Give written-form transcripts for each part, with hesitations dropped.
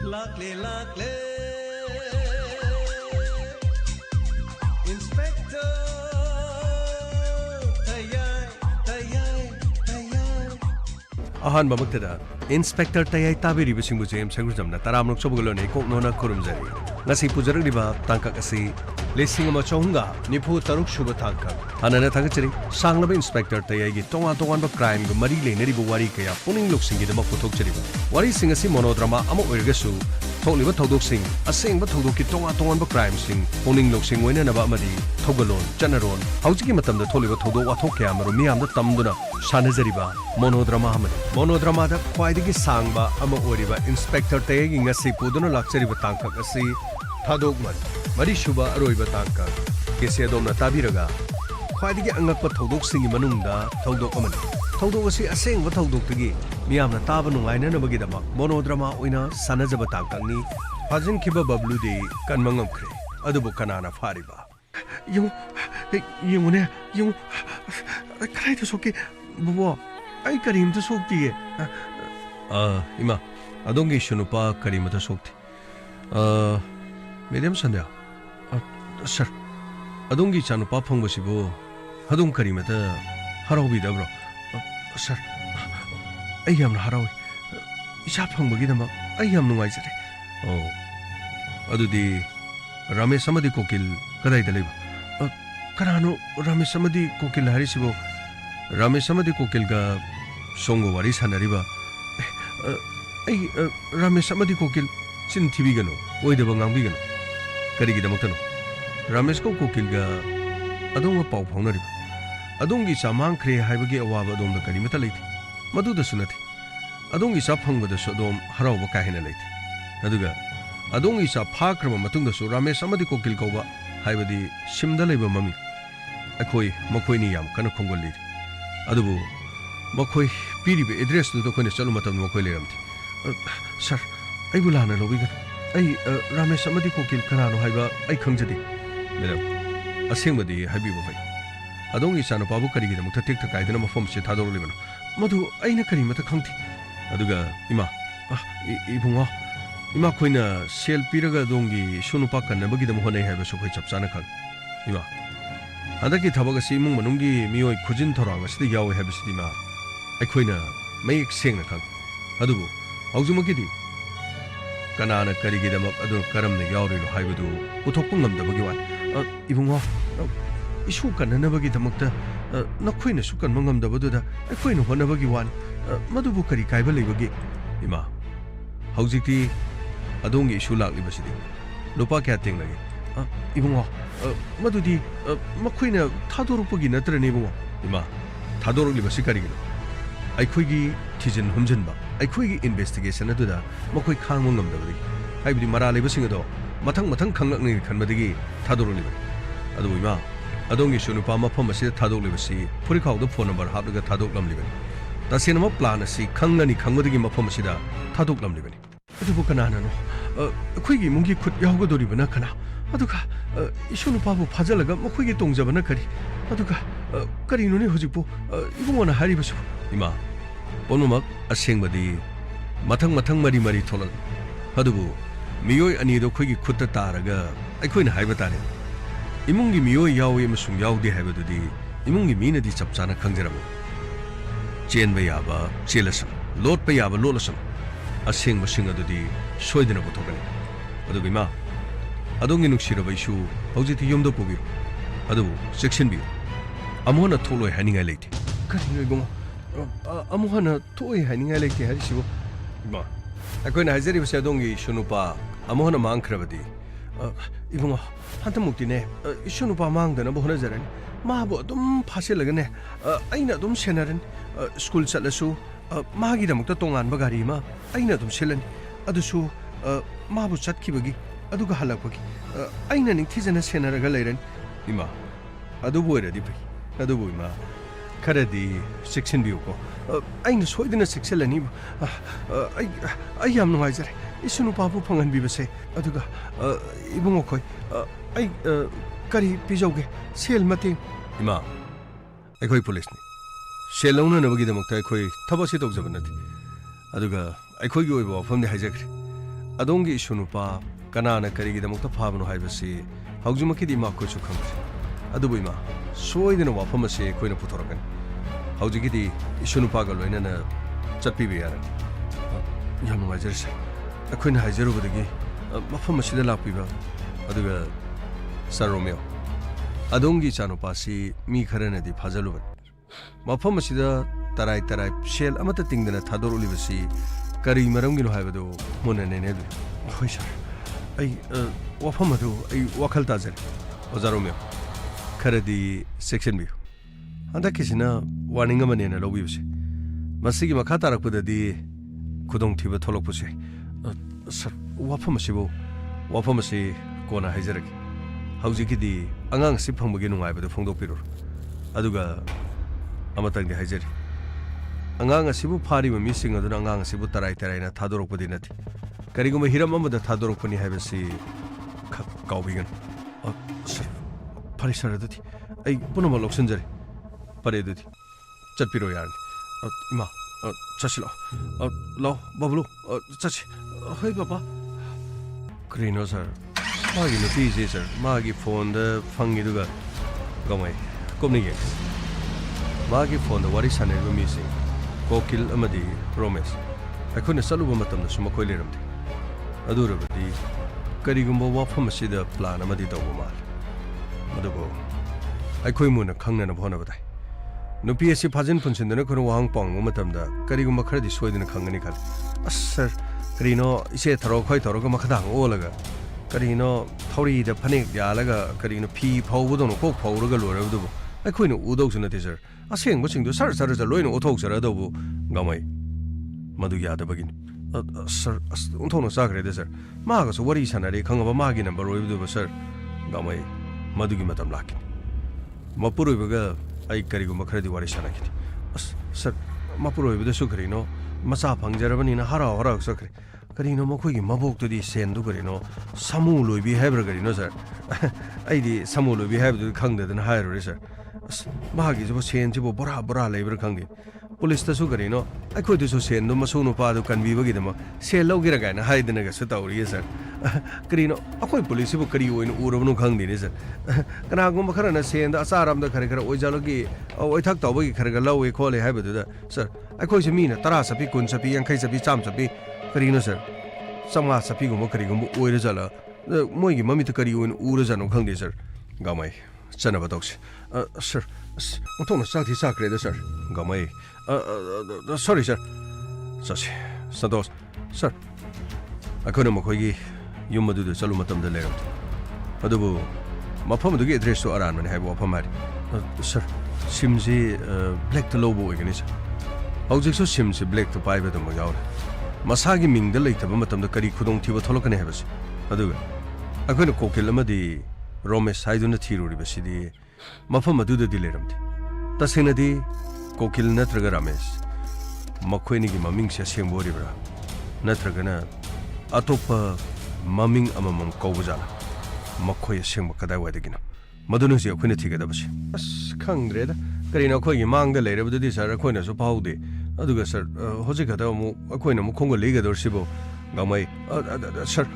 Lakle Inspector Tayai Ahan Bamaktada Inspector Tayai Tabiri Bisimbu James Sagujamna Taramok Sobulone Koknona Kurumzari Nasi Pujaradiba Tankak Asi Lessing Machonga Nipu Taruk Shuba Tanka Anana Tagachari Sanglaba Inspector Tayai Tonga Tonga Crime Mari Lane Wari Kaya Puning Luxing the Maputok Chariba Wari Singasi monodrama Amo Urgasu Toliva Todok Sing, a sing but Todoki Tonga crime sing, owning Loxing Winner Nabamadi, Togalon, Janaron, Hausikimatam the Toliva Todo Watokam, Romiam the Tamduna, Shanazariba, Monodrama Hamad, Monodrama the Quaidigi Sangba, Ama Oriba, Inspector taking a Sipuduna luxury Batanka, a sea, THADOKMAN, Marishuba Aroiba Tanka, Kesiadona Tabiraga, Quaidigi Angapa Todok Sing Manunda, Todokaman, Todo was a sing what Todokagi. Miamna Tabanu Line and Bagidama, Monodrama Wina, Sanazabatangani, Pazin Kiba Babludi, Kanmangam Kre, Adubukanana Fariba. You, I cried to Soki, Bubo, I got him to Soki. Ima, Adongi Shunupa, Karimata Sokti. Medium Sandya, sir, Adongi Chanupa Pongosibo, Adon Karimata, Harobi Dabro, sir. I am Harawi. Ishapang Bagidama, I am no wiser. Oh, Adudi Rame Samadi Kokil, Kadai Deliver. Karano Rame Samadi Kokil Harisibo, Rame Samadi Kokilga, Songo Waris Hanariba. Rame Samadi Kokil, Sin Tibigano, Oidabang Bigano, Karigidamotano. Ramesco Kokilga, Adonga Pau Honariba. Adongi Samang Kre Hibagi Awaba Dom the Karimata late. Madu the Sunati Adong is up hung with the Sodom Harova Kahina late. Naduga Adong is a parkram Matunda Surame Samadi Kokilkova, Hibadi Simdaleba Mummy. Akoi, Makoni Yam, Kanakongo lead. Adubu Makoi Piri address to the Konisalomatam Mokoleam. Sir, I will honor Lobiga. I Rame Samadi Kokil Karano Hiba, I come to thee. Madam, a Simadi Habibu. Adong is an Ababu Karigam to take the guidance from Sitado Liban. Madu, Aina Karimata County. Aduga, Ima, Ibunga, Ima Quina, Shell Piraga Dongi, Shunupaka, Nabagidam Hone have a soap of Sanakan. Ima Adaki Tabagasi Mungi, Mio Kujin Torang, City Yaw have a stima. Aquina, make sing a kan. Adubu, Auzumakidi Kanana Karigidam Adu Karam the Yauri Hibedu, Utopungam the Bagiwan, Ibunga. Ishukan and never get a mukta, no queen a sukan mungam the Buddha, a queen of whenever you want, Madubukari Kaibali Bagi, Ima. Hausiti, Adongi Shulak Liberty. Lupa catting like even Madudi, Maquina, Tadorupugi Natra Nebo, Ima, Tador Liberty. I quiggy Tijan Humjanba, I quiggy investigation at the Makui Kangungam the Badi. I be Mara Libasingado, Matang Kangang Kanbadi, Tador Liber. Aduima. Adongi Shunupama Pomasi Tadolivasi, Purikau the phone number Habiga Tadoklam living. The cinema plan a see Kangani Kangadima Pomasida, Tadoklam living. Adubukanano, a quiggy monkey could Yago Ribanakana, Aduka, Ishunupabu Pazalaga, Mokwigi Tongzabanakari, Aduka, Karinuni Huzipo, even one a Haribasu, Ima, Bonumak, a singbadi, Matang Mari Tolan, Hadubu, Mio Anido Quiggy Kutta Taraga, I couldn't have a Imungi Mio Yawi Musum Yaudi Habadudi, Imungi Mina di Sapsana Kangaram. Jen Bayaba, Chilasam, Lord Bayaba Lolasam, a sing was singer to the Soidin of Togan. Adugima Adongin Shirabishu, Hositi Yum the Pugi, Adu, section view. Amona Tolo hanging a lady. Cutting Amuhana toy hanging a lady Harishu. I couldn't have said it was Adongi Shunupa, Amona Mankravati. Even Hantamutine, Shunupa Mang the Nabonazaran, Mahabo dum Pasilagane, Aina dum Senaran, School Salasu, Magi the Mutatongan Bagarima, Aina dum Silen, Adusu, Mabu Satkibagi, Aduga Halapaki, Aina Nitizan Senaragalaran, Ima, Adubu Edipi, Adubuima, Karadi, 16 Buko, Aina Sweden a 6 Elanib, I am no wiser. Isunupapu Pangan Bibase, Aduga, Ibumokoi, I Kari Pijoge, Sail Mati, Ima, Ekoi Police. Shalona Navagidamokta, Tabasit of Zabanati, Aduga, ꯑꯩꯈꯣꯏꯒꯤ ꯑꯣꯏꯕ ꯋꯥꯐꯝꯗꯤ ꯍꯥꯏꯖꯈ꯭ꯔꯦ ꯑꯗꯣꯝꯒꯤ ꯏꯁꯨ ꯅꯨꯄꯥ ꯀꯅꯥꯅ ꯀꯔꯤꯒꯤꯗꯃꯛꯇ ꯐꯥꯕꯅꯣ ꯍꯥꯏꯕꯁꯤ ꯍꯧꯖꯤꯛꯃꯛꯀꯤꯗꯤ ꯏꯃꯥ ꯑꯩꯈꯣꯏꯁꯨ ꯈꯪꯗ꯭ꯔꯦ ꯑꯗꯨꯕꯨ ꯏꯃꯥ ꯁꯣꯏꯗꯅ ꯋꯥꯐꯝ ꯑꯁꯤ ꯑꯩꯈꯣꯏꯅ ꯄꯨꯊꯣꯔꯛꯀꯅꯤ ꯍꯧꯖꯤꯛꯀꯤꯗꯤ ꯏꯁꯨ ꯅꯨꯄꯥꯒ ꯂꯣꯏꯅꯅ ꯆꯠꯄꯤꯕ ꯌꯥꯔꯅꯤ ꯌꯥꯝ ꯅꯨꯡꯉꯥꯏꯖꯔꯦ ꯁꯥꯔ ꯑꯩꯈꯣꯏꯅ ꯍꯥꯏꯖꯔꯨꯕꯗꯒꯤ ꯃꯐꯝ ꯑꯁꯤꯗ ꯂꯥꯛꯄꯤꯕ ꯑꯗꯨꯒ ꯁꯥꯔ ꯔꯣꯃꯤꯌꯣ ꯑꯗꯣꯝꯒꯤ ꯏꯆꯥꯅꯨꯄꯥꯁꯤ ꯃꯤ ꯈꯔꯅꯗꯤ ꯐꯥꯖꯜꯂꯨꯕꯅꯤ ꯃꯐꯝ ꯑꯁꯤꯗ ꯇꯔꯥꯏ ꯁꯦꯜ ꯑꯃꯠꯇ ꯇꯤꯡꯗꯅ ꯊꯥꯗꯣꯔꯛꯂꯤꯕꯁꯤ ꯀꯔꯤ ꯃꯔꯝꯒꯤꯅꯣ ꯍꯥꯏꯕꯗꯨ ꯃꯨꯟꯅ ꯅꯩꯅꯕꯤꯌꯨ ꯍꯣꯏ ꯁꯥꯔ ꯑꯩ ꯋꯥꯐꯝ ꯑꯗꯨ ꯑꯩ ꯋꯥꯈꯜ ꯇꯥꯖꯔꯦ ꯑꯣꯖꯥ ꯔꯣꯃꯤꯌꯣ ꯈꯔꯗꯤ ꯆꯦꯛꯁꯤꯟꯕꯤꯌꯨ ꯍꯟꯗꯛꯀꯤꯁꯤꯅ ꯋꯥꯔꯅꯤꯡ ꯑꯃꯅꯦꯅ ꯂꯧꯕꯤꯕꯁꯦ ꯃꯁꯤꯒꯤ ꯃꯈꯥ ꯇꯥꯔꯛꯄꯗꯗꯤ ꯈꯨꯗꯣꯡꯊꯤꯕ ꯊꯣꯛꯂꯛꯄꯁꯦ ꯁꯥꯔ ꯋꯥꯐꯝ ꯑꯁꯤ ꯀꯣꯟꯅ ꯍꯥꯏꯖꯔꯒꯦ ꯍꯧꯖꯤꯛꯀꯤꯗꯤ ꯑꯉꯥꯡ ꯑꯁꯤ ꯐꯪꯕꯒꯤ ꯅꯨꯡꯉꯥꯏꯕꯗꯨ ꯐꯣꯡꯗꯣꯛꯄꯤꯔꯨ ꯑꯗꯨꯒ ꯑꯃꯇꯪꯗꯤ ꯍꯥꯏꯖꯔꯤ ꯑꯉꯥꯡ ꯑꯁꯤꯕꯨ ꯐꯥꯔꯤꯕ ꯃꯤꯁꯤꯡ ꯑꯗꯨꯅ ꯑꯉꯥꯡ ꯑꯁꯤꯕꯨ ꯇꯔꯥꯏꯅ ꯊꯥꯗꯣꯔꯛꯄꯗꯤ ꯅꯠꯇꯦ ꯀꯔꯤꯒꯨꯝꯕ ꯍꯤꯔꯝ ꯑꯃꯗ ꯊꯥꯗꯣꯔꯛꯄꯅꯤ ꯍꯥꯏꯕꯁꯤ ꯀꯥꯎꯕꯤꯒꯅꯨ ꯁꯥꯔ ꯐꯔꯦ ꯁꯥꯔ ꯑꯗꯨꯗꯤ ꯑꯩ ꯄꯨꯝꯅꯃꯛ ꯂꯧꯁꯤꯟꯖꯔꯦ ꯐꯔꯦ ꯑꯗꯨꯗꯤ ꯆꯠꯄꯤꯔꯣ ꯌꯥꯔꯅꯤ ꯏꯃꯥ ꯆꯠꯁꯤ ꯂꯥꯛꯑꯣ ꯂꯥꯛꯑꯣ ꯕꯕꯂꯨ ꯆꯠꯁꯤ ꯍꯣꯏ ꯄꯄꯥ ꯀꯔꯤꯅꯣ ꯁꯥꯔ ꯃꯥꯒꯤ ꯅꯨꯄꯤꯁꯦ ꯁꯥꯔ ꯃꯥꯒꯤ ꯐꯣꯟꯗ ꯐꯪꯉꯤꯗꯨꯒ ꯀꯃꯥꯏ ꯀꯨꯞꯅ ꯌꯦꯡꯁꯤ ꯃꯥꯒꯤ ꯐꯣꯟꯗ ꯋꯥꯔꯤ ꯁꯥꯟꯅꯔꯤꯕ ꯃꯤꯁꯤꯡ ꯀꯣꯀꯤꯜ ꯑꯃꯗꯤ ꯔꯣꯃꯦꯁ ꯑꯩꯈꯣꯏꯅ ꯆꯠꯂꯨꯕ ꯃꯇꯝꯗꯁꯨ ꯃꯈꯣꯏ ꯂꯩꯔꯝꯗꯦ ꯑꯗꯨꯔꯕꯗꯤ ꯀꯔꯤꯒꯨꯝꯕ ꯋꯥꯐꯝ ꯑꯁꯤꯗ ꯄ꯭ꯂꯥꯟ ꯑꯃꯗꯤ ꯇꯧꯕ ꯃꯥꯜꯂꯤ ꯑꯗꯨꯕꯨ ꯑꯩꯈꯣꯏ ꯃꯨꯟꯅ ꯈꯪꯅꯅꯕ ꯍꯣꯠꯅꯕ ꯇꯥꯏ ꯅꯨꯄꯤ ꯑꯁꯤ ꯐꯥꯖꯤꯟ ꯄꯨꯟꯁꯤꯟꯗꯨꯅ ꯑꯩꯈꯣꯏꯅ ꯋꯥꯍꯪ ꯄꯥꯎꯕ ꯃꯇꯝꯗ ꯀꯔꯤꯒꯨꯝꯕ ꯈꯔꯗꯤ ꯁꯣꯏꯗꯅ ꯈꯪꯒꯅꯤ ꯈꯜꯂꯤ ꯑꯁ ꯁꯥꯔ ꯀꯔꯤꯅꯣ ꯏꯆꯦ ꯊꯧꯔꯣ ꯈꯣꯏ ꯇꯧꯔꯒ ꯃꯈꯥꯗꯥꯡ ꯑꯣꯜꯂꯒ ꯀꯔꯤꯅꯣ ꯊꯧꯔꯤꯗ ꯐꯅꯦꯛ ꯌꯥꯜꯂꯒ ꯀꯔꯤꯅꯣ ꯐꯤ ꯐꯧꯕꯗꯧꯅ ꯀꯣꯛ ꯐꯧꯔꯒ ꯂꯣꯏꯔꯕꯗꯨꯕꯨ ꯑꯩꯈꯣꯏꯅ ꯎꯗꯧꯁꯨ ꯅꯠꯇꯦ ꯁꯥꯔ ꯑꯁꯦꯡꯕꯁꯤꯡꯗꯨ ꯁꯔ ꯂꯣꯏꯅ ꯎꯠꯊꯣꯛꯆꯔꯗꯧꯕꯨ ꯒꯃꯩ ꯃꯗꯨ ꯌꯥꯗꯕꯒꯤꯅꯤ ꯁꯥꯔ ꯑꯁ ꯑꯣꯟꯊꯣꯛꯅ ꯆꯥꯈ꯭ꯔꯦꯗ ꯁꯥꯔ ꯃꯥꯒꯁꯨ ꯋꯥꯔꯤ ꯁꯥꯟꯅꯔꯦ ꯈꯪꯉꯕ ꯃꯥꯒꯤ ꯅꯝꯕꯔ ꯑꯣꯏꯕꯗꯨꯕ ꯁꯥꯔ ꯒꯃꯩ ꯃꯗꯨꯒꯤ ꯃꯇꯝ ꯂꯥꯛꯈꯤꯅꯤ ꯃꯄꯨꯔꯣꯏꯕꯒ ꯑꯩ ꯀꯔꯤꯒꯨꯝꯕ ꯈꯔꯗꯤ ꯋꯥꯔꯤ ꯁꯥꯟꯅꯈꯤꯅꯤ ꯑꯁ ꯁꯥꯔ ꯃꯄꯨꯔꯣꯏꯕꯗꯁꯨ ꯀꯔꯤꯅೋ ꯃꯆꯥ ꯐꯪꯖꯔꯕꯅꯤꯅ ꯍꯔꯥꯎ ꯆꯠꯈ꯭ꯔꯦ ꯀꯔꯤꯅꯣ ꯃꯈꯣꯏꯒꯤ ꯃꯕꯣꯛꯇꯨꯗꯤ ꯁꯦꯟꯗꯨ ꯀꯔꯤꯅೋ ꯁꯥꯃꯨ ꯂꯣꯏꯕꯤ ꯍꯥꯏꯕ꯭ꯔꯥ ꯀꯔꯤꯅꯣ ꯁꯥꯔ ꯑꯩꯗꯤ ꯁꯥꯃꯨ ꯂꯣꯏꯕꯤ ꯍꯥꯏꯕꯗꯨꯗꯤ ꯈꯪꯗꯗꯅ ꯍꯥꯏꯔꯨꯔꯦ ꯁꯥꯔ ꯑꯁ ꯃꯥꯒꯤꯁꯤꯕꯨ ꯁꯦꯟꯁꯤꯕꯨ ꯕꯣꯔꯥ ꯂꯩꯕ꯭ꯔꯥ ꯈꯪꯗꯦ ꯄꯨꯂꯤꯁꯇꯁꯨ ꯀꯔꯤꯅꯣ ꯑꯩꯈꯣꯏꯗꯁꯨ ꯁꯦꯟꯗꯨ ꯃꯁꯨ ꯅꯨꯄꯥꯗꯨ ꯀꯟꯕꯤꯕꯒꯤꯗꯃꯛ ꯁꯦꯟ ꯂꯧꯒꯦꯔꯥ ꯀꯥꯏꯅ ꯍꯥꯏꯗꯅꯒꯁꯨ ꯇꯧꯔꯤꯌꯦ ꯁꯥꯔ ꯀꯔꯤꯅꯣ ꯑꯩꯈꯣꯏ ꯄꯨꯂꯤꯁꯁꯤꯕꯨ ꯀꯔꯤ ꯑꯣꯏꯅ ꯎꯔꯕꯅꯣ ꯈꯪꯗꯦꯅꯦ ꯁꯥꯔ ꯀꯅꯥꯒꯨꯝꯕ ꯈꯔꯅ ꯁꯦꯟꯗ ꯑꯆꯥꯔ ꯑꯃꯗ ꯈꯔ ꯑꯣꯏꯖꯜꯂꯒꯤ ꯑꯣꯏꯊꯛ ꯇꯧꯕꯒꯤ ꯈꯔ ꯂꯧꯋꯦ ꯈꯣꯠꯂꯦ ꯍꯥꯏꯕꯗꯨꯗ ꯁꯥꯔ ꯑꯩꯈꯣꯏꯁꯦ ꯃꯤꯅ 10 ꯆꯞꯄꯤ 20 ꯆꯞꯄꯤ 50 ꯆꯞꯄꯤ 100 ꯆꯞꯄꯤ ꯀꯔꯤꯅꯣ ꯁꯥꯔ 50 ꯆꯞꯄꯤꯒꯨꯝꯕ ꯀꯔꯤꯒꯨꯝꯕ ꯑꯣꯏꯔꯖꯥꯠꯂ ꯃꯣꯏꯒꯤ ꯃꯃꯤꯠꯇ ꯀꯔꯤ ꯑꯣꯏꯅ ꯎꯔꯖꯥꯠꯅꯣ ꯈꯪꯗꯦ ꯁꯥꯔ ꯒꯃꯩ ꯆꯠꯅꯕ ꯇꯧꯁꯤ ꯁꯥꯔ ꯑꯁ ꯑꯣꯟꯊꯣꯛꯅ ꯆꯥꯛꯇꯤ ꯆꯥꯈ꯭ꯔꯦꯗ ꯁꯥꯔ ꯒꯃꯩ ꯁꯣꯔꯤ ꯁꯥꯔ ꯆꯠꯁꯤ ꯁꯟꯇꯣꯁ ꯁꯥꯔ ꯑꯩꯈꯣꯏꯅ ꯃꯈꯣꯏꯒꯤ ꯌꯨꯝ ꯑꯗꯨꯗ ꯆꯠꯂꯨ ꯃꯇꯝꯗ ꯂꯩꯔꯝꯗꯦ ꯑꯗꯨꯕꯨ ꯃꯐꯝ ꯑꯗꯨꯒꯤ ꯑꯦꯗ꯭ꯔꯦꯁꯇꯨ ꯑꯔꯥꯟꯕꯅꯤ ꯍꯥꯏꯕ ꯋꯥꯐꯝ ꯍꯥꯏꯔꯤ ꯁꯥꯔ ꯁꯤꯝꯁꯤ ꯕ꯭ꯂꯦꯛꯇ ꯂꯧꯕ ꯑꯣꯏꯒꯅꯤ ꯁꯥꯔ ꯍꯧꯖꯤꯛꯁꯨ ꯁꯤꯝꯁꯤ ꯕ꯭ꯂꯦꯛꯇ ꯄꯥꯏꯕꯗꯃꯛ ꯌꯥꯎꯔꯦ ꯃꯁꯥꯒꯤ ꯃꯤꯡꯗ ꯂꯩꯇꯕ ꯃꯇꯝꯗ ꯀꯔꯤ ꯈꯨꯗꯣꯡꯊꯤꯕ ꯊꯣꯛꯂꯛꯀꯅꯤ ꯍꯥꯏꯕꯁꯤ ꯑꯗꯨꯒ ꯑꯩꯈꯣꯏꯅ ꯀꯣꯀꯤꯜ ꯑꯃꯗꯤ ꯔꯣꯃꯦꯁ ꯍꯥꯏꯗꯨꯅ ꯊꯤꯔꯨꯔꯤꯕꯁꯤꯗꯤ ꯃꯐꯝ ꯑꯗꯨꯗꯗꯤ ꯂꯩꯔꯝꯗꯦ ꯇꯁꯦꯡꯅꯗꯤ ꯀꯣꯀꯤꯜ ꯅꯠꯇ꯭ꯔꯒ ꯔꯥꯃꯦꯁ ꯃꯈꯣꯏꯅꯤꯒꯤ ꯃꯃꯤꯡꯁꯦ ꯑꯁꯦꯡꯕ ꯑꯣꯏꯔꯤꯕ꯭ꯔꯥ ꯅꯠꯇ꯭ꯔꯒꯅ ꯑꯇꯣꯞꯄ ꯃꯃꯤꯡ ꯑꯃꯃꯝ ꯀꯧꯕ ꯖꯥꯠꯂꯥ ꯃꯈꯣꯏ ꯑꯁꯦꯡꯕ ꯀꯗꯥꯏꯋꯥꯏꯗꯒꯤꯅꯣ ꯃꯗꯨꯅ ꯍꯧꯖꯤꯛ ꯑꯩꯈꯣꯏꯅ ꯊꯤꯒꯗꯕꯁꯤ ꯑꯁ ꯈꯪꯗ꯭ꯔꯦꯗ ꯀꯔꯤꯅꯣ ꯑꯩꯈꯣꯏꯒꯤ ꯃꯥꯡꯗ ꯂꯩꯔꯕꯗꯨꯗꯤ ꯁꯥꯔ ꯑꯩꯈꯣꯏꯅꯁꯨ ꯐꯥꯍꯧꯗꯦ ꯑꯗꯨꯒ ꯁꯥꯔ ꯍꯧꯖꯤꯛ ꯈꯛꯇ ꯑꯩꯈꯣꯏꯅ ꯈꯣꯡꯒꯠ ꯂꯩꯒꯗꯧꯔꯤꯁꯤꯕꯨ ꯒꯃꯩ ꯁꯥꯔ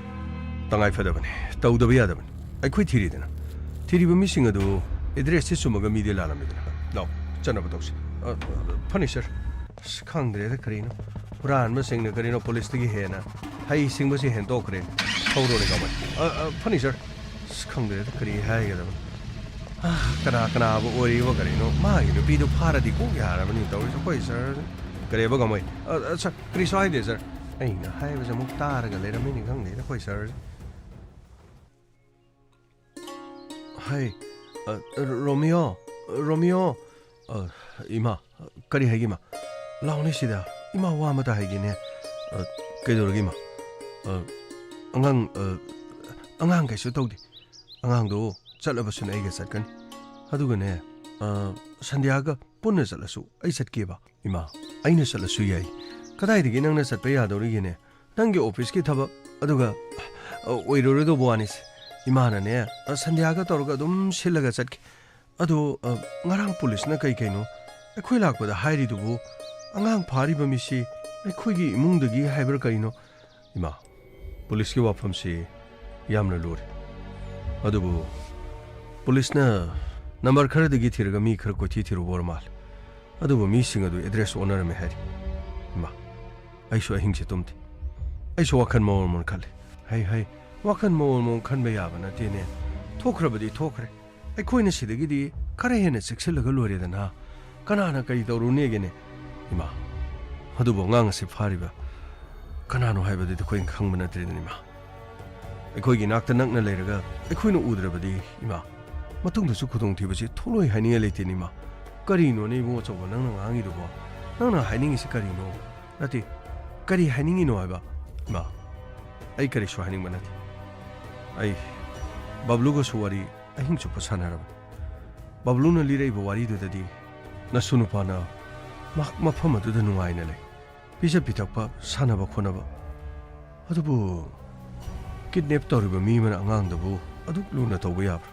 ꯇꯉꯥꯏꯐꯗꯕꯅꯤ ꯇꯧꯗꯕ ꯌꯥꯗꯕꯅꯤ ꯑꯩꯈꯣꯏ ꯊꯤꯔꯤꯕ ꯃꯤꯁꯤꯡ ꯑꯗꯨ ꯑꯦꯗ꯭ꯔꯦꯁꯁꯤ ꯆꯨꯝꯃꯒ ꯃꯤꯗꯤ ꯂꯥꯜꯂꯝꯃꯤꯗꯅ ꯂꯥꯛꯑꯣ ꯆꯠꯅꯕ ꯇꯧꯁꯤ ꯐꯅꯤ ꯁꯥꯔ ꯑꯁ ꯈꯪꯗ꯭ꯔꯦꯗ ꯀꯔꯤꯅꯣ ꯍꯨꯔꯥꯟꯕꯁꯤꯡꯅ ꯀꯔꯤꯅꯣ ꯄꯨꯂꯤꯁꯇꯒꯤ ꯍꯦꯟꯅ ꯍꯩꯁꯤꯡꯕꯁꯤ ꯍꯦꯟꯗꯣꯛꯈ꯭ꯔꯦ ꯊꯧꯔꯣꯅꯦ ꯒꯃꯩ ꯐꯅꯤ ꯁꯥꯔ ꯑꯁ ꯈꯪꯗ꯭ꯔꯦꯗ ꯀꯔꯤ ꯍꯥꯏꯒꯗꯕꯅꯣ ꯀꯅꯥꯕꯨ ꯑꯣꯏꯔꯤꯕ ꯀꯔꯤꯅꯣ ꯃꯥꯒꯤ ꯅꯨꯄꯤꯗꯨ ꯐꯥꯔꯗꯤ ꯀꯣꯛ ꯌꯥꯔꯕꯅꯤ ꯇꯧꯔꯤꯁꯦ ꯑꯩꯈꯣꯏ ꯁꯥꯔ ꯀꯔꯤꯕ ꯒꯃꯩ ꯁꯥꯔ ꯀꯔꯤꯁꯨ ꯍꯥꯏꯗꯦ ꯁꯥꯔ ꯑꯩꯅ ꯍꯥꯏꯕꯁꯦ ꯑꯃꯨꯛ ꯇꯥꯔꯒ ꯂꯩꯔꯝꯃꯤꯅꯤ ꯈꯪꯗꯦꯗ ꯑꯩꯈꯣꯏ ꯁꯥꯔ ꯍꯥꯏ ꯔꯣꯃꯤꯌꯣ ꯏꯃꯥ ꯀꯔꯤ ꯍꯥꯏꯒꯦ ꯏꯃꯥ ꯂꯥꯎꯅꯦ ꯁꯤꯗ ꯏꯃꯥ ꯋꯥ ꯑꯃꯇ ꯍꯥꯏꯒꯦꯅꯦ ꯀꯩꯗꯧꯔꯒꯦ ꯏꯃꯥ ꯑꯉꯥꯡ ꯀꯩꯁꯨ ꯇꯧꯗꯦ ꯑꯉꯥꯡꯗꯣ ꯆꯠꯂꯕꯁꯨꯅ ꯑꯩꯒ ꯆꯠꯀꯅꯤ ꯑꯗꯨꯒꯅꯦ ꯁꯟꯙ꯭ꯌꯥꯒ ꯄꯨꯟꯅ ꯆꯠꯂꯁꯨ ꯑꯩ ꯆꯠꯀꯦꯕ ꯏꯃꯥ ꯑꯩꯅ ꯆꯠꯂꯁꯨ ꯌꯥꯏ ꯀꯗꯥꯏꯗꯒꯤ ꯅꯪꯅ ꯆꯠꯄ ꯌꯥꯗꯧꯔꯤꯒꯦꯅꯦ ꯅꯪꯒꯤ ꯑꯣꯐꯤꯁꯀꯤ ꯊꯕꯛ ꯑꯗꯨꯒ ꯑꯣꯏꯔꯔꯣꯏꯗꯧꯕ ꯋꯥꯅꯤꯁꯦ ꯏꯃꯥꯅꯅꯦ ꯁꯟꯙ꯭ꯌꯥꯒ ꯇꯧꯔꯒ ꯑꯗꯨꯝ ꯁꯤꯜꯂꯒ ꯆꯠꯈꯤ ꯑꯗꯣ ꯉꯔꯥꯡ ꯄꯨꯂꯤꯁꯅ ꯀꯩꯅꯣ ꯑꯩꯈꯣꯏ ꯂꯥꯛꯄꯗ ꯍꯥꯏꯔꯤꯗꯨꯕꯨ ꯑꯉꯥꯡ ꯐꯥꯔꯤꯕ ꯃꯤꯁꯤ ꯑꯩꯈꯣꯏꯒꯤ ꯏꯃꯨꯡꯗꯒꯤ ꯍꯥꯏꯕ꯭ꯔꯥ ꯀꯔꯤꯅꯣ ꯏꯃꯥ ꯄꯨꯂꯤꯁꯀꯤ ꯋꯥꯐꯝꯁꯤ ꯌꯥꯝꯅ ꯂꯨꯔꯦ ꯑꯗꯨꯕꯨ ꯄꯨꯂꯤꯁꯅ ꯅꯝꯕꯔ ꯈꯔꯗꯒꯤ ꯊꯤꯔꯒ ꯃꯤ ꯈꯔ ꯀꯣꯏꯊꯤ ꯊꯤꯔꯨꯕ ꯑꯣꯏꯔ ꯃꯥꯜꯂꯦ ꯑꯗꯨꯕꯨ ꯃꯤꯁꯤꯡ ꯑꯗꯨ ꯑꯦꯗ꯭ꯔꯦꯁ ꯑꯣꯟꯅꯔꯝꯃꯦ ꯍꯥꯏꯔꯤ ꯏꯃꯥ ꯑꯩꯁꯨ ꯑꯍꯤꯡꯁꯦ ꯇꯨꯝꯗꯦ ꯑꯩꯁꯨ ꯋꯥꯈꯜ ꯃꯑꯣꯡ ꯑꯃ ꯈꯜꯂꯤ ꯍꯩ ꯋꯥꯈꯜ ꯃꯑꯣꯡ ꯈꯟꯕ ꯌꯥꯕ ꯅꯠꯇꯦꯅꯦ ꯊꯣꯛꯈ꯭ꯔꯕꯗꯤ ꯊꯣꯛꯈ꯭ꯔꯦ ꯑꯩꯈꯣꯏꯅ ꯁꯤꯗꯒꯤꯗꯤ ꯈꯔ ꯍꯦꯟꯅ ꯆꯦꯛꯁꯤꯜꯂꯒ ꯂꯣꯏꯔꯦꯗꯅ ꯀꯅꯥꯅ ꯀꯔꯤ ꯇꯧꯔꯨꯅꯦꯒꯦꯅꯦ ꯏꯃꯥ ꯑꯗꯨꯕꯨ ꯑꯉꯥꯡ ꯑꯁꯤ ꯐꯥꯔꯤꯕ ꯀꯅꯥꯅꯣ ꯍꯥꯏꯕꯗꯨꯗꯤ ꯑꯩꯈꯣꯏꯅ ꯈꯪꯕ ꯅꯠꯇ꯭ꯔꯦꯗꯅ ꯏꯃꯥ ꯑꯩꯈꯣꯏꯒꯤ ꯅꯥꯛꯇ ꯅꯛꯅ ꯂꯩꯔꯒ ꯑꯩꯈꯣꯏꯅ ꯎꯗ꯭ꯔꯕꯗꯤ ꯏꯃꯥ ꯃꯇꯨꯡꯗꯁꯨ ꯈꯨꯗꯣꯡꯊꯤꯕꯁꯤ ꯊꯣꯛꯂꯣꯏ ꯍꯥꯏꯅꯤꯡꯉꯥꯏ ꯂꯩꯇꯦꯅꯦ ꯏꯃꯥ ꯀꯔꯤꯅꯣꯅꯦ ꯏꯕꯨꯡ ꯑꯆꯧꯕ ꯅꯪꯅ ꯉꯥꯡꯉꯤꯗꯨꯕꯣ ꯅꯪꯅ ꯍꯥꯏꯅꯤꯡꯉꯤꯁꯤ ꯀꯔꯤꯅꯣ ꯅꯠꯇꯦ ꯀꯔꯤ ꯍꯥꯏꯅꯤꯡꯉꯤꯅꯣ ꯍꯥꯏꯕ ꯏꯃꯥ ꯑꯩ ꯀꯔꯤꯁꯨ ꯍꯥꯏꯅꯤꯡꯕ ꯅꯠꯇꯦ ꯑꯩ ꯕꯕ꯭ꯂꯨꯒꯁꯨ ꯋꯥꯔꯤ ꯑꯍꯤꯡ ꯆꯨꯞꯄ ꯁꯥꯟꯅꯔꯕꯅꯤ ꯕꯕ꯭ꯂꯨꯅ ꯂꯤꯔꯛꯏꯕ ꯋꯥꯔꯤꯗꯨꯗꯗꯤ ꯅꯁꯨ ꯅꯨꯄꯥꯅ ꯃꯐꯝ ꯑꯗꯨꯗ ꯅꯨꯡꯉꯥꯏꯅ ꯂꯩ ꯄꯤꯖ ꯄꯤꯊꯛꯄ ꯁꯥꯟꯅꯕ ꯈꯣꯠꯅꯕ ꯑꯗꯨꯕꯨ ꯀꯤꯗꯅꯦꯞ ꯇꯧꯔꯤꯕ ꯃꯤ ꯑꯃꯅ ꯑꯉꯥꯡꯗꯨꯕꯨ ꯑꯗꯨꯛ ꯂꯨꯅ ꯇꯧꯕ ꯌꯥꯕ꯭ꯔꯥ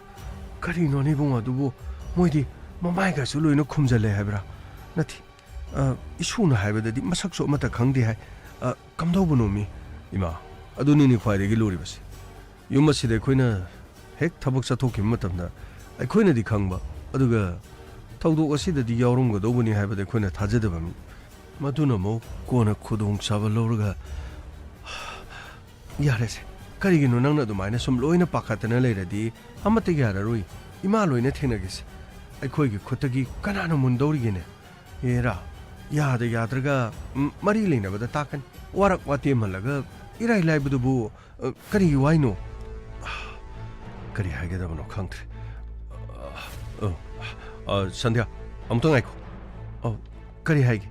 ꯀꯔꯤꯅꯣꯅꯦ ꯏꯕꯨꯡ ꯑꯗꯨꯕꯨ ꯃꯣꯏꯗꯤ ꯃꯃꯥꯏꯒꯁꯨ ꯂꯣꯏꯅ ꯈꯨꯝꯖꯜꯂꯦ ꯍꯥꯏꯕ꯭ꯔꯥ ꯅꯠꯇꯦ ꯏꯁꯨꯅ ꯍꯥꯏꯕꯗꯗꯤ ꯃꯁꯛꯁꯨ ꯑꯃꯠꯇ ꯈꯪꯗꯦ ꯍꯥꯏ ꯀꯝꯗꯧꯕꯅꯣ ꯃꯤ ꯏꯃꯥ ꯑꯗꯨꯅꯤꯅꯦ ꯈ꯭ꯋꯥꯏꯗꯒꯤ ꯂꯨꯔꯤꯕꯁꯤ ꯌꯨꯝ ꯑꯁꯤꯗ ꯑꯩꯈꯣꯏꯅ ꯍꯦꯛ ꯊꯕꯛ ꯆꯠꯊꯣꯛꯈꯤꯕ ꯃꯇꯝꯗ ꯑꯩꯈꯣꯏꯅꯗꯤ ꯈꯪꯕ ꯑꯗꯨꯒ ꯊꯧꯗꯣꯛ ꯑꯁꯤꯗꯗꯤ ꯌꯥꯎꯔꯝꯒꯗꯧꯕꯅꯤ ꯍꯥꯏꯕꯗ ꯑꯩꯈꯣꯏꯅ ꯊꯥꯖꯗꯕ ꯃꯤ ꯃꯗꯨꯅ ꯑꯃꯨꯛ ꯀꯣꯟꯅ ꯈꯨꯗꯣꯡꯆꯥꯕ ꯂꯧꯔꯒ ꯌꯥꯔꯦꯁꯦ ꯀꯔꯤꯒꯤꯅꯣ ꯅꯪꯅ ꯑꯗꯨꯃꯥꯏꯅ ꯁꯨꯝ ꯂꯣꯏꯅ ꯄꯥꯈꯠꯇꯅ ꯂꯩꯔꯗꯤ ꯑꯃꯠꯇ ꯌꯥꯔꯔꯣꯏ ꯏꯃꯥ ꯂꯣꯏꯅ ꯊꯦꯡꯅꯒꯦꯁꯦ ꯑꯩꯈꯣꯏꯒꯤ ꯈꯨꯠꯇꯒꯤ ꯀꯅꯥꯅ ꯃꯨꯟꯗꯧꯔꯤꯒꯦꯅꯦ ꯑꯦꯔꯥ ꯌꯥꯗ꯭ꯔꯒ ꯃꯔꯤ ꯂꯩꯅꯕꯗ ꯇꯥꯛꯀꯅꯤ ꯋꯥꯔꯛ ꯋꯥꯇꯦꯝꯍꯜꯂꯒ ꯏꯔꯥꯏ ꯂꯥꯏꯕꯗꯨꯕꯨ ꯀꯔꯤꯒꯤ ꯋꯥꯏꯅꯣ ꯀꯔꯤ ꯍꯥꯏꯒꯗꯕꯅꯣ ꯈꯪꯗ꯭ꯔꯦ ꯁꯟꯙ꯭ꯌꯥ ꯑꯃꯨꯛꯇ ꯉꯥꯏꯈꯣ ꯀꯔꯤ ꯍꯥꯏꯒꯦ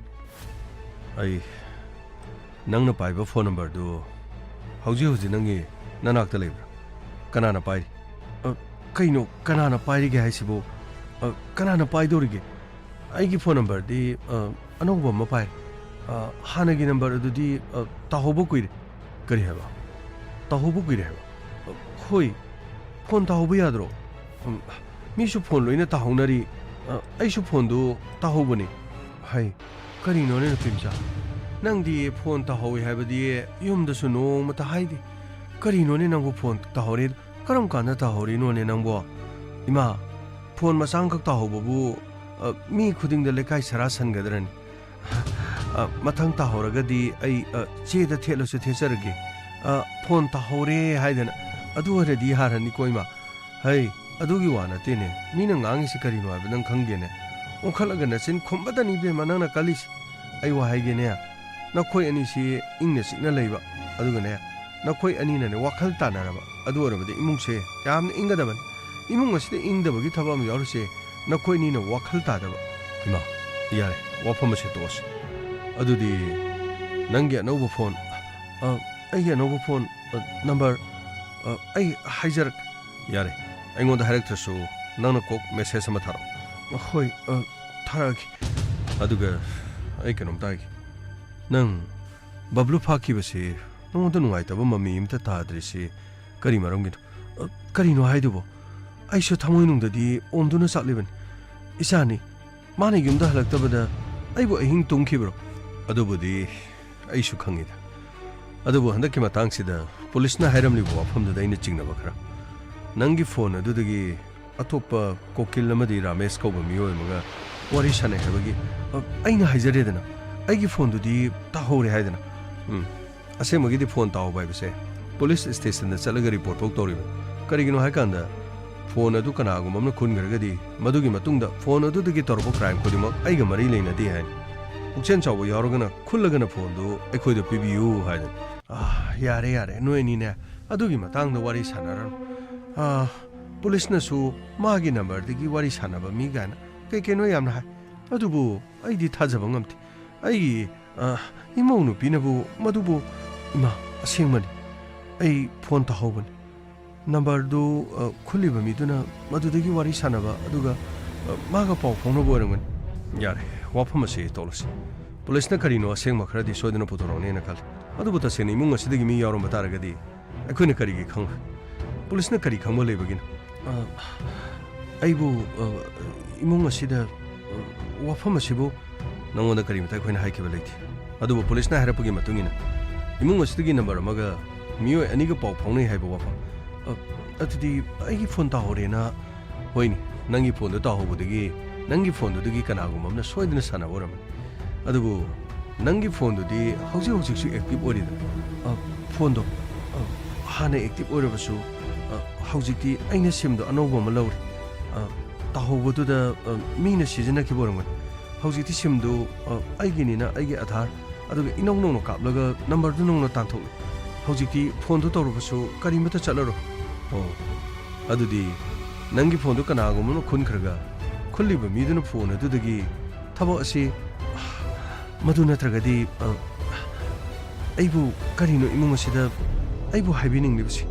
ꯑꯩ ꯅꯪꯅ ꯄꯥꯏꯕ ꯐꯣꯟ ꯅꯝꯕꯔꯗꯨ ꯍꯧꯖꯤꯛ ꯅꯪꯒꯤ ꯅꯅꯥꯛꯇ ꯂꯩꯕ꯭ꯔꯥ ꯀꯅꯥꯅ ꯄꯥꯏꯔꯤ ꯀꯩꯅꯣ ꯀꯅꯥꯅ ꯄꯥꯏꯔꯤꯒꯦ ꯍꯥꯏꯁꯤꯕꯨ ꯀꯅꯥꯅ ꯄꯥꯏꯗꯧꯔꯤꯒꯦ ꯑꯩꯒꯤ ꯐꯣꯟ ꯅꯝꯕꯔꯗꯤ ꯑꯅꯧꯕ ꯑꯃ ꯄꯥꯏꯔꯦ ꯍꯥꯟꯅꯒꯤ ꯅꯝꯕꯔ ꯑꯗꯨꯗꯤ ꯇꯥꯍꯧꯕ ꯀꯨꯏꯔꯦ ꯀꯔꯤ ꯍꯥꯏꯕ ꯇꯥꯍꯧꯕ ꯀꯨꯏꯔꯦ ꯍꯥꯏꯕ ꯍꯣꯏ ꯐꯣꯟ ꯇꯥꯍꯧꯕ ꯌꯥꯗ꯭ꯔꯣ ꯃꯤꯁꯨ ꯐꯣꯟ ꯂꯣꯏꯅ ꯇꯥꯍꯧꯅꯔꯤ ꯑꯩꯁꯨ ꯐꯣꯟꯗꯨ ꯇꯥꯍꯧꯕꯅꯤ ꯍꯩ ꯀꯔꯤꯅꯣꯅꯦ ꯅꯨꯄꯤꯃꯆꯥ ꯅꯪꯗꯤ ꯐꯣꯟ ꯇꯥꯍꯧꯏ ꯍꯥꯏꯕꯗꯤ ꯌꯨꯝꯗꯁꯨ ꯅꯣꯡꯃꯇ ꯍꯥꯏꯗꯦ ꯀꯔꯤꯅꯣꯅꯦ ꯅꯪꯕꯨ ꯐꯣꯟ ꯇꯥꯍꯧꯔꯦ ꯀꯔꯝ ꯀꯥꯟꯗ ꯇꯥꯍꯧꯔꯤꯅꯣꯅꯦ ꯅꯪꯕꯨ ꯏꯃꯥ ꯐꯣꯟ ꯃꯆꯥ ꯑꯃꯈꯛ ꯇꯥꯍꯧꯕꯕꯨ ꯃꯤ ꯈꯨꯗꯤꯡꯗ ꯂꯩꯀꯥꯏ ꯁꯔꯥ ꯁꯟꯒꯗ꯭ꯔꯅꯤ ꯃꯊꯪ ꯇꯥꯍꯧꯔꯒꯗꯤ ꯑꯩ ꯆꯦꯗ ꯊꯦꯠꯂꯁꯨ ꯊꯦꯠꯆꯔꯒꯦ ꯐꯣꯟ ꯇꯥꯍꯧꯔꯦ ꯍꯥꯏꯗꯅ ꯑꯗꯨ ꯑꯣꯏꯔꯗꯤ ꯌꯥꯔꯅꯤꯀꯣ ꯏꯃꯥ ꯍꯩ ꯑꯗꯨꯒꯤ ꯋꯥ ꯅꯠꯇꯦꯅꯦ ꯃꯤꯅ ꯉꯥꯡꯉꯤꯁꯤ ꯀꯔꯤꯅꯣ ꯍꯥꯏꯕ ꯅꯪ ꯈꯪꯗꯦꯅꯦ ꯑꯣꯟꯈꯠꯂꯒ ꯅꯆꯤꯟ ꯈꯨꯝꯕꯗꯅꯤ ꯏꯕꯦꯝꯃ ꯅꯪꯅ ꯀꯜꯂꯤꯁꯤ ꯑꯩ ꯋꯥ ꯍꯥꯏꯒꯦꯅꯦ ꯅꯈꯣꯏ ꯑꯅꯤꯁꯤ ꯏꯪꯅ ꯆꯤꯛꯅ ꯂꯩꯕ ꯑꯗꯨꯒꯅꯦ ꯅꯈꯣꯏ ꯑꯅꯤꯅꯅꯦ ꯋꯥꯈꯜ ꯇꯥꯟꯅꯔꯕ ꯑꯗꯨ ꯑꯣꯏꯔꯕꯗꯤ ꯏꯃꯨꯡꯁꯦ ꯌꯥꯝꯅ ꯏꯪꯒꯗꯕꯅꯤ ꯏꯃꯨꯡ ꯑꯁꯤꯗ ꯏꯪꯗꯕꯒꯤ ꯊꯕꯛ ꯑꯃ ꯌꯥꯎꯔꯤꯁꯦ ꯅꯈꯣꯏ ꯑꯅꯤꯅ ꯋꯥꯈꯜ ꯇꯥꯗꯕ ꯏꯃꯥ ꯌꯥꯔꯦ ꯋꯥꯐꯝ ꯑꯁꯤ ꯇꯣꯛꯑꯁꯤ ꯑꯗꯨꯗꯤ ꯅꯪꯒꯤ ꯑꯅꯧꯕ ꯐꯣꯟ ꯑꯩꯒꯤ ꯑꯅꯧꯕ ꯐꯣꯟ ꯅꯝꯕꯔ ꯑꯩ ꯍꯥꯏꯖꯔꯛ ꯌꯥꯔꯦ ꯑꯩꯉꯣꯟꯗ ꯍꯥꯏꯔꯛꯇ꯭ꯔꯁꯨ ꯅꯪꯅ ꯀꯣꯛ ꯃꯦꯁꯦꯖ ꯑꯃ ꯊꯥꯔꯛꯑꯣ ꯍꯣꯏ ꯊꯥꯔꯛꯑꯒꯦ ꯑꯗꯨꯒ ꯑꯩ ꯀꯩꯅꯣꯝꯇ ꯍꯥꯏꯒꯦ ꯅꯪ ꯕꯕ꯭ꯂꯨ ꯐꯥꯈꯤꯕꯁꯤ ꯅꯉꯣꯟꯗ ꯅꯨꯡꯉꯥꯏꯇꯕ ꯃꯃꯤ ꯑꯃꯇ ꯇꯥꯗ꯭ꯔꯤꯁꯤ ꯀꯔꯤ ꯃꯔꯝꯒꯤꯅꯣ ꯀꯔꯤꯅꯣ ꯍꯥꯏꯗꯨꯕꯣ ꯑꯩꯁꯨ ꯊꯃꯣꯏꯅꯨꯡꯗꯗꯤ ꯑꯣꯝꯗꯨꯅ ꯆꯥꯛꯂꯤꯕꯅꯤ ꯏꯆꯥꯅꯤ ꯃꯥꯅ ꯌꯨꯝꯗ ꯍꯜꯂꯛꯇꯕꯗ ꯑꯩꯕꯨ ꯑꯍꯤꯡ ꯇꯨꯝꯈꯤꯕ꯭ꯔꯣ ꯑꯗꯨꯕꯨꯗꯤ ꯑꯩꯁꯨ ꯈꯪꯉꯤꯗ ꯑꯗꯨꯕꯨ ꯍꯟꯗꯛꯀꯤ ꯃꯇꯥꯡꯁꯤꯗ ꯄꯨꯂꯤꯁꯅ ꯍꯥꯏꯔꯝꯂꯤꯕ ꯋꯥꯐꯝꯗꯨꯗ ꯑꯩꯅ ꯆꯤꯡꯅꯕ ꯈꯔ ꯅꯪꯒꯤ ꯐꯣꯟ ꯑꯗꯨꯗꯒꯤ ꯑꯇꯣꯞꯄ ꯀꯣꯀꯤꯜ ꯑꯃꯗꯤ ꯔꯥꯃꯦꯁ ꯀꯧꯕ ꯃꯤꯑꯣꯏ ꯑꯃꯒ ꯋꯥꯔꯤ ꯁꯥꯟꯅꯩ ꯍꯥꯏꯕꯒꯤ ꯑꯩꯅ ꯍꯥꯏꯖꯔꯦꯗꯅ ꯑꯩꯒꯤ ꯐꯣꯟꯗꯨꯗꯤ ꯇꯥꯍꯧꯔꯦ ꯍꯥꯏꯗꯅ ꯑꯁꯦꯡꯕꯒꯤꯗꯤ ꯐꯣꯟ ꯇꯥꯍꯧꯕ ꯍꯥꯏꯕꯁꯦ ꯄꯨꯂꯤꯁ ꯁ꯭ꯇꯦꯁꯟꯗ ꯆꯠꯂꯒ ꯔꯤꯄꯣꯔꯠ ꯐꯥꯎ ꯇꯧꯔꯤꯕꯅꯤ ꯀꯔꯤꯒꯤꯅꯣ ꯍꯥꯏꯀꯥꯟꯗ ꯐꯣꯟ ꯑꯗꯨ ꯀꯅꯥꯒꯨꯝꯕ ꯑꯃꯅ ꯈꯨꯟꯈ꯭ꯔꯒꯗꯤ ꯃꯗꯨꯒꯤ ꯃꯇꯨꯡꯗ ꯐꯣꯟ ꯑꯗꯨꯗꯒꯤ ꯇꯧꯔꯛꯄ ꯀ꯭ꯔꯥꯏꯝ ꯈꯨꯗꯤꯡꯃꯛ ꯑꯩꯒ ꯃꯔꯤ ꯂꯩꯅꯗꯦ ꯍꯥꯏꯅꯤ ꯄꯨꯛꯆꯦꯜ ꯆꯥꯎꯕ ꯌꯥꯎꯔꯒꯅ ꯈꯨꯜꯂꯒꯅ ꯐꯣꯟꯗꯨ ꯑꯩꯈꯣꯏꯗ ꯄꯤꯕꯤꯌꯨ ꯍꯥꯏꯗꯅ ꯌꯥꯔꯦ ꯅꯣꯏ ꯑꯅꯤꯅꯦ ꯑꯗꯨꯒꯤ ꯃꯇꯥꯡꯗ ꯋꯥꯔꯤ ꯁꯥꯟꯅꯔꯅꯨ ꯄꯨꯂꯤꯁꯅꯁꯨ ꯃꯥꯒꯤ ꯅꯝꯕꯔꯗꯒꯤ ꯋꯥꯔꯤ ꯁꯥꯟꯅꯕ ꯃꯤ ꯀꯥꯏꯅ ꯀꯩꯅꯣ ꯌꯥꯝꯅ ꯍꯥꯏ ꯑꯗꯨꯕꯨ ꯑꯩꯗꯤ ꯊꯥꯖꯕ ꯉꯝꯗꯦ ꯑꯩꯒꯤ ꯏꯃꯧ ꯅꯨꯄꯤꯅꯕꯨ ꯃꯗꯨꯕꯨ ꯏꯃꯥ ꯑꯁꯦꯡꯕꯅꯤ ꯑꯩ ꯐꯣꯟ ꯇꯥꯍꯧꯕꯅꯤ ꯅꯝꯕꯔꯗꯨ ꯈꯨꯜꯂꯤꯕ ꯃꯤꯗꯨꯅ ꯃꯗꯨꯗꯒꯤ ꯋꯥꯔꯤ ꯁꯥꯟꯅꯕ ꯑꯗꯨꯒ ꯃꯥꯒ ꯄꯥꯎ ꯐꯥꯎꯅꯕ ꯑꯣꯏꯔꯝꯒꯅꯤ ꯌꯥꯔꯦ ꯋꯥꯐꯝ ꯑꯁꯤ ꯇꯣꯛꯂꯁꯤ ꯄꯨꯂꯤꯁꯅ ꯀꯔꯤꯅꯣ ꯑꯁꯦꯡꯕ ꯈꯔꯗꯤ ꯁꯣꯏꯗꯅ ꯄꯨꯊꯣꯔꯛꯅꯦꯅ ꯈꯜꯂꯤ ꯑꯗꯨꯕꯨ ꯇꯁꯦꯡꯅ ꯏꯃꯨꯡ ꯑꯁꯤꯗꯒꯤ ꯃꯤ ꯌꯥꯎꯔꯝꯕ ꯇꯥꯔꯒꯗꯤ ꯑꯩꯈꯣꯏꯅ ꯀꯔꯤꯒꯤ ꯈꯪꯂꯣꯏ ꯄꯨꯂꯤꯁꯅ ꯀꯔꯤ ꯈꯪꯕ ꯂꯩꯕꯒꯤꯅꯣ ꯑꯩꯕꯨ ꯏꯃꯨꯡ ꯑꯁꯤꯗ ꯋꯥꯐꯝ ꯑꯁꯤꯕꯨ ꯅꯪꯉꯣꯟꯗ ꯀꯔꯤꯃꯇ ꯑꯩꯈꯣꯏꯅ ꯍꯥꯏꯈꯤꯕ ꯂꯩꯇꯦ ꯑꯗꯨꯕꯨ ꯄꯨꯂꯤꯁꯅ ꯍꯥꯏꯔꯛꯄꯒꯤ ꯃꯇꯨꯡ ꯏꯟꯅ ꯏꯃꯨꯡ ꯑꯁꯤꯗꯒꯤ ꯅꯝꯕꯔ ꯑꯃꯒ ꯃꯤꯑꯣꯏ ꯑꯅꯤꯒ ꯄꯥꯎ ꯐꯥꯎꯅꯩ ꯍꯥꯏꯕ ꯋꯥꯐꯝ ꯑꯗꯨꯗꯤ ꯑꯩꯒꯤ ꯐꯣꯟ ꯇꯥꯍꯧꯔꯦꯅ ꯍꯣꯏꯅꯤ ꯅꯪꯒꯤ ꯐꯣꯟꯗꯣ ꯇꯥꯍꯧꯕꯗꯒꯤ ꯅꯪꯒꯤ ꯐꯣꯟꯗꯨꯗꯒꯤ ꯀꯅꯥꯒꯨꯝꯕ ꯑꯃꯅ ꯁꯣꯏꯗꯅ ꯁꯥꯟꯅꯕ ꯑꯣꯏꯔꯝꯃꯅꯤ ꯑꯗꯨꯕꯨ ꯅꯪꯒꯤ ꯐꯣꯟꯗꯨꯗꯤ ꯍꯧꯖꯤꯛꯁꯨ ꯑꯦꯛꯇꯤꯚ ꯑꯣꯏꯔꯤꯗꯅ ꯐꯣꯟꯗꯣ ꯍꯥꯟꯅ ꯑꯦꯛꯇꯤꯚ ꯑꯣꯏꯔꯕꯁꯨ ꯍꯧꯖꯤꯛꯇꯤ ꯑꯩꯅ ꯁꯤꯝꯗꯣ ꯑꯅꯧꯕ ꯑꯃ ꯂꯧꯔꯦ ꯇꯥꯍꯧꯕꯗꯨꯗ ꯃꯤꯅ ꯁꯤꯖꯤꯟꯅꯈꯤꯕ ꯑꯣꯏꯔꯝꯒꯅꯤ ꯍꯧꯖꯤꯛꯇꯤ ꯁꯤꯝꯗꯨ ꯑꯩꯒꯤꯅꯤꯅ ꯑꯩꯒꯤ ꯑꯙꯥꯔ ꯑꯗꯨꯒ ꯏꯅꯧ ꯅꯧꯅ ꯀꯥꯞꯂꯒ ꯅꯝꯕꯔꯗꯨ ꯅꯧꯅ ꯇꯥꯟꯊꯣꯛꯂꯦ ꯍꯧꯖꯤꯛꯇꯤ ꯐꯣꯟꯗꯨ ꯇꯧꯔꯕꯁꯨ ꯀꯔꯤꯃꯠꯇ ꯆꯠꯂꯔꯣꯏ ꯑꯗꯨꯗꯤ ꯅꯪꯒꯤ ꯐꯣꯟꯗꯨ ꯀꯅꯥꯒꯨꯝꯕꯅ ꯈꯨꯟꯈ꯭ꯔꯒ ꯈꯨꯜꯂꯤꯕ ꯃꯤꯗꯨꯅ ꯐꯣꯟ ꯑꯗꯨꯗꯒꯤ ꯊꯕꯛ ꯑꯁꯤ ꯃꯗꯨ ꯅꯠꯇ꯭ꯔꯒꯗꯤ ꯑꯩꯕꯨ ꯀꯔꯤꯅꯣ ꯏꯃꯨꯡ ꯑꯁꯤꯗ ꯑꯩꯕꯨ ꯍꯥꯏꯕꯤꯅꯤꯡꯂꯤꯕꯁꯤ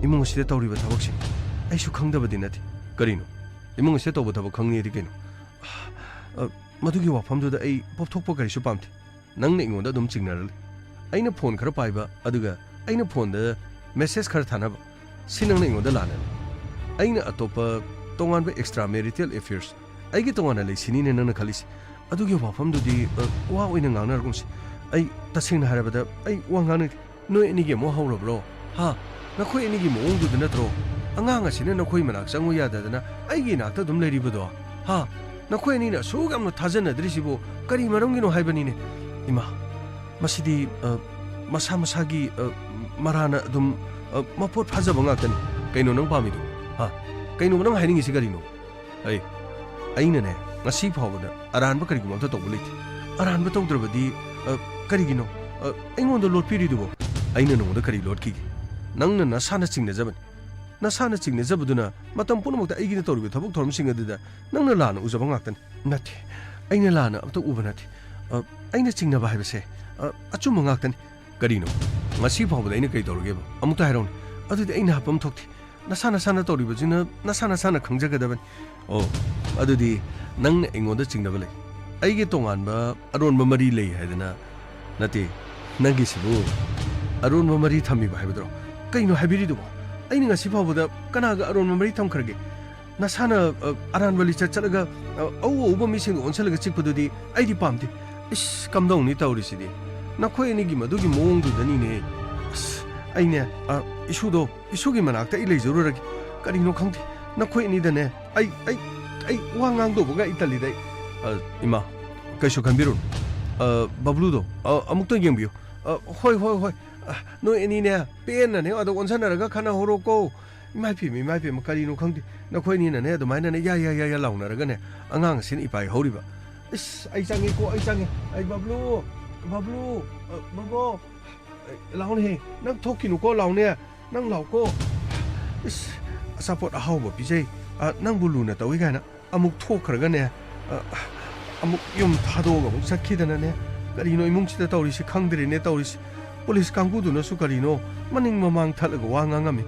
ꯏꯃꯨꯡ ꯑꯁꯤꯗ ꯇꯧꯔꯤꯕ ꯊꯕꯛꯁꯤ ꯑꯩꯁꯨ ꯈꯪꯗꯕꯗꯤ ꯅꯠꯇꯦ ꯀꯔꯤꯅꯣ ꯏꯃꯨꯡ ꯑꯁꯤꯗ ꯇꯧꯕ ꯊꯕꯛ ꯈꯪꯅꯤꯗꯤ ꯀꯩꯅꯣ ꯃꯗꯨꯒꯤ ꯋꯥꯐꯝꯗꯨꯗ ꯑꯩ ꯄꯣꯞꯊꯣꯛꯄ ꯀꯔꯤꯁꯨ ꯄꯥꯝꯗꯦ ꯅꯪꯅ ꯑꯩꯉꯣꯟꯗ ꯑꯗꯨꯝ ꯆꯤꯡꯅꯔꯂꯤ ꯑꯩꯅ ꯐꯣꯟ ꯈꯔ ꯄꯥꯏꯕ ꯑꯗꯨꯒ ꯑꯩꯅ ꯐꯣꯟꯗ ꯃꯦꯁꯦꯖ ꯈꯔ ꯊꯥꯅꯕ ꯁꯤ ꯅꯪꯅ ꯑꯩꯉꯣꯟꯗ ꯂꯥꯟꯅꯅꯤ ꯑꯩꯅ ꯑꯇꯣꯞꯄ ꯇꯣꯉꯥꯟꯕ ꯑꯦꯛꯁꯇ꯭ꯔꯥ ꯃꯦꯔꯤꯇꯦꯜ ꯑꯦꯐꯤꯌꯔꯁ ꯑꯩꯒꯤ ꯇꯣꯉꯥꯟꯅ ꯂꯩꯁꯤꯅꯤꯅꯦ ꯅꯪꯅ ꯈꯜꯂꯤꯁꯤ ꯑꯗꯨꯒꯤ ꯋꯥꯐꯝꯗꯨꯗꯤ ꯋꯥ ꯑꯣꯏꯅ ꯉꯥꯡꯅꯔꯒꯨꯝꯁꯤ ꯑꯩ ꯇꯁꯦꯡꯅ ꯍꯥꯏꯔꯕꯗ ꯑꯩ ꯋꯥ ꯉꯥꯡꯅꯗꯦ ꯅꯣꯏ ꯑꯅꯤꯒꯤ ꯑꯃꯨꯛ ꯍꯧꯔꯕ꯭ꯔꯣ ꯅꯈꯣꯏ ꯑꯅꯤꯒꯤ ꯃꯑꯣꯡꯗꯨꯗ ꯅꯠꯇ꯭ꯔꯣ ꯑꯉꯥꯡ ꯑꯁꯤꯅ ꯅꯈꯣꯏ ꯃꯅꯥꯛ ꯆꯪꯉꯨ ꯌꯥꯗꯗꯅ ꯑꯩꯒꯤ ꯏꯅꯥꯛꯇ ꯑꯗꯨꯝ ꯂꯩꯔꯤꯕꯗꯣ ꯅꯈꯣꯏ ꯑꯅꯤꯅ ꯑꯁꯨꯛ ꯌꯥꯝꯅ ꯊꯥꯖꯅꯗ꯭ꯔꯤꯁꯤꯕꯨ ꯀꯔꯤ ꯃꯔꯝꯒꯤꯅꯣ ꯍꯥꯏꯕꯅꯤꯅꯦ ꯏꯃꯥ ꯃꯁꯤꯗꯤ ꯃꯁꯥ ꯃꯁꯥꯒꯤ ꯃꯔꯥꯅ ꯑꯗꯨꯝ ꯃꯄꯣꯠ ꯐꯥꯖꯕ ꯉꯥꯛꯇꯅꯤ ꯀꯩꯅꯣ ꯅꯪ ꯄꯥꯝꯃꯤꯗꯣ ꯀꯩꯅꯣ ꯅꯪ ꯍꯥꯏꯅꯤꯡꯉꯤꯁꯤ ꯀꯔꯤꯅꯣ ꯑꯩꯅꯅꯦ ꯉꯁꯤ ꯐꯥꯎꯕꯗ ꯑꯔꯥꯟꯕ ꯀꯔꯤꯒꯨꯝꯕ ꯑꯝꯇ ꯇꯧꯕ ꯂꯩꯇꯦ ꯑꯔꯥꯟꯕ ꯇꯧꯗ꯭ꯔꯕꯗꯤ ꯀꯔꯤꯒꯤꯅೋ ꯑꯩꯉꯣꯟꯗ ꯂꯣꯠꯄꯤꯔꯤꯗꯨꯕꯣ ꯑꯩꯅ ꯅꯉꯣꯟꯗ ꯀꯔꯤ ꯂꯣꯠꯈꯤꯒꯦ ꯅꯪꯅ ꯅꯁꯥꯅ ꯆꯤꯡꯅꯖꯕꯅꯤ ꯅꯁꯥꯅ ꯆꯤꯡꯅꯖꯕꯗꯨꯅ ꯃꯇꯝ ꯄꯨꯝꯅꯃꯛꯇ ꯑꯩꯒꯤꯅ ꯇꯧꯔꯤꯕ ꯊꯕꯛ ꯊꯧꯔꯝꯁꯤꯡ ꯑꯗꯨꯗ ꯅꯪꯅ ꯂꯥꯟꯅ ꯎꯖꯕ ꯉꯥꯛꯇꯅꯤ ꯅꯠꯇꯦ ꯑꯩꯅ ꯂꯥꯟꯅ ꯑꯝꯇ ꯎꯕ ꯅꯠꯇꯦ ꯑꯩꯅ ꯆꯤꯡꯅꯕ ꯍꯥꯏꯕꯁꯦ ꯑꯆꯨꯝꯕ ꯉꯥꯛꯇꯅꯤ ꯀꯔꯤꯅꯣ ꯉꯁꯤ ꯐꯥꯎꯕꯗ ꯑꯩꯅ ꯀꯔꯤ ꯇꯧꯔꯒꯦꯕ ꯑꯃꯨꯛꯇ ꯍꯥꯏꯔꯛꯎꯅꯦ ꯑꯗꯨꯗꯤ ꯑꯩꯅ ꯍꯥꯞꯄꯝ ꯊꯣꯛꯇꯦ ꯅꯁꯥꯅ ꯇꯧꯔꯤꯕꯁꯤꯅ ꯅꯁꯥꯅ ꯈꯪꯖꯒꯗꯕꯅꯤ ꯑꯗꯨꯗꯤ ꯅꯪꯅ ꯑꯩꯉꯣꯟꯗ ꯆꯤꯡꯅꯕ ꯂꯩ ꯑꯩꯒꯤ ꯇꯣꯉꯥꯟꯕ ꯑꯔꯣꯟꯕ ꯃꯔꯤ ꯂꯩ ꯍꯥꯏꯗꯅ ꯅꯠꯇꯦ ꯅꯪꯒꯤꯁꯤꯕꯨ ꯑꯔꯣꯟꯕ ꯃꯔꯤ ꯊꯝꯃꯤꯕ ꯍꯥꯏꯕꯗꯨꯔꯣ ꯀꯩꯅꯣ ꯍꯥꯏꯕꯤꯔꯤꯗꯨꯕꯣ ꯑꯩꯅ ꯉꯁꯤ ꯐꯥꯎꯕꯗ ꯀꯅꯥꯒ ꯑꯔꯣꯟꯕ ꯃꯔꯤ ꯊꯝꯈ꯭ꯔꯒꯦ ꯅꯁꯥꯅ ꯑꯔꯥꯟꯕ ꯂꯤꯆꯠ ꯆꯠꯂꯒ ꯑꯎꯕ ꯃꯤꯁꯤꯡꯗ ꯑꯣꯟꯁꯜꯂꯒ ꯆꯤꯛꯄꯗꯨꯗꯤ ꯑꯩꯗꯤ ꯄꯥꯝꯗꯦ ꯏꯁ ꯀꯝꯗꯧꯅꯤ ꯇꯧꯔꯤꯁꯤꯗꯤ ꯅꯈꯣꯏ ꯑꯅꯤꯒꯤ ꯃꯗꯨꯒꯤ ꯃꯑꯣꯡꯗꯨꯗꯅꯤꯅꯦ ꯑꯩꯅꯦ ꯏꯁꯨꯒꯤ ꯃꯅꯥꯛꯇ ꯑꯩ ꯂꯩꯖꯔꯨꯔꯒꯦ ꯀꯔꯤꯅꯣ ꯈꯪꯗꯦ ꯅꯈꯣꯏ ꯑꯅꯤꯗꯅꯦ ꯑꯩ ꯋꯥ ꯉꯥꯡꯗꯧꯕꯒ ꯑꯩ ꯇꯜꯂꯤꯗ ꯏꯃꯥ ꯀꯩꯁꯨ ꯈꯟꯕꯤꯔꯨꯅꯨ ꯕꯕ꯭ꯂꯨꯗꯣ ꯑꯃꯨꯛꯇ ꯌꯦꯡꯕꯤꯌꯨ ꯍꯣꯏ ꯅꯣꯏ ꯑꯅꯤꯅꯦ ꯄꯦꯟꯅꯅꯦ ꯑꯗꯣ ꯑꯣꯟꯁꯟꯅꯔꯒ ꯈꯟꯅꯍꯧꯔꯣꯀꯣ ꯏꯃꯥꯏ ꯄꯦꯝꯃ ꯀꯔꯤꯅꯣ ꯈꯪꯗꯦ ꯅꯈꯣꯏ ꯑꯅꯤꯅꯅꯦ ꯑꯗꯨꯃꯥꯏꯅꯅꯦ ꯌꯥ ꯂꯥꯎꯅꯔꯒꯅꯦ ꯑꯉꯥꯡ ꯑꯁꯤꯅ ꯏꯄꯥꯏ ꯍꯧꯔꯤꯕ ꯏꯁ ꯑꯩ ꯆꯪꯉꯦ ꯑꯩ ꯕꯕ꯭ꯂꯨ ꯕꯕꯣ ꯂꯥꯎꯅꯦ ꯅꯪ ꯊꯣꯛꯈꯤꯅꯨꯀꯣ ꯂꯥꯎꯅꯦ ꯅꯪ ꯂꯥꯎꯀꯣ ꯏꯁ ꯑꯆꯥꯄꯣꯠ ꯑꯍꯥꯎꯕ ꯄꯤꯖꯩ ꯅꯪꯕꯨ ꯂꯨꯅ ꯇꯧꯏ ꯀꯥꯏꯅ ꯑꯃꯨꯛ ꯊꯣꯛꯈ꯭ꯔꯒꯅꯦ ꯑꯃꯨꯛ ꯌꯨꯝ ꯊꯥꯗꯣꯛꯑꯒ ꯑꯃꯨꯛ ꯆꯠꯈꯤꯗꯅꯅꯦ ꯀꯔꯤꯅꯣ ꯏꯃꯨꯡꯁꯤꯗ ꯇꯧꯔꯤꯁꯤ ꯈꯪꯗ꯭ꯔꯦꯅꯦ ꯇꯧꯔꯤꯁꯤ ꯄꯨꯂꯤꯁ ꯀꯥꯡꯕꯨꯗꯨꯅꯁꯨ ꯀꯔꯤꯅꯣ ꯃꯅꯤꯡ ꯃꯃꯥꯡ ꯊꯠꯂꯒ ꯋꯥ ꯉꯥꯡꯉꯝꯃꯤ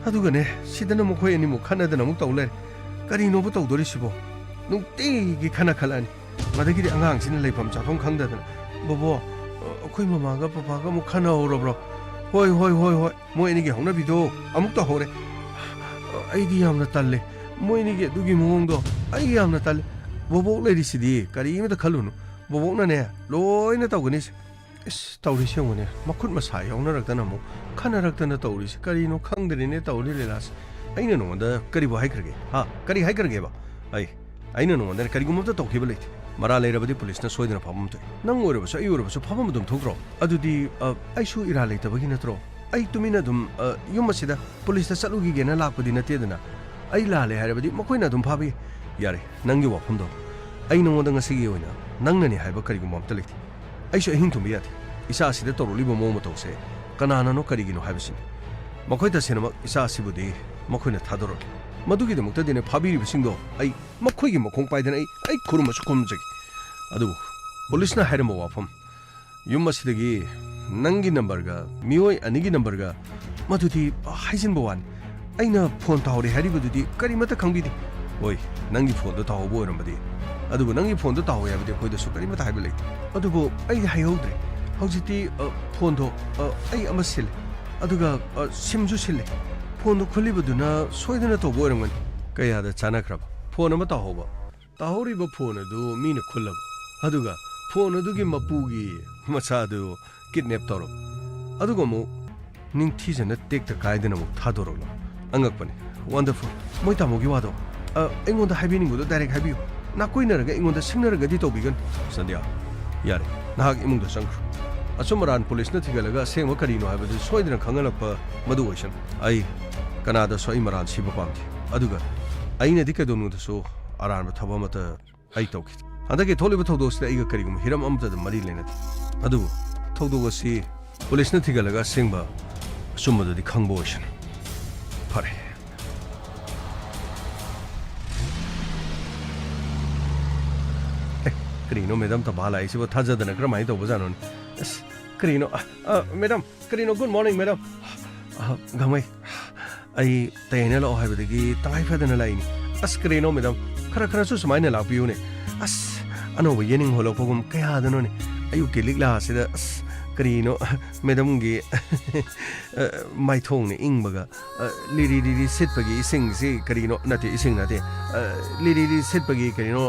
ꯑꯗꯨꯒꯅꯦ ꯁꯤꯗꯅ ꯃꯈꯣꯏ ꯑꯅꯤꯃꯨꯛ ꯈꯠꯅꯗꯅ ꯑꯃꯨꯛ ꯇꯧ ꯂꯩꯔꯦ ꯀꯔꯤꯅꯣꯕ ꯇꯧꯗꯣꯔꯤꯁꯤꯕꯣ ꯅꯨꯡꯇꯤꯒꯤ ꯈꯠꯂꯛꯑꯅꯤ ꯃꯗꯒꯤꯗꯤ ꯑꯉꯥꯡꯁꯤꯅ ꯂꯩꯐꯝ ꯆꯥꯐꯝ ꯈꯪꯗꯗꯅ ꯕꯣꯕꯣ ꯑꯩꯈꯣꯏ ꯃꯃꯥꯒ ꯄꯄꯥꯒ ꯑꯃꯨꯛ ꯈꯟꯅꯍꯧꯔꯕ꯭ꯔꯣ ꯍꯣꯏ ꯃꯣꯏ ꯑꯅꯤꯒꯤ ꯍꯧꯅꯕꯤꯗꯣ ꯑꯃꯨꯛ ꯇꯧꯍꯧꯔꯦ ꯑꯩꯗꯤ ꯌꯥꯝꯅ ꯇꯜꯂꯦ ꯃꯣꯏ ꯑꯅꯤꯒꯤ ꯑꯗꯨꯒꯤ ꯃꯑꯣꯡꯗꯣ ꯑꯩ ꯌꯥꯝꯅ ꯇꯜꯂꯦ ꯕꯣꯕꯣꯛ ꯂꯩꯔꯤꯁꯤꯗꯤ ꯀꯔꯤꯃꯇ ꯈꯜꯂꯨꯅꯨ ꯕꯣꯕꯣꯛꯅꯅꯦ ꯂꯣꯏꯅ ꯇꯧꯒꯅꯤꯁꯦ ꯏꯁ ꯇꯧꯔꯤꯁꯤ ꯌꯦꯡꯉꯨꯅꯦ ꯃꯈꯨꯠ ꯃꯁꯥ ꯌꯥꯎꯅꯔꯛꯇꯅ ꯑꯃꯨꯛ ꯈꯟꯅꯔꯛꯇꯅ ꯇꯧꯔꯤꯁꯤ ꯀꯔꯤꯅꯣ ꯈꯪꯗ꯭ꯔꯦꯅꯦ ꯇꯧꯔꯤ ꯂꯤꯂꯥꯁꯦ ꯑꯩꯅ ꯅꯉꯣꯟꯗ ꯀꯔꯤꯕꯨ ꯍꯥꯏꯈ꯭ꯔꯒꯦ ꯀꯔꯤ ꯍꯥꯏꯈ꯭ꯔꯒꯦꯕ ꯑꯩꯅ ꯅꯉꯣꯟꯗ ꯀꯔꯤꯒꯨꯝꯕ ꯑꯝꯇ ꯇꯧꯈꯤꯕ ꯂꯩꯇꯦ ꯃꯔꯥ ꯂꯩꯔꯕꯗꯤ ꯄꯨꯂꯤꯁꯅ ꯁꯣꯏꯗꯅ ꯐꯥꯐꯝ ꯊꯣꯛꯏ ꯅꯪ ꯑꯣꯏꯔꯕꯁꯨ ꯑꯩ ꯑꯣꯏꯔꯕꯁꯨ ꯐꯥꯐꯝ ꯑꯗꯨꯝ ꯊꯣꯛꯇ꯭ꯔꯣ ꯑꯗꯨꯗꯤ ꯑꯩꯁꯨ ꯏꯔꯥ ꯂꯩꯇꯕꯒꯤ ꯅꯠꯇ꯭ꯔꯣ ꯑꯩ ꯇꯨꯃꯤꯟꯅ ꯑꯗꯨꯝ ꯌꯨꯝ ꯑꯁꯤꯗ ꯄꯨꯂꯤꯁꯇ ꯆꯠꯂꯨꯈꯤꯒꯦꯅ ꯂꯥꯛꯄꯗꯤ ꯅꯠꯇꯦꯗꯅ ꯑꯩ ꯂꯥꯜꯂꯦ ꯍꯥꯏꯔꯕꯗꯤ ꯃꯈꯣꯏꯅ ꯑꯗꯨꯝ ꯐꯥꯕ ꯌꯥꯔꯦ ꯅꯪꯒꯤ ꯋꯥꯐꯝꯗꯣ ꯑꯩ ꯅꯉꯣꯟꯗ ꯉꯁꯤꯒꯤ ꯑꯣꯏꯅ ꯅꯪꯅꯅꯤ ꯍꯥꯏꯕ ꯀꯔꯤꯒꯨꯝꯕ ꯑꯝꯇ ꯂꯩꯇꯦ ꯑꯩꯁꯨ ꯑꯍꯤꯡ ꯊꯨꯝꯕ ꯌꯥꯗꯦ ꯏꯆꯥ ꯑꯁꯤꯗ ꯇꯧꯔꯛꯂꯤꯕ ꯃꯑꯣꯡ ꯃꯇꯧꯁꯦ ꯀꯅꯥꯅꯅꯣ ꯀꯔꯤꯒꯤꯅꯣ ꯍꯥꯏꯕꯁꯤꯅꯤ ꯃꯈꯣꯏ ꯇꯁꯦꯡꯅꯃꯛ ꯏꯆꯥ ꯑꯁꯤꯕꯨꯗꯤ ꯃꯈꯣꯏꯅ ꯊꯥꯗꯣꯔꯛꯂꯤ ꯃꯗꯨꯒꯤꯗꯃꯛꯇꯗꯤꯅꯦ ꯐꯥꯕꯤꯔꯤꯕꯁꯤꯡꯗꯣ ꯑꯩ ꯃꯈꯣꯏꯒꯤ ꯃꯈꯣꯡ ꯄꯥꯏꯗꯅ ꯑꯩ ꯈꯨꯔꯨꯝꯕꯁꯨ ꯈꯨꯔꯨꯝꯖꯒꯦ ꯑꯗꯨꯕꯨ ꯄꯨꯂꯤꯁꯅ ꯍꯥꯏꯔꯝꯕ ꯋꯥꯐꯝ ꯌꯨꯝ ꯑꯁꯤꯗꯒꯤ ꯅꯪꯒꯤ ꯅꯝꯕꯔꯒ ꯃꯤꯑꯣꯏ ꯑꯅꯤꯒꯤ ꯅꯝꯕꯔꯒ ꯃꯗꯨꯗꯤ ꯍꯥꯏꯖꯤꯟꯕ ꯋꯥꯅꯤ ꯑꯩꯅ ꯐꯣꯟ ꯇꯥꯍꯧꯔꯦ ꯍꯥꯏꯔꯤꯕꯗꯨꯗꯤ ꯀꯔꯤꯃꯠꯇ ꯈꯪꯕꯤꯗꯦ ꯍꯣꯏ ꯅꯪꯒꯤ ꯐꯣꯟꯗꯣ ꯇꯥꯍꯧꯕ ꯑꯣꯏꯔꯝꯕꯗꯤ ꯑꯗꯨꯕꯨ ꯅꯪꯒꯤ ꯐꯣꯟꯗꯣ ꯇꯥꯍꯧꯋꯦ ꯍꯥꯏꯕꯗꯤ ꯑꯩꯈꯣꯏꯗꯁꯨ ꯀꯔꯤꯃꯠꯇ ꯍꯥꯏꯕ ꯂꯩꯇꯦ ꯑꯗꯨꯕꯨ ꯑꯩ ꯍꯥꯏꯍꯧꯗ꯭ꯔꯦ ꯍꯧꯖꯤꯛꯇꯤ ꯐꯣꯟꯗꯣ ꯑꯩ ꯑꯃ ꯁꯤꯜꯂꯦ ꯑꯗꯨꯒ ꯁꯤꯝꯁꯨ ꯁꯤꯜꯂꯦ ꯐꯣꯟꯗꯣ ꯈꯨꯜꯂꯤꯕꯗꯨꯅ ꯁꯣꯏꯗꯅ ꯇꯧꯕ ꯑꯣꯏꯔꯝꯒꯅꯤ ꯀꯌꯥꯗ ꯆꯥꯟꯅꯈ꯭ꯔꯕ ꯐꯣꯟ ꯑꯃ ꯇꯥꯍꯧꯕ ꯇꯥꯍꯧꯔꯤꯕ ꯐꯣꯟ ꯑꯗꯨ ꯃꯤꯅ ꯈꯨꯜꯂꯕ ꯑꯗꯨꯒ phone adugi mapugi machadu kidnap toro adugo mu ning thijana tek ta kaidana mu thadoro lo angakpani wonderful moi tamogi wado engonda habiningo direct habiu na koinaraga engonda singnaraga di tobigan sandya yare nahak imungda sangkru asumran police na thigalaga sengwa karino habadu soidina khangalakpa madu oisan ai kanada soi maran siba pamti aduga aina dikadonu da so aran thaba mata ai tawki andage tholiba thodos da iga karigum hiram amta da mari lena adu thodo si police na thigalaga sengba sumada di khangbo oisan pare Karino madam tabala isi bo thaja dana kramai to bojanon Karino madam Karino good morning madam gamai ai tayna lo haibadagi tangai fadana laini Karino madam khara su sumaina lapiu ne ano yening holo pogum kaya dano ne ayu kelik la sida Karino madam gi mai thong ne ingbaga liri sit pagi sing si Karino nati ising nati liri sit pagi Karino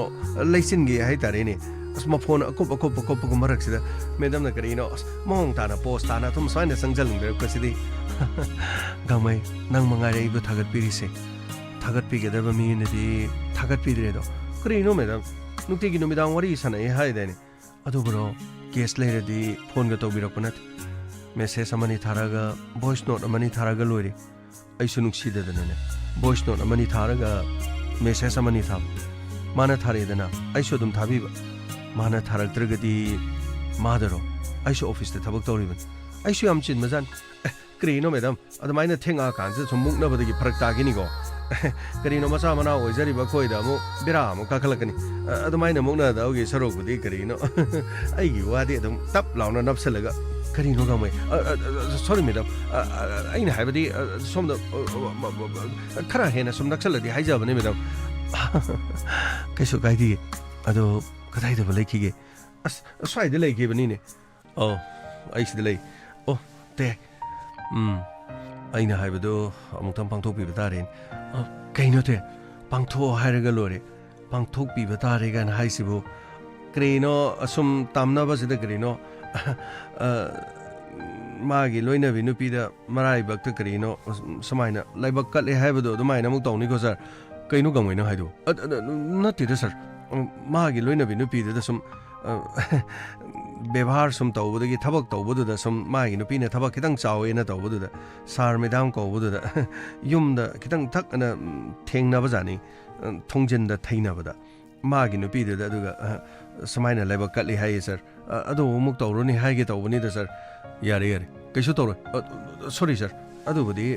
laisin gi hai tare ne asma phone akop marak sida madam na Karino mong ta na post ta na thum saina sangjal ber ko sidi gamai nang mangai ibu thagat piri se thagat pi ge da ba mi ne di thagat pi dire do Karino madam nukti gi numidang wari sana e hai dane adu bro case later di phone ga to birakpanat message amani tharaga voice note amani tharaga lori ai sunuk sida dana ne voice note amani tharaga message amani thab mana thare dana ai so dum thabi mana tharagdraga di madaro ai so office te thabak toriban ai so am chin mazan Karino madam adamaina thenga kanse sumuk na badagi pharak ta gini go Karino macha mana oijari ba khoi da mu bira mu kakhalakani adamaina mukna da ogi sarok budi Karino ai gi wadi adum tap launa napsalaga Karino ga mai sorry madam aina haibadi somda khara hena som naksaladi haijabane madam kaisu kaidi ado kadai da balaki ge swai de leki bani ne oh ai si de lei oh te aina haibado amuktam pangthok pi bataren kaino te pangtho hairaga lore pangthok pi batare gan haisibu Karino asum tamna basida Karino magi loina bi nupi da marai bakta Karino samaina laibak kale haibado dumaina muk tawni ko sir kaino gamoina haidu natti da sir magi loina bi nupi da sum Bebhar sum tawbudagi thabak tawbuda sum magi nupi ne thabak kitang chawe na tawbuda sar medam ko buda yumda kitang thak na thengna bajani thongjin da thaina bada magi nupi da aduga samaina leba katli hai sir adu muk tawroni hai ge tawbani da sir yare kaisu tawro sorry sir adu budi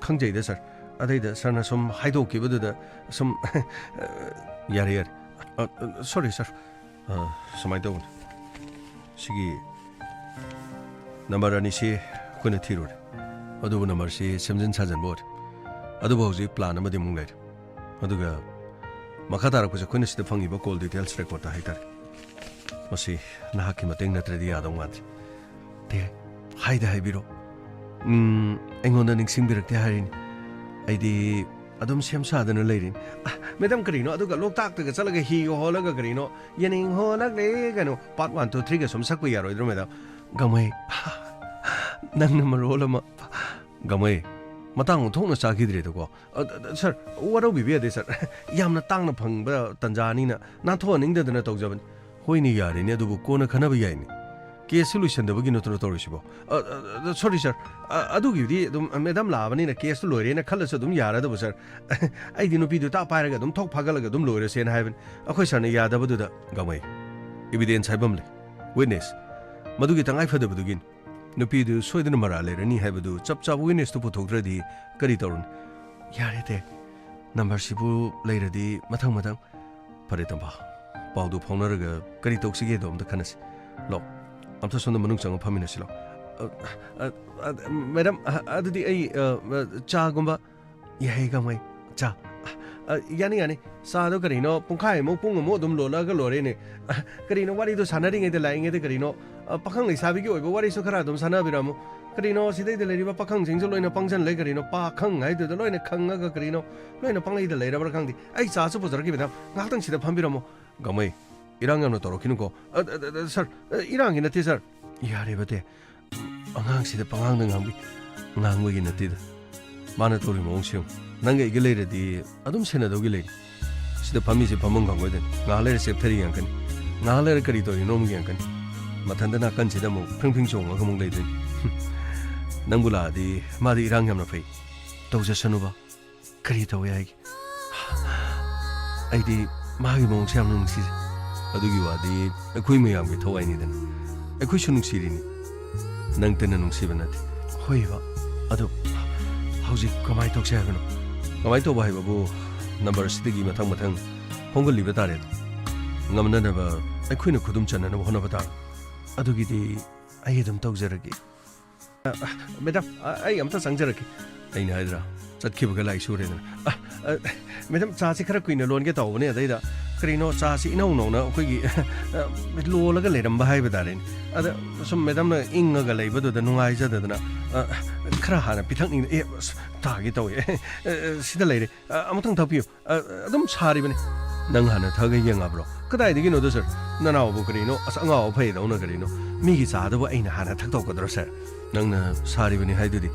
khangjai da sir adai da sarna sum haido ki buda da sum yare sorry sir samai tawun Sigi number ani si kuna thirur adu number si semjin sajan bot adu bauji plan amadi mung lai aduga makha tarak puja kuna sida phangi ba call details record ta haitar masi nahaki mateng natredi adong mat te haida haibiro engonda ningsing birakte harin aidi adum sem sadana leirin madam Karino aduga loktak ta chalaga hi holaga Karino yening holag le gano part 1 2 3 ga som sakpa yaroi dro madam gamai nang number holama gamai matang thongna chakidre to ko sir waro bibi de sir yamna tangna phangba tanjani na na tho ning da na tawjaban hoini yare ne adubu kona khana ba yaini case solution da bagi no to torisibo sorry sir adugi di madam labani na case lore na khala sa dum yara da sir ai di no pidu ta pairaga dum thok phagalaga dum lore sen haiben akhoi sir na yada badu da gamai evidence haibam le witness madugi tangai phada badugin no pidu soidana mara le rani haibadu chap chap witness to puthokdradi kari torun yare te number sibu leiradi mathang pare tamba paudu phaunaraga kari toksige dom da khanas lo amta sonda manung chang phamina silo madam adudi ai cha gumba yai gamai cha yani sa do Karino pungkhai mo pung mo dum lola ga lore ne Karino wari do sanari ngai de lai ngai de Karino pakhang lai sabi gi oibo wari so khara dum sana biramu Karino sidai de lei ba pakhang jing jo loina pangjan lai Karino pakhang ngai de loina khanga ga Karino loina panglai de lei ra ba khang di ai cha su pujar gi bedam ngaktang sida phambiramo gamai irang yamna torokin ko sir irang ina ti sir yare bate angang sida pangang ngang gi na ti da mana tori mong siung nang ge le di adum sena do gi le sida pami se pamong gang go den nga le se thari yang kan nga le kari to nom gi yang kan mathanda na kan sida mo phing chong ga mong le de nang bula di ma di irang yamna fei to ja sanu ba kari to ya gi ai di ma gi mong siam nung si adugi wa di akhui me yang gi thawai ni den akhui shunung si ri ni nang ten nung si ba na ti hoi ba adu hauji kamai tok se gano kamai to bai babu number sidigi mathang hongol liba tare ngamna na ba akhui na khudum chana na hona bata adugi di ai dum tok jaragi madam ai amta sangjaraki ai na haidra chatki baga lai sure na madam cha si khara kuina lon ge taw ne daida krino cha si inau no na khoi gi lo la ga leram ba hai ba tare ada sum madam na inga ga lai ba do da nungai ja da na khara hana pithak ni e ta gi taw sida leire amthang thapiyo adum chari bane nang hana thaga yenga bro kadai digi no do sir nana obu krino asa nga o phai do na krino mi gi cha da ba aina hana thak taw ko dro sir nang na sari bane hai du di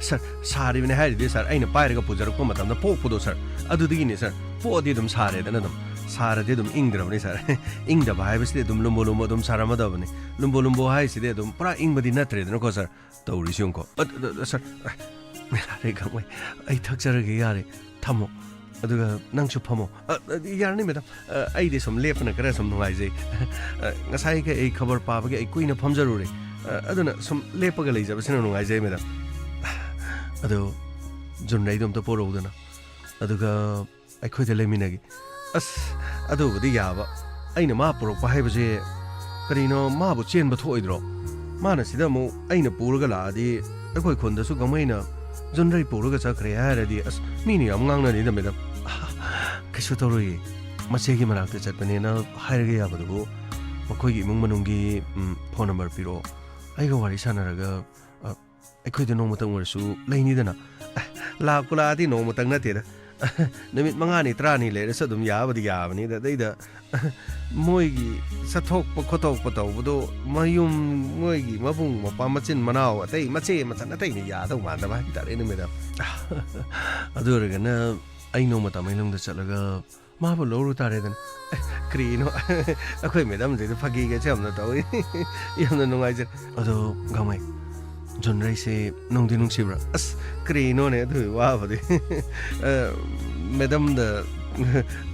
sir sari bane hai di sir aina pai ga pujar ko matam na po pu do sir adu digi ni sir po di dum sare da na dum sara de dum ingdra bane sir ingda ba hai bas de dum lumbo dum sara ma da bane lumbo hai si de dum pra ing ba di na tre da ko sir tawri siung ko sir re ga mai ai thak jar ge yare thamo aduga nang chu phamo yarni madam ai de som lepna kara som ngai jai ngasai ke ai khabar pa ba ge ai kuina phamjaru re aduna som lepaga lei jaba sina ngai jai madam adu jun rai dum to poro udana aduga ai khoi de lemina gi as adu budi yaba aina ma poro pa hai ba je karino ma bu chen ba thoidro mana sida mo aina puraga la di akoi khon da su gamaina jun rai puraga chakre ha di as mini am ngang na ni da madam kasu toroi mache gi marak te chatpane na hair ge yaba du makoi gi mung manung gi phone number piro ai ga wari sanaraga ai de nong matang warsu leini dana la kula di nong matang na te da namit manga ni tra ni le sa dum yaba di yaba ni da dai da moi gi sathok pa khotok pa taw bu do mayum moi gi mabung mapa machin manaw atai mache machan atai ni ya da man da ba ta re ni me da adu re na ai no mata mai long da chalaga ma bu lo ru ta re dan kri no akhoi madam de phagi ge cham na taw yam na nungai je adu gamai jon rai se nong di nung sibra as kri no ne du wa ba de madam da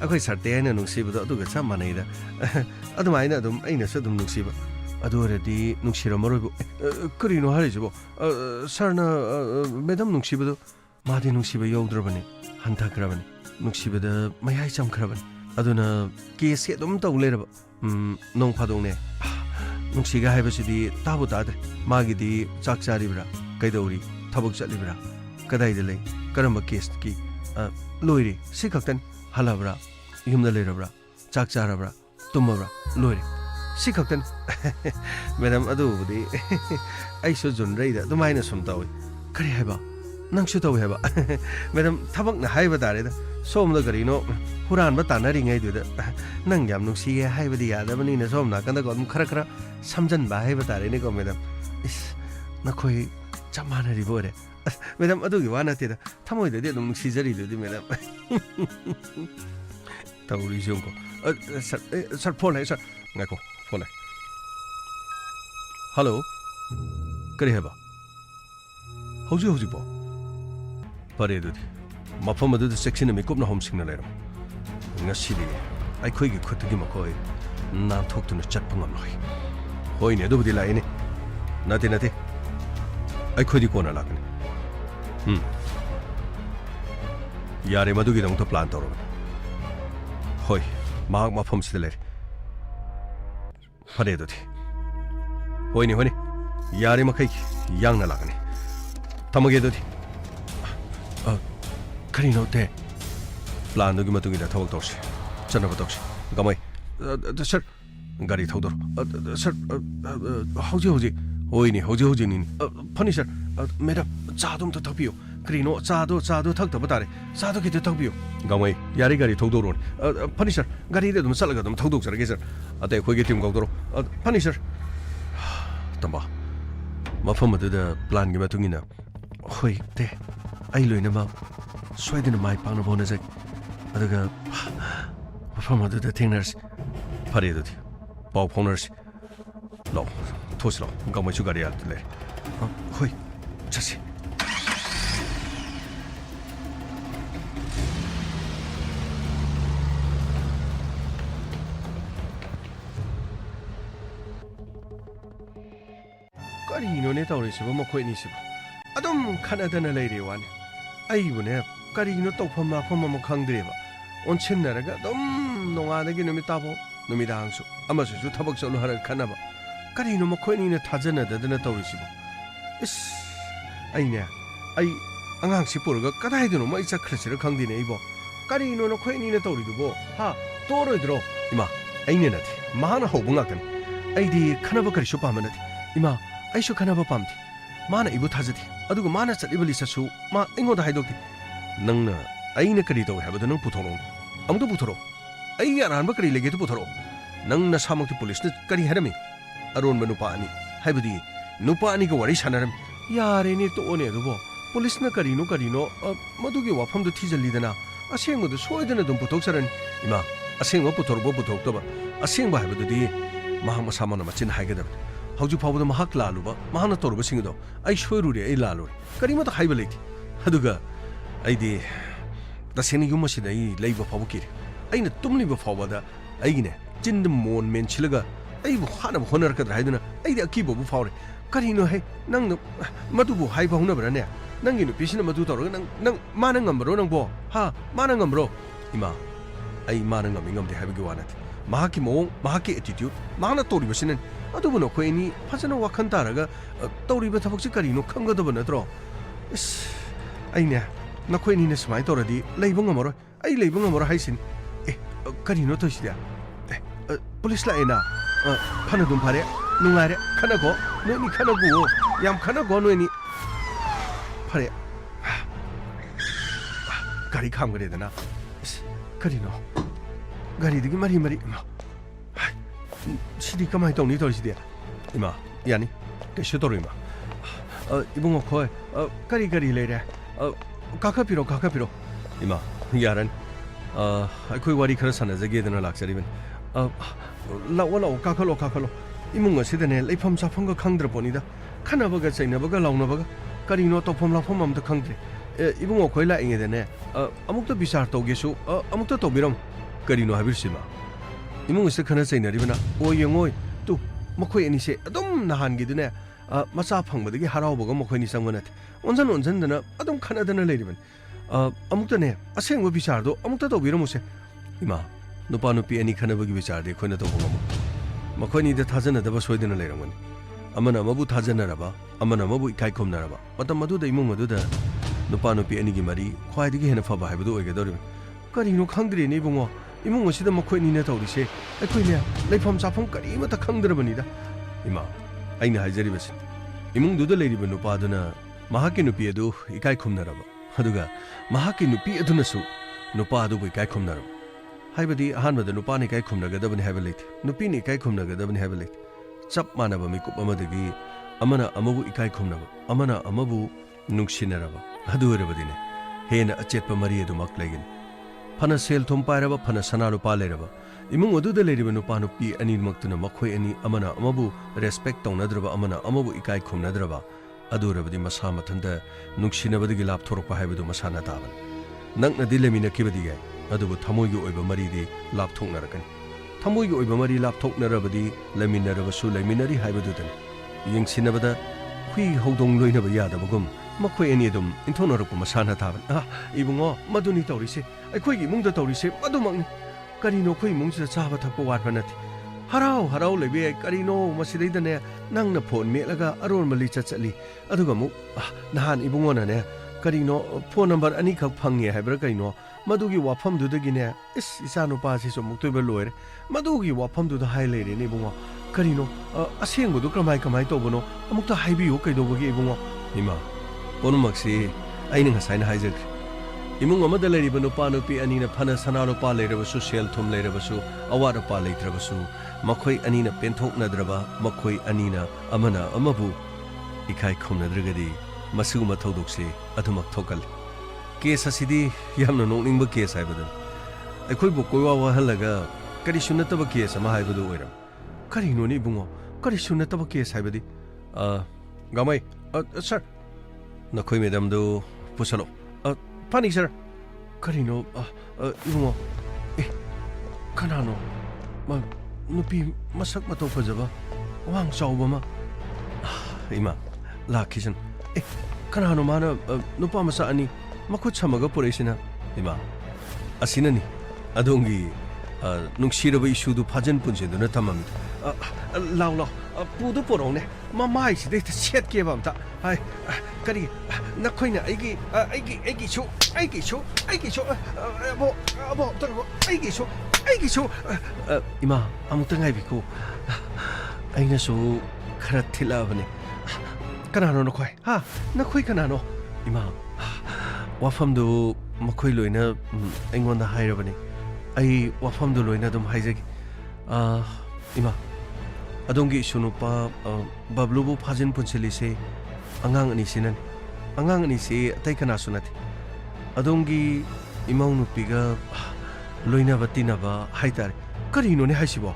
akhoi sarte na nung siba do adu ga cham manai da adu mai na dum ai na sa dum nung siba adu re di nung sira maroi bu kri no hari je bo sar na madam nung siba do ma di nung siba yodra bane hanta kra bane nung siba da mai hai cham kra bane aduna ke se dum taw le ra nong phadong ne nung siga hai ba si di tabu ta de ma gi di chak chari bra kai dori thabuk chali bra kadai de le karamba case ki loiri si khaktan halabra yumda le rabra chak chara bra tumma bra loiri si khaktan madam adu di ai so jun rei da dumai na sum tawi kari hai ba nang su tawi hai ba madam thabak na hai ba dare da som da gari no huran ba ta na ri ngai du da nang yam nung si ge hai ba di ya da bani na som na kan da ko khara samjan ba hai ba dare ni ko madam is na khoi chamana ri bo re madam adu gi wana te da thamoi de dum si jari du di madam tawri jong ko sir phone hai sir ngai ko phone hai hello kari hai ba hauji bo pare du mafam adu de section me kop na hom sing na leram ngasi di ai khoi gi khut gi ma khoi na thok tu na chat phangam loi hoi ne du di lai ne nate ai khoi di ko na lakne yare madu gi dong to plan toro hoi mag mafam sil le pare du di hoi ne yare ma kai yang na lakne tamage du di kari no te plan du gi matu gi da thawak tor se chana ba tor se gamai sir gari thawdor sir hauji hoi ni ni phani sir madam cha dum to thapiyo 그리노 차도 탁도 바다래 차도 기대 탁비요 강웨이 야리 가리 톡도론 파니셔 가리데 좀 살라가 좀 톡독 저러게 저 아때 거기 팀 거도로 파니셔 담바 마포마드다 플랜 게 맞둥이나 호이 때 아이로이나 마 스웨덴의 마이 파는 보내서 아다가 마포마드다 팅너스 파리도디 바우 포너스 로 토스로 강웨이 주가리 알뜰래 호이 자시 까리노네 타오리시고 먹고이니시고 아돔 카나다나 레이리완 아이브네 까리노 똑폼마 폼마 강드레바 온첸나라가 좀 농아나게 놈이 따보 놈이 당수 아마수주 타박절로 하를 카나바 까리노 먹고이니네 타자나다나 타오리시고 이스 아이네 아이 앙앙시 보르가 까다이드노 뭐 이자 크레스를 강디네 이보 까리노노 코이니네 타오리두보 하 또로이 들어 이마 아이네 나티 마하나 호붕아간 아이디 카나바 카리쇼 파마나티 이마 아이쇼 카나바 팜티 마나 이부 타즈디 아두고 마나 쩨리블리사수 마 잉고다 하이도티 낭나 아이네 카리도 해버도 능 부토롱 아무도 부토로 아이 아란바 카리 레게도 부토로 낭나 사먹티 폴리스는 카리 하라미 아론바 누파 아니 하이버디 누파 아니가 와리 사나람 야레니 또 오네도보 폴리스나 카리노 마두기 와팜도 티절리드나 아생모도 소이드나 좀 부톡사란 이마 아생모 부토로보 부톡도바 아생바 하이버디 마하마 사마나 마친 하이게다 हौजु फावद Mahak लालुबा Mahna तोरब सिंगदो I सोरुरे I लालुरे करिमत HYBE लेति हदुगा आइदि तसेनि युमसिदा आई लेइबा फाव किरे आइना तुमलिबा फावदा आइगिने चिन्द मोन main छिलगा आइबु हाना honour कदर हाइदना आइदि अकिबो बु फावरे करिनो है नंग मदुबु हाइबा हुनबराने नंगि नुपिसिना मदु तोरगा नंग माना ngambro नंगबो हा माना ngambro इमा आई माना ngami ngamde हाइबगे वानात mahaki mong mahaki attitude mahana tori basinen adubuno khoini phajana wakhan taraga tori ba thabak karino khamgadaba natro is aine na khoini ne smai toradi leibang amaro ai leibang amaro haisin karino to sidia police la ena phana dum phare nungare khana go noni khana go yam khana go noni phare gari khamgare dana karino गाड़ी दिगी मरी मरी 시디 가만히 동리 돌시디야 이마 야니 대셔도리마 이봉어 코에 까리까리 레래 카카피로 이마 야란 아이코이 와리 크라사나 제게드나 락사리면 라와라 카칼로 이몽어 시데네 레이팜 사펑거 강드르 보니다 카나버가 차이나버가 라우나버가 까리노 토폼 라폼 암도 강드레 이봉어 코이 라잉에데네 아묵도 비사르 토게수 아묵도 토비럼 करिनो हाबिरसिमा इमुंगसे खना चैनरिबना ओ यंगोय तु मखोय एनिसे अदम नहानगिदने मचा फंगबदगी हरावबग मखोयनि संगनत ओनजन दना अदम खनादना लेरिबन अमुक्तने असेंगबो बिचारदो अमुक्ता तोबिरमुसे इमा नुपा नुपि any खनाबगी बिचारदे खोयना तोबगम मखोयनि the थाजनदबा सोयदना लेरंगन अमना मबु थाजनरबा अमना मबु इकाय खोमनरबा मतम मदु the इमुंग मदु the नुपा नुपि एनिगी मरी ख्वाइदगी हेना फबा हाइबदो ओइगदोरिबन करिनो खंद्रेनि बुंगो इमुंग असिदा मखोयनिने तौरिसे अखोयने लेफम चाफम करिमता खंद्रबनिदा इमा आइना हाइजरिबस इमुंगदुदा लेरिबा नुपादुना महाकी नुपि अदु इकाय खुमनरबा अदुगा महाकी नुपि अदुनसु नुपा अदुबु इकाय खुमनरबा हाइबदि अहानबदा नुपानि इकाय खुमनगदबनि हाइबा लेते नुपिनि इकाय खुमनगदबनि हाइबा लेते चप मानबा मिकुप अमदगी अमना अमबु इकाय खुमनबा अमना अमबु नुक्सिनरबा अदुरबदिने हेना अचेतपा मरि अदुमक लेगिनि फना सेल थोम पाइरबा फना सना रुपा लेरबा इमुंग अदुदा लेरिबा नुपा नुपि अनिमक्तुना मखोय अनि अमना अमबु रेस्पेक्ट तौनद्रबा अमना अमबु इकाय खुमनद्रबा अदुरबदि मसा मथंदा नुक्सिनबदि लाप थोरकपा हाइबदु मसाना ताबन नंगनदि लेमिना किबदिगे अदुबु थमोयगि ओइबा मरिदि लाप थोकनरकनि थमोयगि ओइबा मरि लाप थोकनरबदि लेमिनरबसु लेमिनरि हाइबदुदन यंसिनबदा हुइ हौदोंग लोइनबा यादबगुम मखोय अनि दुम इंथोनरकु मसाना ताबन इबुंगो मदुनि तौरिसे अखोयगी इमुंगदा तौरिसे मदुमंगनि करिनो खोय इमुंगसिदा चाबा थक्पा वाटबा नथि हराव लेबे करिनो मसिदैदने नंगना फोन मेलगा अरोन मलि चचली अदुगा मु नहान इबुंगोनाने करिनो फोन नंबर अनि खक फंगे हाइब्रा करिनो मदुगी वाफमदुदगिने इस इसानुपासि सो मुक्तोइबा लोइरे मदुगी वाफमदुदा हाइ लेरेने इबुंगो करिनो असेंगबदु कमाय तोबनो अमुक्ता हाइबियो कैदोबगी इबुंगो इमा पोनुमक्सि ꯑꯩꯅ ꯉꯁꯥꯏꯅ ꯍꯥꯏꯖꯈ꯭ꯔꯦ ꯏꯃꯨꯡ ꯑꯃꯗ ꯂꯩꯔꯤꯕ ꯅꯨꯄꯥ ꯅꯨꯄꯤ ꯑꯅꯤꯅ ꯐꯅ ꯁꯅꯥ ꯂꯨꯄꯥ ꯂꯩꯔꯕꯁꯨ ꯁꯦꯜ ꯊꯨꯝ ꯂꯩꯔꯕꯁꯨ ꯑꯋꯥꯠ ꯑꯄꯥ ꯂꯩꯇ꯭ꯔꯕꯁꯨ ꯃꯈꯣꯏ ꯑꯅꯤꯅ ꯄꯦꯟꯊꯣꯛꯅꯗ꯭ꯔꯕ ꯃꯈꯣꯏ ꯑꯅꯤꯅ ꯑꯃꯅ ꯑꯃꯕꯨ 이카이 컴나드르게디 마스구마 토독시 아두막 토칼 케이스 아시디 얌노 농닝바 케이스 하이버든 아이코이 보고와 할라가 까리 슈나타바 케이스 아마 하이버도 오이람 까리 노니 붕어 까리 슈나타바 케이스 하이버디 가마이 sir 나코이 매담도 부살로 파니 sir 까리노 이붕어 카나노 마 누피 마삭 마토 파자바 왕 싸우바마 이마 라키슨 카나노 마나 누파 마사 아니 마코 참아가 포레시나 이마 아시나니 아동기 눅시르바 이슈도 파전 분세도나 탐합니다 라울라 pudu porong ne mamai si de set ke bam ta hai kari na khoina aigi chu abo ta aigi chu ima amutang ai biku aina so khara thila bane kanano no khoi ha na khoi kanano ima wafam du makhoi loina aingonda hairabane ai wafam du loina dum haijagi ima adongi sunupa bablubu phajin punchilise angang ani sinan angang ani se atai kana sunati adongi imau nupiga loina batina ba haitare karino ne haisibo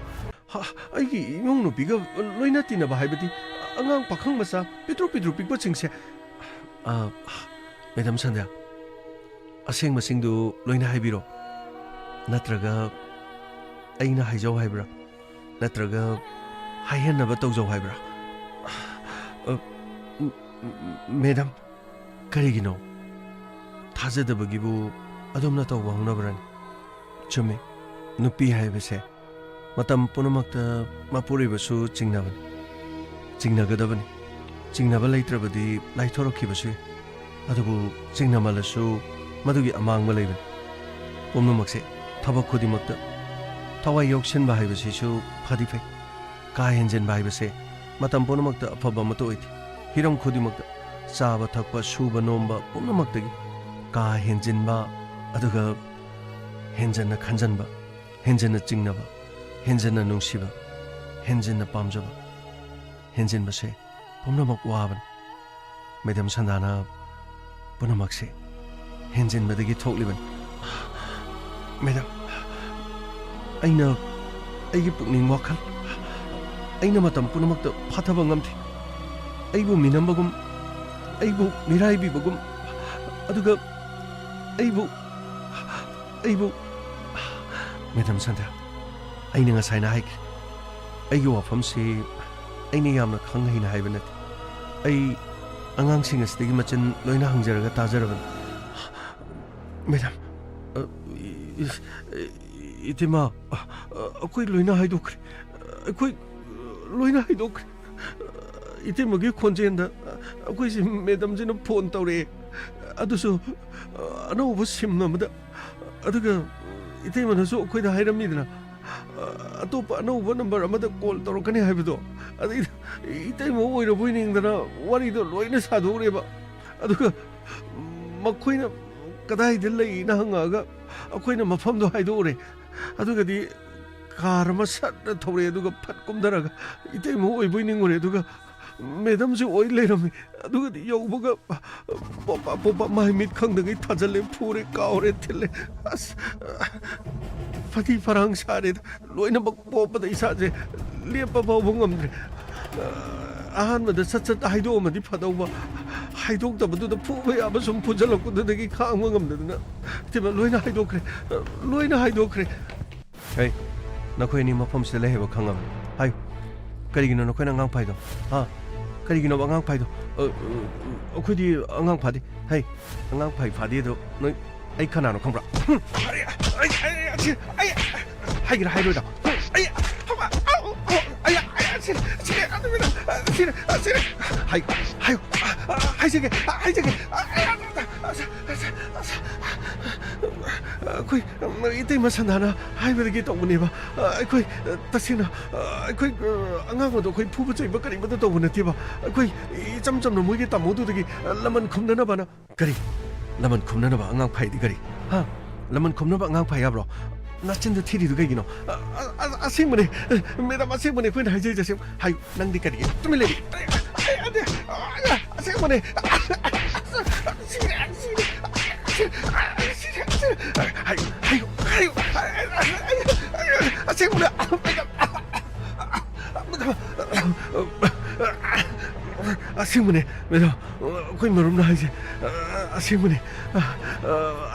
aigi imau nupiga loina tina ba haibati angang pakhang masa petro pikpa chingse madam sandya aseng masingdu loina haibiro natraga aina haijau haibra natraga 하이헨나바 떡조 하이브라 매담 그리기노 타제드버기부 아돔나 떡와 홍나브라니 쯤에 누피 하이브세 마탐 पुनमक्ता 마푸리버수 징나바니 징나가다바니 징나바 레이트라바디 라이토로키버수 아두부 징나말라수 마두기 아망마 레이바니 봄노막세 타박 코디막다 타와 욕신바 하이브시수 파디페 काहेंजन बाइबसे मतम पुनमक्ता अफबा मतो इति Hiram खुदिमक्ता चाबा थकपा सुबा नोमबा पुनमक्तगी काहेंजनबा अदुगा हेंजन खंजनबा हेंजन चिंगनबा हेंजन नुंसिबा हेंजन पामजबा हेंजन बसे पुनमक वाबन मेदम संदाना पुनमक्से हेंजन Madgi थोकलिबन मेदम अइना अइगी पुकनिंग वाखल aina matam punamakta phathaba ngamthi aibu minambagum aibu miraibi bagum aduga aibu madam sandha aina nga saina haik aigi wafam se aina yamna khanghaina haibanat ai angang sing asdagi machan loina hangjaraga tajaraban madam itima akoi loina haidokre akoi loina haidok ite magi khonjenda akoi si madam jina phone tawre adusu anauba simna mada aduga ite manasu akoi da hairam midna atopa anauba number amada call tawrkani haibido adi ite mo oira boiningdana wari do loina sadore ba aduga makoina kadai dil lai na hangaga akoina mafam do haidore aduga di कारमा सट थौरे दुगा फटकुमदरगा इते मो ओइ बोइनिंगरे दुगा madam से ओइ लेरमे दुगा यौबगा पोपा माइ मिट खंगदगै थाजले फुरे कावरे थिले अस फति फरांग सारे लोइना बक पोपदा इसाजे लेपा बाउ ngамद्रे आहान मद सट हाइदो मदि फदौबा हाइदोक तबदुदा फुबे आबा सुम फुजलकुददगि खांग ngамदना तिबा लोइना हाइदोक्रे हे नखोई नि मफम से लेहेबो खंगम हाय करिगिनो नखोई ना ngang फाइदो हा करिगिनो ngang फाइदो अखोदि ngang फादि हाय ngang फाइ फादि दो नोइ आइ खनानो खंब्रा हाय हायगिरा हायरो दा ꯑꯩꯈꯣꯏ ꯏꯇꯩ ꯃꯁꯟꯗꯥꯅ ꯍꯥꯏꯕꯗꯒꯤ ꯇꯧꯕꯅꯦꯕ ꯑꯩꯈꯣꯏ ꯇꯁꯦꯡꯅ ꯑꯩꯈꯣꯏ ꯑꯉꯥꯡ ꯑꯗꯣ ꯑꯩꯈꯣꯏ ꯐꯨꯕ ꯆꯩꯕ ꯀꯔꯤꯃꯠꯇ ꯇꯧꯕ ꯅꯠꯇꯦꯕ ꯑꯩꯈꯣꯏ ꯏꯆꯝ ꯆꯝꯅ ꯃꯣꯏꯒꯤ ꯇꯥꯃꯣꯗꯨꯗꯒꯤ ꯂꯃꯟ ꯈꯨꯝꯅꯅꯕꯅ ꯀꯔꯤ ꯂꯃꯟ ꯈꯨꯝꯅꯅꯕ ꯑꯉꯥꯡ ꯐꯩꯗꯤ ꯀꯔꯤ ꯍꯥ ꯂꯃꯟ ꯈꯨꯝꯅꯕ ꯑꯉꯥꯡ ꯐꯩ ꯍꯥꯏꯕ꯭ꯔꯣ ꯅꯆꯤꯟꯗ ꯊꯤꯔꯤꯗꯨ ꯀꯩꯒꯤꯅꯣ ꯑꯁꯦꯡꯕꯅꯦ ꯃꯦꯗꯥꯝ ꯑꯁꯦꯡꯕꯅꯦ ꯑꯩꯈꯣꯏꯅ ꯍꯥꯏꯖꯩꯁꯦ ꯍꯥꯏꯌꯨ ꯅꯪꯗꯤ ꯀꯔꯤꯒꯤ ꯇꯨꯃꯤꯟ ꯂꯩꯔꯤ ꯑꯁꯦꯡꯕꯅꯦ ꯑꯁꯦꯡꯕꯅꯦ ꯃꯦꯗꯥꯝ ꯑꯩꯈꯣꯏ ꯃꯔꯨꯞꯅ ꯍꯥꯏꯁꯦ ꯑꯁꯦꯡꯕꯅꯦ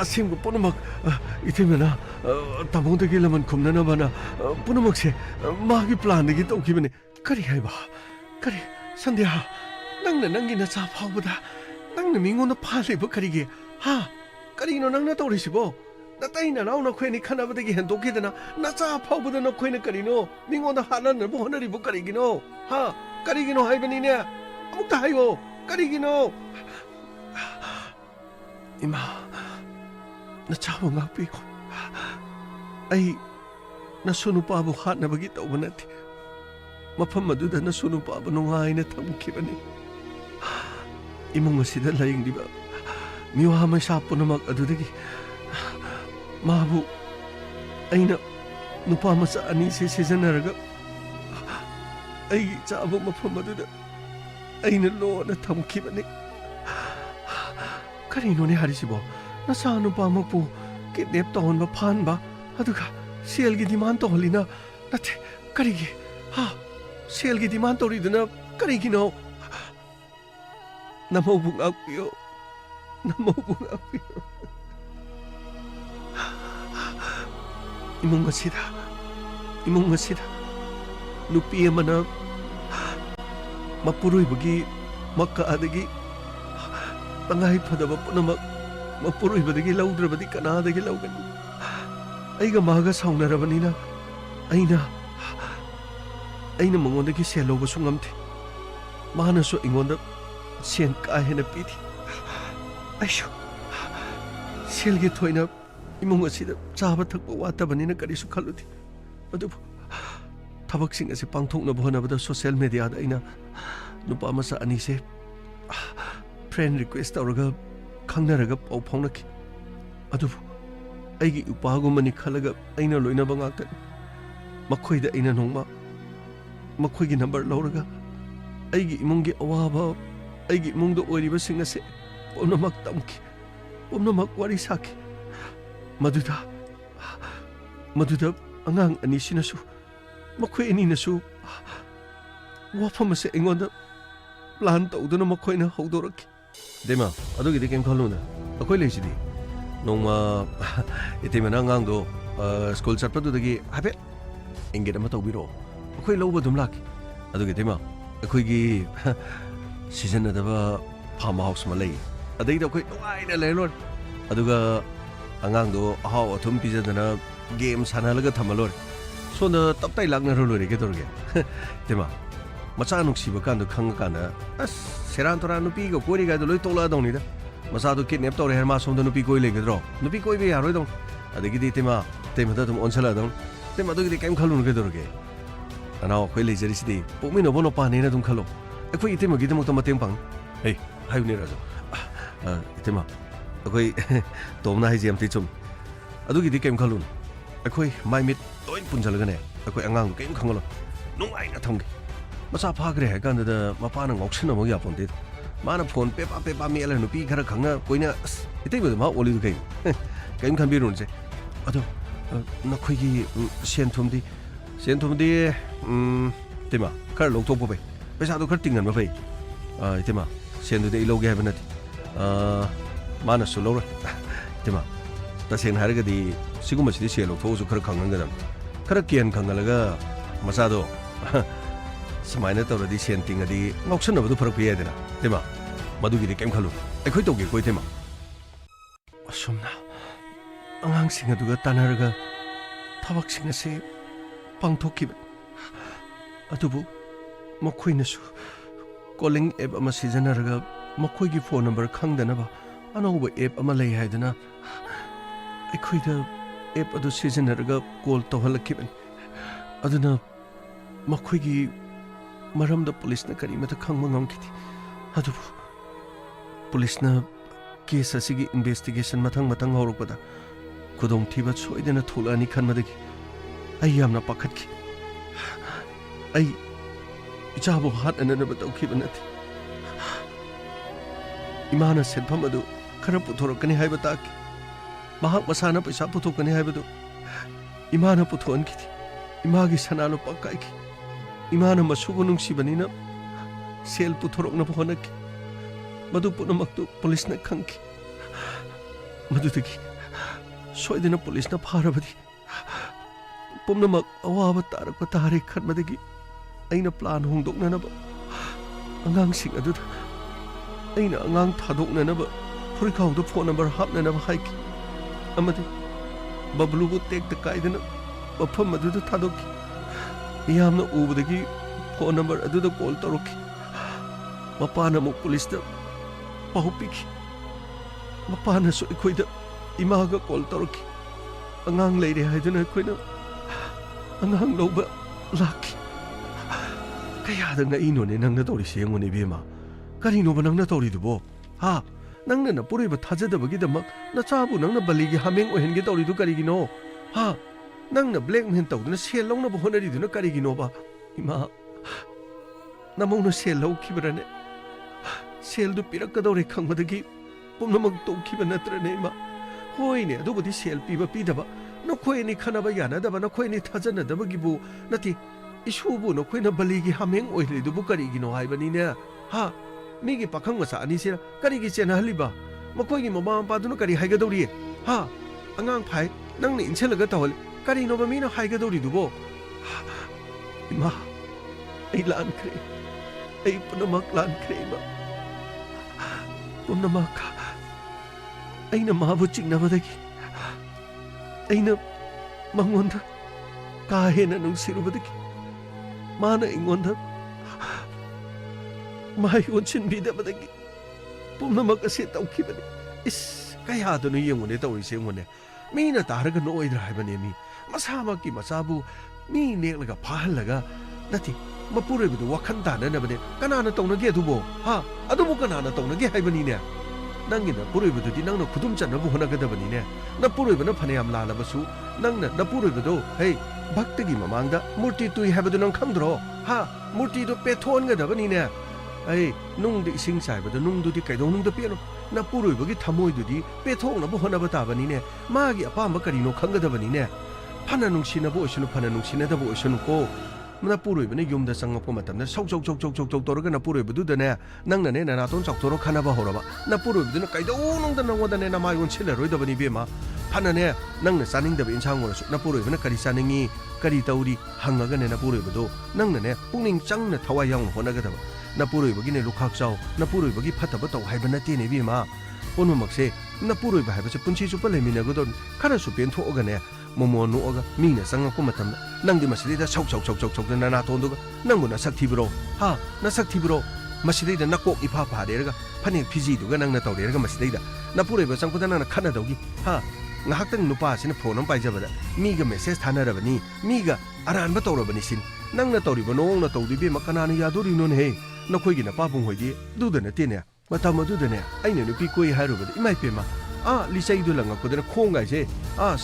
ꯑꯁꯦꯡꯕ ꯄꯨꯝꯅꯃꯛ ꯏꯇꯩꯃꯅ ꯇꯥꯃꯣꯗꯒꯤ ꯂꯃꯟ ꯈꯨꯝꯅꯅꯕꯅ ꯄꯨꯝꯅꯃꯛꯁꯦ ꯃꯥꯒꯤ ꯄ꯭ꯂꯥꯟꯗꯒꯤ ꯇꯧꯈꯤꯕꯅꯦ ꯀꯔꯤ ꯍꯥꯏꯕ ꯀꯔꯤ ꯁꯟꯙ꯭ꯌꯥ ꯅꯪꯅ ꯅꯪꯒꯤ ꯅꯆꯥ ꯐꯥꯎꯕꯗ ꯅꯪꯅ ꯃꯤꯉꯣꯟꯗ ꯐꯥꯜꯂꯤꯕ ꯀꯔꯤꯒꯤ ꯍꯥ ꯀꯔꯤꯅꯣ ꯅꯪꯅ ꯇꯧꯔꯤꯁꯤꯕോ natai na nau na khoi ni khana bada gi hen do kidana na cha phau bada na khoi na kari no mingon da halan na bo honari bo kari gi no ha kari gi no hai bani ne amuk ta hai go kari gi no ima na cha bo ngak pi ko ai na sunu pa bu hat na bagi tau bana thi mafam madu da na sunu pa bu nungai na tham ki bani imong asida laing di ba miwa ma sa punamak adu dagi mabu aina nupa masa ani se sejanaraga ai chabu mafam adu da aina lo na tham ki bani kari no ne hari sibo na sa nupa mapu kidnap ton ba phan ba adu ka sel gi demand to holina nate kari gi ha sel gi demand to ri duna kari gi no namo bung apio namo bung apio imong masida nupi amana mapurui bagi makka adagi tangai phadaba punamak mapurui badagi laudrabadi kana adagi laugani aiga maga saunarabanina aina mangondagi seloba sungamthi mana so ingonda sen ka hena pithi aisho selgi thoina imong asida chaba thakpa watabanina karisu khaluthi adu thabak sing ase pangthokna bhonabada social media da aina nupa masa ani se friend request tawraga khangnaraga pau phaunaki adu aigi upagumani khalaga aina loina bangakta makhoida aina nongma makhoigi number lauraga aigi imonggi awaba aigi imongdo oiriba sing ase pomnamak tamki pomnamak wari saki maduda angang ani sinasu makhoi ani nasu wafam ase engonda plan tawduna makhoina haudorak dema adugi de kem khaluna akoi leisidi nongma itemana angang do school chapadu dagi habe engeda ma tawbiro akoi loba dum laki adugi dema akoi gi season adaba farm house ma lei adai da akoi nuaina leilor aduga angang do ahaw athum pijadana game sanalaga thamalor sona taptai lagna rolore ke dorge tema macha nuksiba kan do khang kana as seran tora nupi go kori ga do loi tola dong ni da macha do kidnap tore her ma som do nupi koi le ge dro nupi koi be yaroi dong adagi di tema da dum onsala dong tema do gi kem khalun ge dorge anao koi le jeri sidi pokmi no bono pa ne na dum khalo akoi itema gi dum to mateng pang hey hayu ne ra jo itema akoi tomna hai jam ti chum adugi di kem khalun akoi mai mit toin punjalaga ne akoi angang kem khangalo nungai na thamgi macha phagre ha kan da mapa na ngoksin mo ya ponde mana phone pe pa me ala nupi khara khangna koina itei ba ma oli du kai kem khan bi run je ado na khoi gi sen thumdi tema khar lok thok bo be pesa do khar tingan ba bai tema sen du de iloge ha banati mana su lora tema ta sen har ga di siguma si se lok thosu khar khangang ga dam khar kian khangalaga masa do samaina tawra di sen ting adi ngoksan ba du farak piya dena tema madu gi di kem khalu ai khoi toge koi tema asumna angang sing adu ga tanaraga thabak sing ase pangthokki adubu ꯃꯈꯣꯏꯅꯁꯨ calling app ꯑꯃ ꯁꯤꯖꯤꯟꯅꯔꯒ ꯃꯈꯣꯏꯒꯤ phone number ꯈꯪꯗꯅꯕ ꯑꯅꯧꯕ app ꯑꯃ ꯂꯩ ꯍꯥꯏꯗꯅ ꯑꯩꯈꯣꯏꯗ app ꯑꯗꯨ ꯁꯤꯖꯤꯟꯅꯔꯒ ꯀꯣꯜ ꯇꯧꯍꯜꯂꯛꯈꯤꯕꯅꯤ ꯑꯗꯨꯅ ꯃꯈꯣꯏꯒꯤ ꯃꯔꯝꯗ ꯄꯨꯂꯤꯁꯅ ꯀꯔꯤꯃꯠꯇ ꯈꯪꯕ ꯉꯝꯈꯤꯗꯦ ꯑꯗꯨꯕꯨ ꯄꯨꯂꯤꯁꯅ ꯀꯦꯁ ꯑꯁꯤꯒꯤ ꯏꯟꯚꯦꯁꯇꯤꯒꯦꯁꯟ ꯃꯊꯪ ꯍꯧꯔꯛꯄꯗ ꯈꯨꯗꯣꯡꯊꯤꯕ ꯁꯣꯏꯗꯅ ꯊꯣꯛꯂꯛꯑꯅꯤ ꯈꯟꯕꯗꯒꯤ ꯑꯩ ꯌꯥꯝꯅ ꯄꯥꯈꯠꯈꯤ ꯑꯩ ꯏꯆꯥꯕꯨ ꯍꯥꯠꯅꯅꯕ ꯇꯧꯈꯤꯕ ꯅꯠꯇꯦ ꯏꯃꯥꯅ ꯁꯦꯟꯐꯝ ꯑꯗꯨ ꯈꯔ ꯄꯨꯊꯣꯔꯛꯀꯅꯤ ꯍꯥꯏꯕ ꯇꯥꯈꯤ ꯃꯍꯥꯛ ꯃꯁꯥꯅ ꯄꯩꯁꯥ ꯄꯨꯊꯣꯛꯀꯅꯤ ꯍꯥꯏꯕꯗꯨ ꯏꯃꯥꯅ ꯄꯨꯊꯣꯛꯍꯟꯈꯤꯗꯦ ꯏꯃꯥꯒꯤ ꯁꯅꯥ ꯂꯨꯄꯥ ꯀꯥꯏꯈꯤ ꯏꯃꯥꯅ ꯃꯁꯨꯕꯨ ꯅꯨꯡꯁꯤꯕꯅꯤꯅ ꯁꯦꯜ ꯄꯨꯊꯣꯔꯛꯅꯕ ꯍꯣꯠꯅꯈꯤ ꯃꯗꯨ ꯄꯨꯝꯅꯃꯛꯇꯨ ꯄꯨꯂꯤꯁꯅ ꯈꯪꯈꯤ ꯃꯗꯨꯗꯒꯤ ꯁꯣꯏꯗꯅ ꯄꯨꯂꯤꯁꯅ ꯐꯥꯔꯕꯗꯤ ꯄꯨꯝꯅꯃꯛ ꯑꯋꯥꯕ ꯇꯥꯔꯛꯄ ꯇꯥꯔꯦ ꯈꯟꯕꯗꯒꯤ ꯑꯩꯅ ꯄ꯭ꯂꯥꯟ ꯍꯣꯡꯗꯣꯛꯅꯅꯕ ꯑꯉꯥꯡꯁꯤꯡ ꯑꯗꯨꯗ ꯑꯩꯅ ꯑꯉꯥꯡ ꯊꯥꯗꯣꯛꯅꯅꯕ ꯐꯨꯔꯤꯈꯥꯎꯗ ꯐꯣꯟ ꯅꯝꯕꯔ ꯍꯥꯞꯅꯅꯕ ꯍꯥꯏꯈꯤ ꯑꯃꯗꯤ ꯕꯕꯂꯨꯕꯨ ꯇꯦꯛꯇ ꯀꯥꯏꯗꯅ ꯃꯐꯝ ꯑꯗꯨꯗ ꯊꯥꯗꯣꯛꯈꯤ ꯃꯤꯌꯥꯝꯅ ꯎꯕꯗꯒꯤ ꯐꯣꯟ ꯅꯝꯕꯔ ꯑꯗꯨꯗ ꯀꯣꯜ ꯇꯧꯔꯛꯈꯤ ꯃꯄꯥꯅ ꯑꯃꯨꯛ ꯄꯨꯂꯤꯁꯇ ꯄꯥꯎ ꯄꯤꯈꯤ ꯃꯄꯥꯅꯁꯨ ꯑꯩꯈꯣꯏꯗ ꯏꯃꯥꯒ ꯀꯣꯜ ꯇꯧꯔꯛꯈꯤ ꯑꯉꯥꯡ ꯂꯩꯔꯦ ꯍꯥꯏꯗꯨꯅ ꯑꯩꯈꯣꯏꯅ ꯑꯉꯥꯡ ꯂꯧꯕ ꯂꯥꯛꯈꯤ ꯀꯌꯥꯗ ꯉꯛꯏꯅꯣꯅꯦ ꯅꯪꯅ ꯇꯧꯔꯤꯁꯦ ꯌꯦꯡꯉꯨꯅꯦ ꯏꯕꯦꯝꯃ ꯀꯔꯤꯅꯣꯕ ꯅꯪꯅ ꯇꯧꯔꯤꯗꯨꯕꯣ ꯍꯥ ꯅꯪꯅ ꯅꯄꯨꯔꯣꯏꯕ ꯊꯥꯖꯗꯕꯒꯤꯗꯃꯛ ꯅꯆꯥꯕꯨ ꯅꯪꯅ ꯕꯂꯤꯒꯤ ꯍꯥꯃꯦꯡ ꯑꯣꯏꯍꯟꯒꯦ ꯇꯧꯔꯤꯗꯨ ꯀꯔꯤꯒꯤꯅꯣ ꯍꯥ ꯅꯪꯅ ꯕ꯭ꯂꯦꯛꯃꯦꯟ ꯇꯧꯗꯨꯅ ꯁꯦꯜ ꯂꯧꯅꯕ ꯍꯣꯠꯅꯔꯤꯗꯨꯅ ꯀꯔꯤꯒꯤꯅꯣꯕ ꯏꯃꯥ ꯅꯃꯧꯅ ꯁꯦꯜ ꯂꯧꯈꯤꯕ꯭ꯔꯅꯦ ꯁꯦꯜꯗꯨ ꯄꯤꯔꯛꯀꯗꯧꯔꯦ ꯈꯪꯕꯗꯒꯤ ꯄꯨꯝꯅꯃꯛ ꯇꯧꯈꯤꯕ ꯅꯠꯇ꯭ꯔꯅꯦ ꯏꯃꯥ ꯍꯣꯏꯅꯦ ꯑꯗꯨꯕꯨꯗꯤ ꯁꯦꯜ ꯄꯤꯕ ꯄꯤꯗꯕ ꯅꯈꯣꯏ ꯑꯅꯤ ꯈꯟꯅꯕ ꯌꯥꯅꯗꯕ ꯅꯈꯣꯏ ꯑꯅꯤ ꯊꯥꯖꯅꯗꯕꯒꯤꯕꯨ ꯅꯠꯇꯦ ꯏꯁꯨꯕꯨ ꯅꯈꯣꯏꯅ ꯕꯂꯤꯒꯤ ꯍꯥꯃꯦꯡ ꯑꯣꯏꯍꯜꯂꯤꯗꯨꯕꯨ ꯀꯔꯤꯒꯤꯅꯣ ꯍꯥꯏꯕꯅꯤꯅꯦ ꯍꯥ ꯃꯤꯒꯤ ꯄꯥꯈꯪ ꯃꯆꯥ ꯑꯅꯤꯁꯤꯅ ꯀꯔꯤꯒꯤ ꯆꯦꯟꯅꯍꯜꯂꯤꯕ ꯃꯈꯣꯏꯒꯤ ꯃꯃꯥ ꯃꯄꯥꯗꯨꯅ ꯀꯔꯤ ꯍꯥꯏꯒꯗꯧꯔꯤ ꯍꯥ ꯑꯉꯥꯡ ꯐꯥꯏ ꯅꯪꯅ ꯏꯟꯁꯤꯜꯂꯒ ꯇꯧꯍꯜꯂꯤ ꯀꯔꯤꯅꯣꯕ ꯃꯤꯅ ꯍꯥꯏꯒꯗꯧꯔꯤꯗꯨꯕꯣ ꯏꯃꯥ ꯑꯩ ꯂꯥꯟꯈ꯭ꯔꯦ ꯑꯩ ꯄꯨꯝꯅꯃꯛ ꯂꯥꯟꯈ꯭ꯔꯦ ꯏꯃꯥ ꯄꯨꯝꯅꯃꯛ ꯑꯩꯅ ꯃꯥꯕꯨ ꯆꯤꯡꯅꯕꯗꯒꯤ ꯑꯩꯅ ꯃꯉꯣꯟꯗ ꯀꯥ ꯍꯦꯟꯅ ꯅꯨꯡꯁꯤꯔꯨꯕꯗꯒꯤ ꯃꯥꯅ ꯑꯩꯉꯣꯟꯗ ꯃꯥꯏ ꯑꯣꯟꯁꯤꯟꯕꯤꯗꯕꯗꯒꯤ ꯄꯨꯝꯅꯃꯛ ꯑꯁꯤ ꯇꯧꯈꯤꯕꯅꯤ ꯏꯁ ꯀꯌꯥꯗꯅꯣ ꯌꯦꯡꯉꯨꯅꯦ ꯇꯧꯔꯤꯁꯦ ꯌꯦꯡꯉꯨꯅꯦ ꯃꯤꯅ ꯇꯥꯔꯒ ꯅꯣꯛꯑꯣꯏꯗ꯭ꯔꯥ ꯍꯥꯏꯕꯅꯦ ꯃꯤ ꯃꯁꯥꯃꯛꯀꯤ ꯃꯆꯥꯕꯨ ꯃꯤ ꯅꯦꯛꯂꯒ ꯐꯥꯍꯜꯂꯒ ꯅꯠꯇꯦ ꯃꯄꯨꯔꯣꯏꯕꯗꯨ ꯋꯥꯈꯜ ꯇꯥꯅꯅꯕꯅꯦ ꯀꯅꯥꯅ ꯇꯧꯅꯒꯦ ꯑꯗꯨꯕꯨ ꯍꯥ ꯑꯗꯨꯕꯨ ꯀꯅꯥꯅ ꯇꯧꯅꯒꯦ ꯍꯥꯏꯕꯅꯤꯅꯦ ꯅꯪꯒꯤ ꯅꯄꯨꯔꯣꯏꯕꯗꯨꯗꯤ ꯅꯪꯅ ꯈꯨꯗꯨꯝ ꯆꯟꯅꯕ ꯍꯣꯠꯅꯒꯗꯕꯅꯤꯅꯦ ꯅꯄꯨꯔꯣꯏꯕꯅ ꯐꯅꯌꯥꯝ ꯂꯥꯜꯂꯕꯁꯨ ꯅꯪꯅ ꯅꯄꯨꯔꯣꯏꯕꯗꯣ ꯍꯦ ꯚꯛꯇꯒꯤ ꯃꯃꯥꯡꯗ ꯃꯨꯔꯇꯤ ꯇꯨꯏ ꯍꯥꯏꯕꯗꯨ ꯅꯪ ꯈꯪꯗ꯭ꯔꯣ ꯍꯥ ꯃꯨꯔꯇꯤꯗꯨ ꯄꯦꯊꯣꯛꯍꯟꯒꯗꯕꯅꯤꯅꯦ ꯑꯩ ꯅꯨꯡꯗ ꯏꯁꯤꯡ ꯆꯥꯏꯕꯗ ꯅꯨꯡꯗꯨꯗꯤ ꯀꯩꯗꯧꯅꯨꯡꯗ ꯄꯦꯠꯂꯣ ꯅꯄꯨꯔꯣꯏꯕꯒꯤ ꯊꯃꯣꯏꯗꯨꯗꯤ ꯄꯦꯊꯣꯛꯅꯕ ꯍꯣꯠꯅꯕ ꯇꯥꯕꯅꯤꯅꯦ ꯃꯥꯒꯤ ꯑꯄꯥꯝꯕ ꯀꯔꯤꯅꯣ ꯈꯪꯒꯗꯕꯅꯤꯅꯦ ꯐꯅ ꯅꯨꯡꯁꯤꯅꯕ ꯑꯣꯏꯁꯅꯨ ꯐꯅ ꯅꯨꯡꯁꯤꯅꯗꯕ ꯑꯣꯏꯁꯅꯨꯀꯣ ꯅꯄꯨꯔꯣꯏꯕꯅ ꯌꯨꯝꯗ ꯆꯪꯉꯛꯄ ꯃꯇꯝꯗ ꯁꯧ ꯇꯧꯔꯒ ꯅꯄꯨꯔꯣꯏꯕꯗꯨꯗꯅꯦ ꯅꯪꯅꯅꯦ ꯅꯅꯥꯇꯣꯟ ꯆꯥꯎꯊꯣꯔ ꯈꯟꯅꯕ ꯍꯧꯔꯕ ꯅꯄꯨꯔꯣꯏꯕꯗꯨꯅ ꯀꯩꯗꯧꯅꯨꯡꯗ ꯅꯉꯣꯟꯗꯅꯦ ꯅꯃꯥꯏ ꯑꯣꯟꯁꯤꯜꯂꯔꯣꯏꯗꯕꯅꯤ ꯏꯕꯦꯝꯃ ꯐꯅꯅꯦ ꯅꯪꯅ ꯆꯥꯅꯤꯡꯗꯕ ꯏꯟꯁꯥꯡ ꯑꯣꯏꯔꯁꯨ ꯅꯄꯨꯔꯣꯏꯕꯅ ꯀꯔꯤ ꯆꯥꯅꯤꯡꯉꯤ ꯀꯔꯤ ꯇꯧꯔꯤ ꯍꯪꯉꯒꯅꯦ ꯅꯄꯨꯔꯣꯏꯕꯗꯣ ꯅꯪꯅꯅꯦ ꯄꯨꯛꯅꯤꯡ ꯆꯪꯅ ꯊꯋꯥꯏ ꯌꯥꯎꯅ ꯍꯣꯠꯅꯒꯗꯕ ꯅꯄꯨꯔꯣꯏꯕꯒꯤꯅꯦ ꯂꯨꯈꯥꯛ ꯆꯥꯎ ꯅꯄꯨꯔꯣꯏꯕꯒꯤ ꯐꯠꯇꯕ ꯇꯧ ꯍꯥꯏꯕ ꯅꯠꯇꯦꯅꯦ ꯏꯕꯦꯝꯃ ꯄꯨꯝꯅꯃꯛꯁꯦ ꯅꯄꯨꯔꯣꯏꯕ ꯍꯥꯏꯕꯁꯦ ꯄꯨꯟꯁꯤ ꯆꯨꯞꯄ ꯂꯩꯃꯤꯟꯅꯒꯗꯧꯅꯤ ꯈꯔꯁꯨ ꯄꯦꯟꯊꯣꯛꯑꯒꯅꯦ ꯃꯣꯃꯣ ꯅꯣꯛꯑꯒ ꯃꯤꯅ ꯆꯪꯉꯛꯄ ꯃꯇꯝꯗ ꯅꯪꯗꯤ ꯃꯁꯤꯗꯩꯗ ꯁꯧꯗꯅ ꯅꯥꯇꯣꯟꯗꯨꯒ ꯅꯪꯕꯨ ꯅꯁꯛ ꯊꯤꯕ꯭ꯔꯣ ꯍꯥ ꯅꯁꯛ ꯊꯤꯕ꯭ꯔꯣ ꯃꯁꯤꯗꯩꯗ ꯅꯀꯣꯛ ꯏꯐꯥ ꯐꯥꯗꯦꯔꯒ ꯐꯅꯦꯛ ꯐꯤꯖꯤꯗꯨꯒ ꯅꯪꯅ ꯇꯧꯔꯦꯔꯒ ꯃꯁꯤꯗꯩꯗ ꯅꯄꯨꯔꯣꯏꯕ ꯆꯪꯄꯗ ꯅꯪꯅ ꯈꯠꯅꯗꯧꯒꯤ ꯍꯥ ꯉꯥꯏꯍꯥꯛꯇꯪ ꯅꯨꯄꯥꯁꯤꯅ ꯐꯣꯟ ꯑꯃ ꯄꯥꯏꯖꯕꯗ ꯃꯤꯒ ꯃꯦꯁꯦꯖ ꯊꯥꯅꯔꯕꯅꯤ ꯃꯤꯒ ꯑꯔꯥꯟꯕ ꯇꯧꯔꯕꯅꯤ ꯁꯤꯅꯤ ꯅꯪꯅ ꯇꯧꯔꯤꯕ ꯅꯣꯡꯅ ꯇꯧꯗꯣꯏꯕꯦꯝꯃ ꯀꯅꯥꯅ ꯌꯥꯗꯣꯔꯤꯅꯣꯅꯦꯍꯦ ꯅꯈꯣꯏꯒꯤ ꯅꯄꯥꯕꯨꯡ ꯍꯣꯏꯗꯤ ꯑꯗꯨꯗ ꯅꯠꯇꯦꯅꯦ ꯃꯇꯝ ꯑꯗꯨꯗꯅꯦ ꯑꯩꯅ ꯅꯨꯄꯤ ꯀꯣꯏ ꯍꯥꯏꯔꯨꯕꯗ ꯏꯃꯥꯏꯄꯦꯝꯃ ꯂꯤꯆꯩꯗꯨ ꯂꯪꯉꯛꯄꯗꯅ ꯈꯣꯡꯒꯥꯏꯁꯦ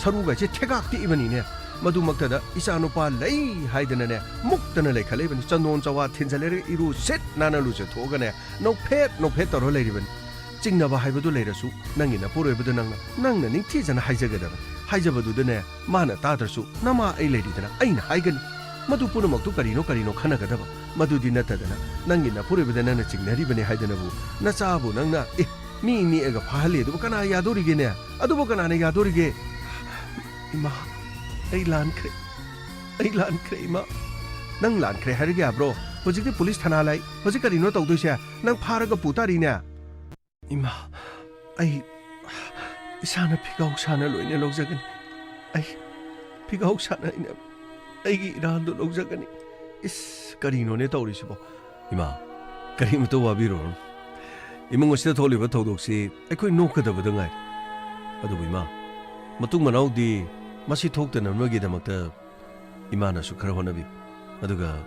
ꯁꯔꯨꯒꯥꯏꯁꯦ ꯊꯦꯒꯥꯛ ꯇꯦꯛꯏꯕꯅꯤꯅꯦ ꯃꯗꯨꯃꯛꯇꯗ ꯏꯆꯥꯅꯨꯄꯥ ꯂꯩ ꯍꯥꯏꯗꯅꯅꯦ ꯃꯨꯛꯇꯅ ꯂꯩꯈꯠꯂꯛꯏꯕꯅꯤ ꯆꯟꯗꯣꯟ ꯆꯋꯥ ꯊꯤꯟꯖꯜꯂꯔꯒ ꯏꯔꯨ ꯁꯤꯠ ꯅꯥꯟꯅ ꯂꯨꯖꯊꯣꯛꯑꯒꯅꯦ ꯅꯣꯛꯐꯦꯠ ꯇꯧꯔ ꯂꯩꯔꯤꯕꯅꯤ ꯆꯤꯡꯅꯕ ꯍꯥꯏꯕꯗꯨ ꯂꯩꯔꯁꯨ ꯅꯪꯒꯤ ꯅꯄꯨꯔꯣꯏꯕꯗ ꯅꯪꯅ ꯅꯤꯡꯊꯤꯖꯅ ꯍꯥꯏꯖꯒꯗꯕꯅꯤ ꯍꯥꯏꯖꯕꯗꯨꯗꯅꯦ ꯃꯥꯅ ꯇꯥꯗ꯭ꯔꯁꯨ ꯅꯃꯥ ꯑꯩ ꯂꯩꯔꯤꯗꯅ ꯑꯩꯅ ꯍꯥꯏꯒꯅꯤ ꯃꯗꯨ ꯄꯨꯝꯅꯃꯛꯇꯨ ꯀꯔꯤꯅꯣ ꯈꯟꯅꯒꯗꯕ ꯃꯗꯨꯗꯤ ꯅꯠꯇꯗꯅ ꯅꯪꯒꯤ ꯅꯄꯨꯔꯣꯏꯕꯗ ꯅꯪꯅ ꯆꯤꯡꯅꯔꯤꯕꯅꯤ ꯍꯥꯏꯗꯅꯕꯨ ꯅꯆꯥꯕꯨ ꯅꯪꯅ ꯃꯤ ꯅꯦꯛꯑꯒ ꯐꯥꯍꯜꯂꯤ ꯑꯗꯨꯕꯨ ꯀꯅꯥ ꯌꯥꯗꯣꯔꯤꯒꯦꯅꯦ ꯑꯗꯨꯕꯨ ꯀꯅꯥꯅ ꯌꯥꯗꯣꯔꯤꯒꯦ ꯏꯃꯥ ꯑꯩ ꯂꯥꯟꯈ꯭ꯔꯦ ꯏꯃꯥ ꯅꯪ ꯂꯥꯟꯈ꯭ꯔꯦ ꯍꯥꯏꯔꯒ ꯌꯥꯕ꯭ꯔꯣ ꯍꯧꯖꯤꯛꯇꯤ ꯄꯨꯂꯤꯁ ꯊꯥꯅꯥ ꯂꯩ ꯍꯧꯖꯤꯛ ꯀꯔꯤꯅꯣ ꯇꯧꯗꯣꯏꯁꯦ ꯅꯪ ꯐꯥꯔꯒ ꯄꯨꯇꯥꯔꯤꯅꯦ ꯏꯃꯥ ꯑꯩ ꯏꯁꯥꯅ ꯐꯤꯒꯥꯎ ꯁꯥꯅ ꯂꯣꯏꯅ ꯂꯧꯖꯒꯅꯤ ꯑꯩ ꯐꯤꯒꯥꯎ ꯁꯥꯅ ꯑꯩꯒꯤ ꯏꯔꯥꯟꯗꯣ ꯂꯧꯖꯒꯅꯤ is Karino ne Taurisibo. Ima, Karimto Wabiro. Imong was the Toliver Todoxi, I could no cut over the night. Adubima. Matumanau di Masi talked and Muggy the Mata Imana Sukarhonabi. Aduga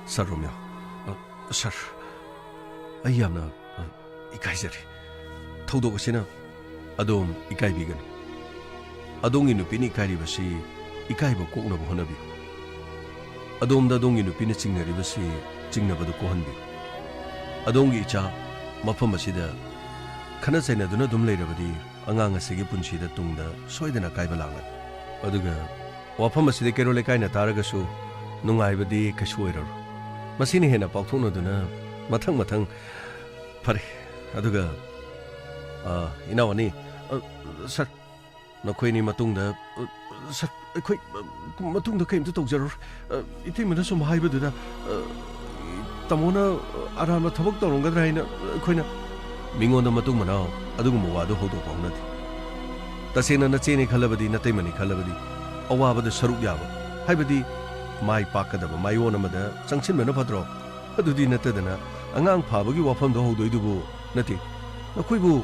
Saromio. Sir, I am now Ikaiseri. Todosina Adom Ikai Bigan. Adong in Upini Karibasi, Ikaiba Kokna Honabi. Adom the Dong in Upini Singer Rivasi, Jingnaba the Kohanbi. Adongi cha, Mapamasida, Kanasena do not dum later, Anganga Sigipun the Tunda, Soidena Kaibalanga. Aduga, Wapamasi Kerolekaina Taragasu, Nungaibadi Kashuero. Masini Hena Pautono Duna, Matang Pari, Aduga, Inawani, Sir. No Queenie Matunda, quick Matunda came to Togger. It came in some hybrid. Tamona Arama Tabokta on Gadraina, Quina. Mingo the Matumana, Adumua, the Hodo Ponat. Tasina Natsini Kalabadi, Natamani Kalabadi, Awaba the Saruyaba, Hybidi, my Pakadaba, my own mother, Sanction Menopatro, Adudi Natadana, Angang Pabagi Wapam the Hodo Dubu, Nati, Naquibu,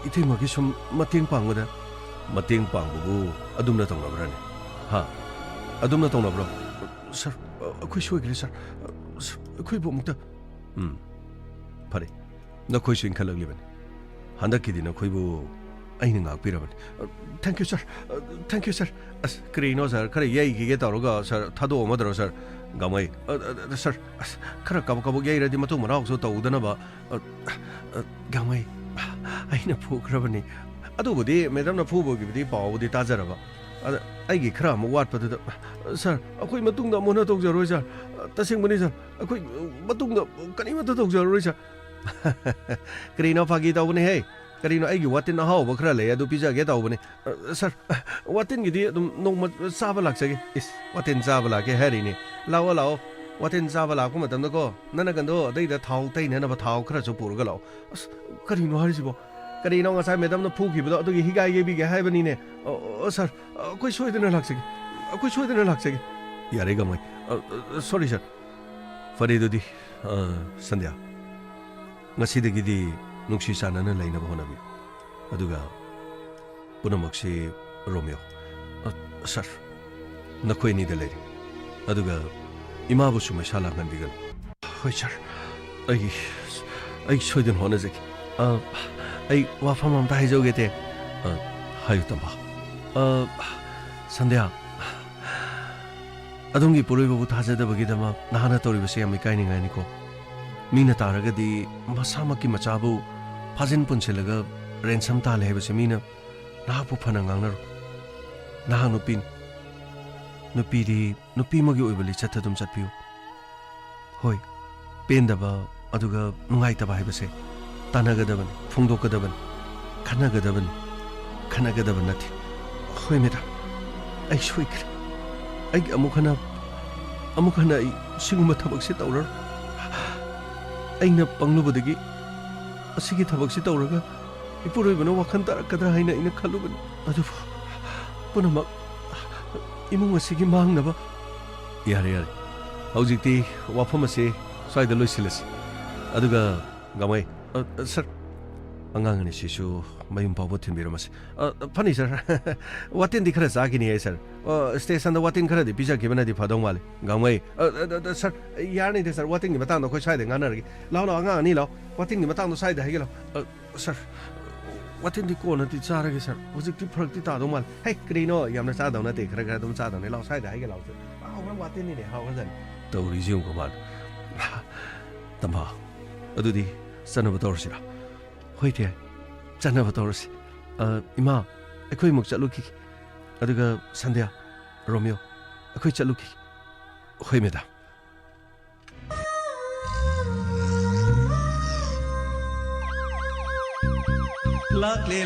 Itimakishum Mating Pangada. Mating Pangu, Adumna Tonga, Ha, Adumna Tonga, bro. Sir, a quick swigly, sir. A quick bumta. Pari, no question color given. Handakid in a quibu, aiming out pyramid. Thank you, sir. Thank you, sir. As Krinos are Kari, get our sir, Tado, mother, sir. Gamay, sir, Karakabo Gay, the Matuma, also told Danaba, Gamay, I know poor Gravani. Adubudi, Madame Napubo give the power with the Tazarava. I get cram, what but sir, a quick Matunga Monotox Rosa, Tassing Monizer, a quick Matunga, Kanimatox Rosa. Carino Fagita Obene, hey, Carino Eggy, what in the hall, Crale, do pizza get over. Sir, what in you no Savalax is what in Zavalak, a herring, Lao, what in Zavalak, Madame the go, Nanagando, they that how they never tau crash of Purgalo. Carino Harisibo. Carino as I Madame the Pookie, but he gave a heaven in it. Oh, sir, quite sure than a luxury. Quite sure than a luxury. Yarigam. Sorry, sir. Faridudi, Sandia. Nasida Gidi, Nuxisan and a lane of Honabi. Aduga Punamoxi Romeo. Sir, Naquini the lady. Aduga Imabusu Mashala and Bigan. Which are I shouldn't honor I Wafam Taizo get it. Hayutamba. Sandia. Adungi Puribu Taza the Bagidama, Nahanatori was saying Mekaining Aniko. Mina Taragadi, Masamaki Machabu, Pazin Punchelaga, Ransom Tale Hebesemina, Napu Pananganger, Nahanupin, Nupidi, Nupimogu Ibili Chatadum Chapu. Hoi, Pendaba, Aduga, Mungaita Bahebese. Tanagadaban, Fungokadaban, Kanagadaban, Kanagadabanati, Huimeta, I shriek. I Amukana Singumatabaxit over. I know Panglubadigi, a Sigitabaxit over. If you even know Wakanta Kadrahina in a Kaluban, Punama Imu Sigi Mangnaba Yari Hauziti, Wapamase, Sai the Lucilis, Aduga Gamay. Sir, Angang issue, my important Biramas. Funny, sir. What in the Krasagini, sir? Stays under what in credit, Pisa given at the Padomali. Gamway. Sir, Yarni, sir, what in the Matano, which side, Ganari. Lala Nilo, what in the Matano side, the Hilo. Sir, what in the corner did Sarah, sir? Was it to protect Tadomal? Hey, Grino, Yamasa, don't take Regadum Sadan, the outside the Hilo. What in it, how was then? To resume command. Tamba. Adudi. Son of a Dorsira. Wait here, son of a Dors. Ima, a quick Muxaluki. Aduga Sandia, Romeo, a quick Chaluki. Huimeda. Luckily,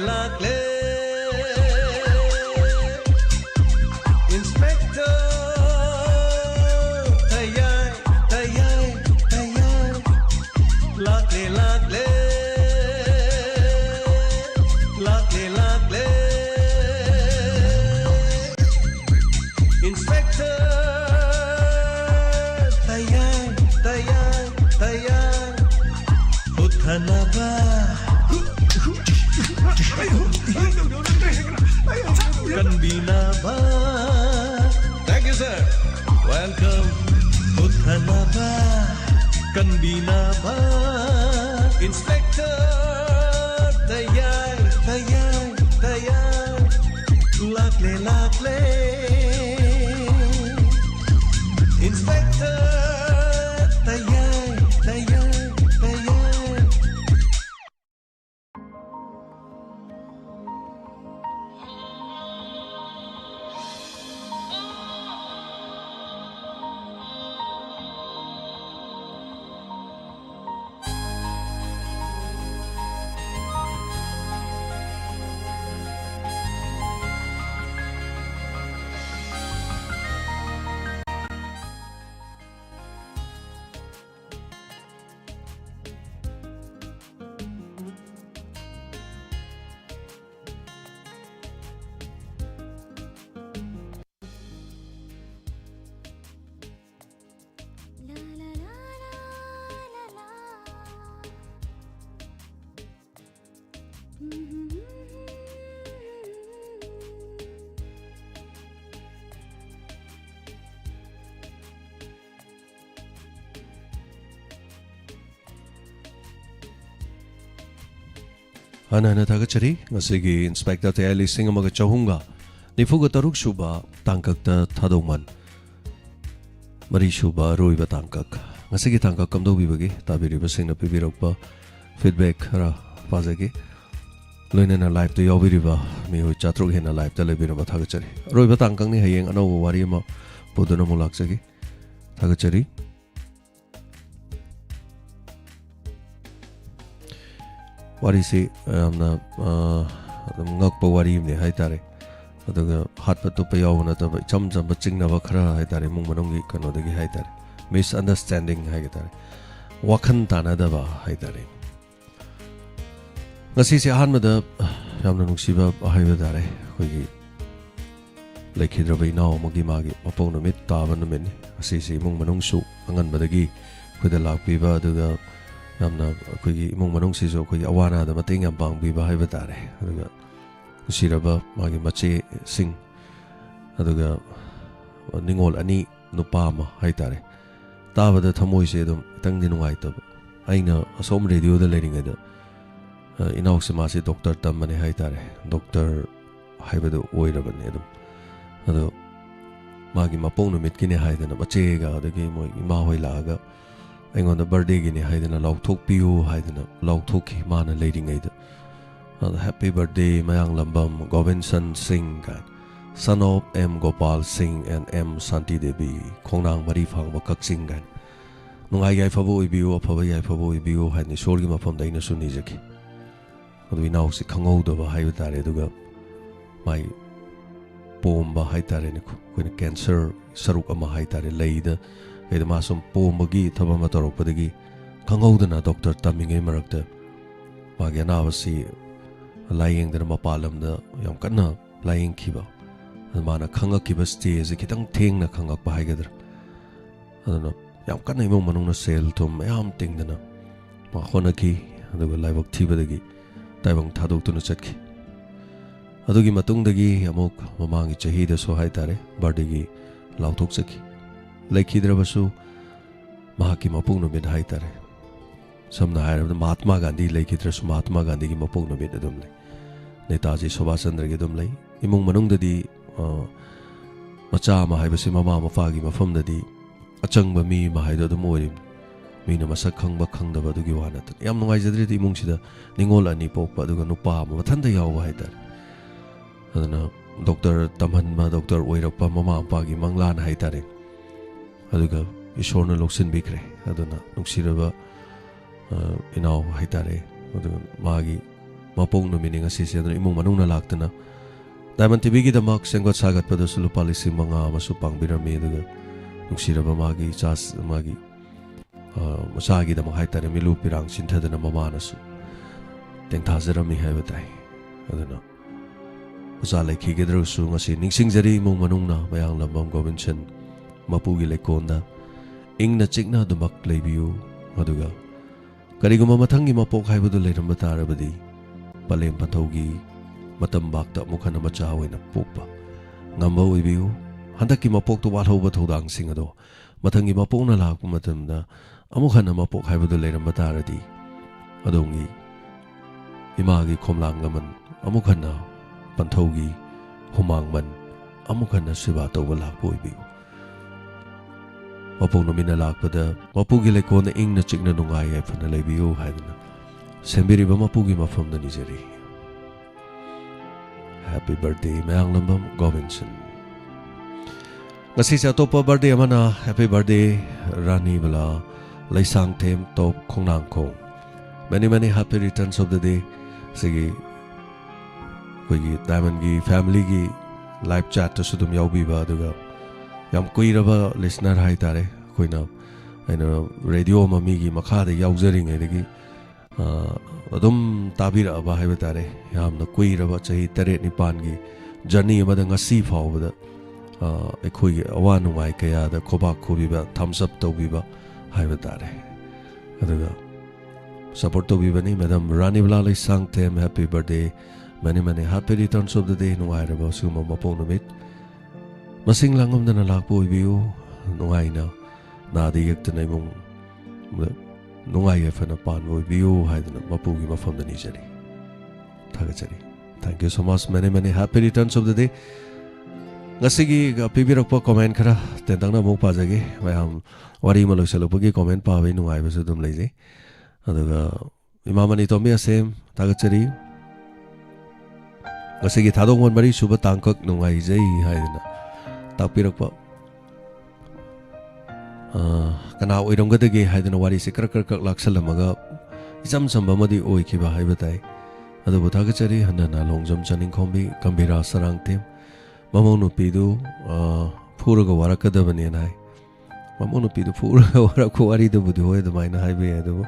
Inspector Tayai. Luckily, Inspector uthanaba kanbinaba. Thank you, sir. Welcome. Uthanaba kanbinaba. Inspector Tayai, Tayai, Tayai. Lakle, lakle. Inspector Tayai, Tayai, Tayai. Ana thagachari ngasigi Inspector TAYAI lising amaga chahunga nifuga taruk suba tangkakta THADOKMAN mari suba roiba tangkak ngasigi tangkak kamdo bibagi tabiriba singna pibirakpa feedback khara pazagi loinena live to yobiriba mi hu chatruk hena live ta lebiraba thagachari roiba tangkak ni hayeng ano wari ma podona mulaksagi thagachari wari si amna ngakpa wari ne haitare aduga hatpa to pa yawna ta cham cham chingna ba khara haitare mung manong gi kano dagi haitare misunderstanding haitare wakhan tana da ba haitare ngasi si han mada yamna nungsiba haiba dare khogi lekhidra bai naw magi magi mapong no mit ta ban men asi si mung manong su angan badagi khoida lakpi ba aduga yamna koigi imong manong si jo koigi awana da mating yam pang bi ba haiba tare aduga usiraba magi mache sing aduga ningol ani nupa ma haitare tabada thamoi se dum tang di nungai tab aina asom radio da lening da inauk se ma se doctor tam mane haitare doctor haiba do oirabane dum ado magi mapong no mit kine haidana mache ga adagi mo ima hoi laga on the birthday gini haidana lauthok piu haidana lauthok mana leading aida happy birthday mayang lambam Govinsan Singh son of M Gopal Singh and M Santi Devi khongnang mari phang bakak sing gan nungai gai phabu ibiu aphabai gai phabu ibiu haini sorgi mafam daina suni jaki adui naw si khangau da ba hayu tare duga mai pomba haitare ne ko cancer saruk ama haitare leida kaida masum pomagi thaba matorok padagi khangaudana doctor tamingai marakta magi anawasi laying dana mapalam da yam kanna laying khiba mana khanga kiba stage kitang thengna khangak pa haigadra adana yam kanna imong manungna sel thum yam tingdana ma khonaki aduga laibak thibadagi taibang thadok tuna chatki adugi matungdagi amok mamangi chahi da so haitare bardigi lauthok chaki Laikhidrabasu mahaki mapung no mit haitare samna hairabda Mahatma Gandhi laikhidrasu Mahatma Gandhi gi mapung no mit adum lai Netaji Subhash Chandra gi dum lai imung manung dadi macha ma haibasi mama mafa gi mafam dadi achangba mi ma haido dum orim mi na masak khangba khangdaba dugi wana tan yam nungai jadri ti imung sida ningol ani pokpa aduga nupa ma mathanda yawa haitare adana doctor tamhanba doctor oirakpa mama apa gi manglan haitare aduga isorna loksin bikre aduna nuksiraba inaw haitare aduga magi mapong no meaning asisi aduna imong manungna laktana Diamond TV gi damak senggot sagat pada sulu palisi mga masupang birami aduga nuksiraba magi chas magi masagi damak haitare milu pirang sinthadana mama nasu tengthazarami haibatai aduna usa lekhi gedrusu ngasi ningsingjari imong manungna mayang lambam Govinsan mapugi lekonda ingna chikna dumak leibiu aduga ꯀꯔꯤꯒꯨꯝꯕ ꯃꯊꯪꯒꯤ ꯃꯄꯣꯛ ꯍꯥꯏꯕꯗꯨ ꯂꯩꯔꯝꯕ ꯇꯥꯔꯕꯗꯤ ꯄꯂꯦꯝ ꯄꯟꯊꯧꯒꯤ ꯃꯇꯝꯕꯥꯛꯇ ꯑꯃꯨꯛ ꯍꯟꯅ ꯃꯆꯥ ꯑꯣꯏꯅ ꯄꯣꯛꯄ ꯉꯝꯕ ꯑꯣꯏꯕꯤꯌꯨ ꯍꯟꯗꯛꯀꯤ ꯃꯄꯣꯛꯇ ꯋꯥꯠꯍꯧꯕ ꯊꯧꯗꯥꯡꯁꯤꯡ ꯑꯗꯣ ꯃꯊꯪꯒꯤ ꯃꯄꯣꯛꯅ ꯂꯥꯛꯄ ꯃꯇꯝꯗ ꯑꯃꯨꯛ ꯍꯟꯅ ꯃꯄꯣꯛ ꯍꯥꯏꯕꯗꯨ ꯂꯩꯔꯝꯕ ꯇꯥꯔꯗꯤ ꯑꯗꯣꯝꯒꯤ ꯏꯃꯥꯒꯤ ꯈꯣꯝꯂꯥꯡ ꯂꯃꯟ ꯑꯃꯨꯛ ꯍꯟꯅ ꯄꯟꯊꯧꯒꯤ ꯍꯨꯃꯥꯡꯃꯟ ꯑꯃꯨꯛ ꯍꯟꯅ ꯁꯦꯕꯥ ꯇꯧꯕ ꯂꯥꯛꯄ ꯑꯣꯏꯕꯤꯌꯨ ꯃꯄꯣꯛ ꯅꯨꯃꯤꯠꯅ ꯂꯥꯛꯄꯗ ꯃꯄꯨꯒꯤ ꯂꯩꯀꯣꯜꯅ ꯏꯪꯅ ꯆꯤꯛꯅ ꯅꯨꯡꯉꯥꯏ ꯌꯥꯏꯐꯅ ꯂꯩꯕꯤꯌꯨ ꯍꯥꯏꯗꯨꯅ ꯁꯦꯝꯕꯤꯔꯤꯕ ꯃꯄꯨꯒꯤ ꯃꯐꯝꯗ ꯅꯤꯖꯔꯤ Happy birthday Mayanglambam Govinson ngasi se atopa birthday amana happy birthday Rani Bala Laisang Them Top Khongnang Khong many happy returns of the day sigi koigi diamond gi family gi live chat to sudum yaubiba aduga yam kuiraba listener hai tare koina aina radio mami gi makha de yaujering edagi adum tabira ba haiba tare yamna kuiraba chahi 3-9 gi journey amada ngasi fawbada ekhoi awa nungai kaya da khobak khobiba thumbs up tawbiba haiba tare aduga support tawbibani madam Rani Bala Laisang Them happy birthday many happy returns of the day nungai raba suma mapong numit masing langam dana lakpo oibiu nungai na nadi yaktana imong nungai efana pan oibiu haidana mapugi mafam da nijari thagachari thank you so much many happy returns of the day ngasigi pibirakpa comment khara tentangna mok pajage mayam wari ma loisalopagi comment pawe nungai basu dum leije aduga imamani tombi asem thagachari ngasigi thadokman mari suba tangkak nungai jai haidana takpirakpa kana oiramgadage haidana wari se krak laksalamaga isam samba madi oikiba haibatai adubu thagachari hanana longjam chaning khombi gambira sarang tem mamonu pidu phuraga warakadabani nai mamonu pidu phuraga warakko wari da budi hoy damaina haibe adubu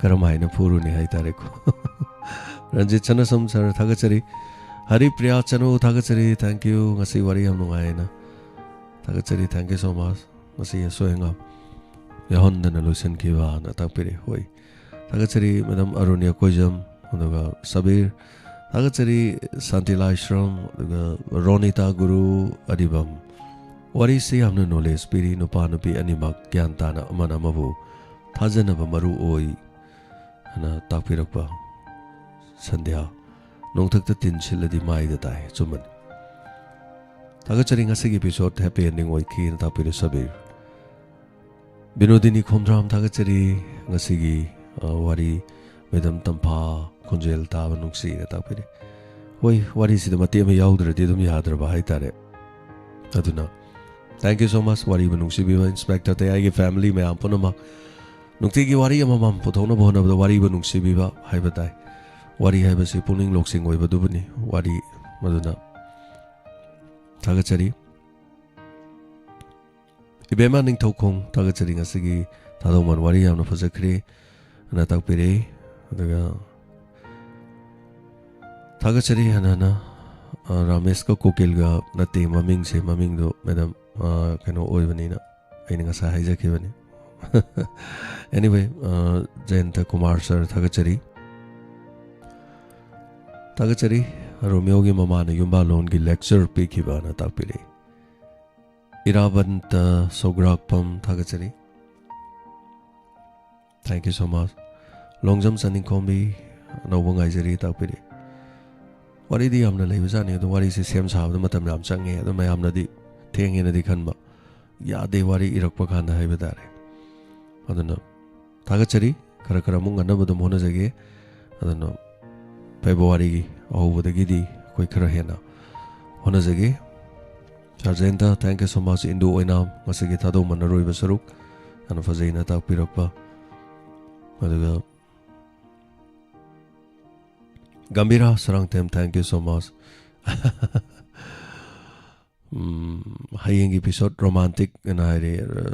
karamaina phuruni haitare ko ranjit chana samsar thagachari Hari Priya Chanu thagachari thank you ngasi wari am nungaina thagachari thank you so much ngasi soenga yahondana lotion kiwa na takpire hoi thagachari madam Arunya Kojam aduga Sabir thagachari Santila Ashram aduga Ronita Guru Adibam wari se amna knowledge piri nupa nupi animak gyan tana amana mabu thajana ba maru oi ana takpirakpa sandhya nongthakta tin siladi mai da tai chuman thagachari ngasigi episode happy ending oi khi na tapire sabir binodini khomdram thagachari ngasigi wari medam tampa khonjel taba nungsi na tapire hoi wari sida mate ma yaudra de dum yadra ba hai tare aduna thank you so much wari banungsi biwa inspector TAYAI gi family me ampunama nungti gi wari amamam puthona bhona ba wari banungsi biwa hai batai wari hai basi puning loksing oi badubani wari maduna thagachari ibema ning thokong thagachari ngasigi thadokman wari yamna fajakre ana takpire adaga thagachari hanana Ramesh ko kokil ga nate maming se maming do madam kano oi bani na aina ngasa haija ke bani anyway Jayanta Kumar sir thagachari Tagachari Romeo gi mama na yumba loan gi lecture pe khiba na takpire Iravanta Sograkpam Tagachari thank you so much longjam saning khombi no bangai jari takpire wari di amna leibajani do wari se sem sab da matam ram change do mayamna di thenge na di khanba ya de wari irakpa khanda haiba dare aduna Tagachari kara mung anna bodum hona jage aduna February gi ahubadagi di koi khara hena hona jage Sarjenta thank you so much Indu oinam ngasigi thadokman roi basaruk ana fajaina takpirakpa aduga Gambira Sarang Them thank you so much hayeng episode romantic and I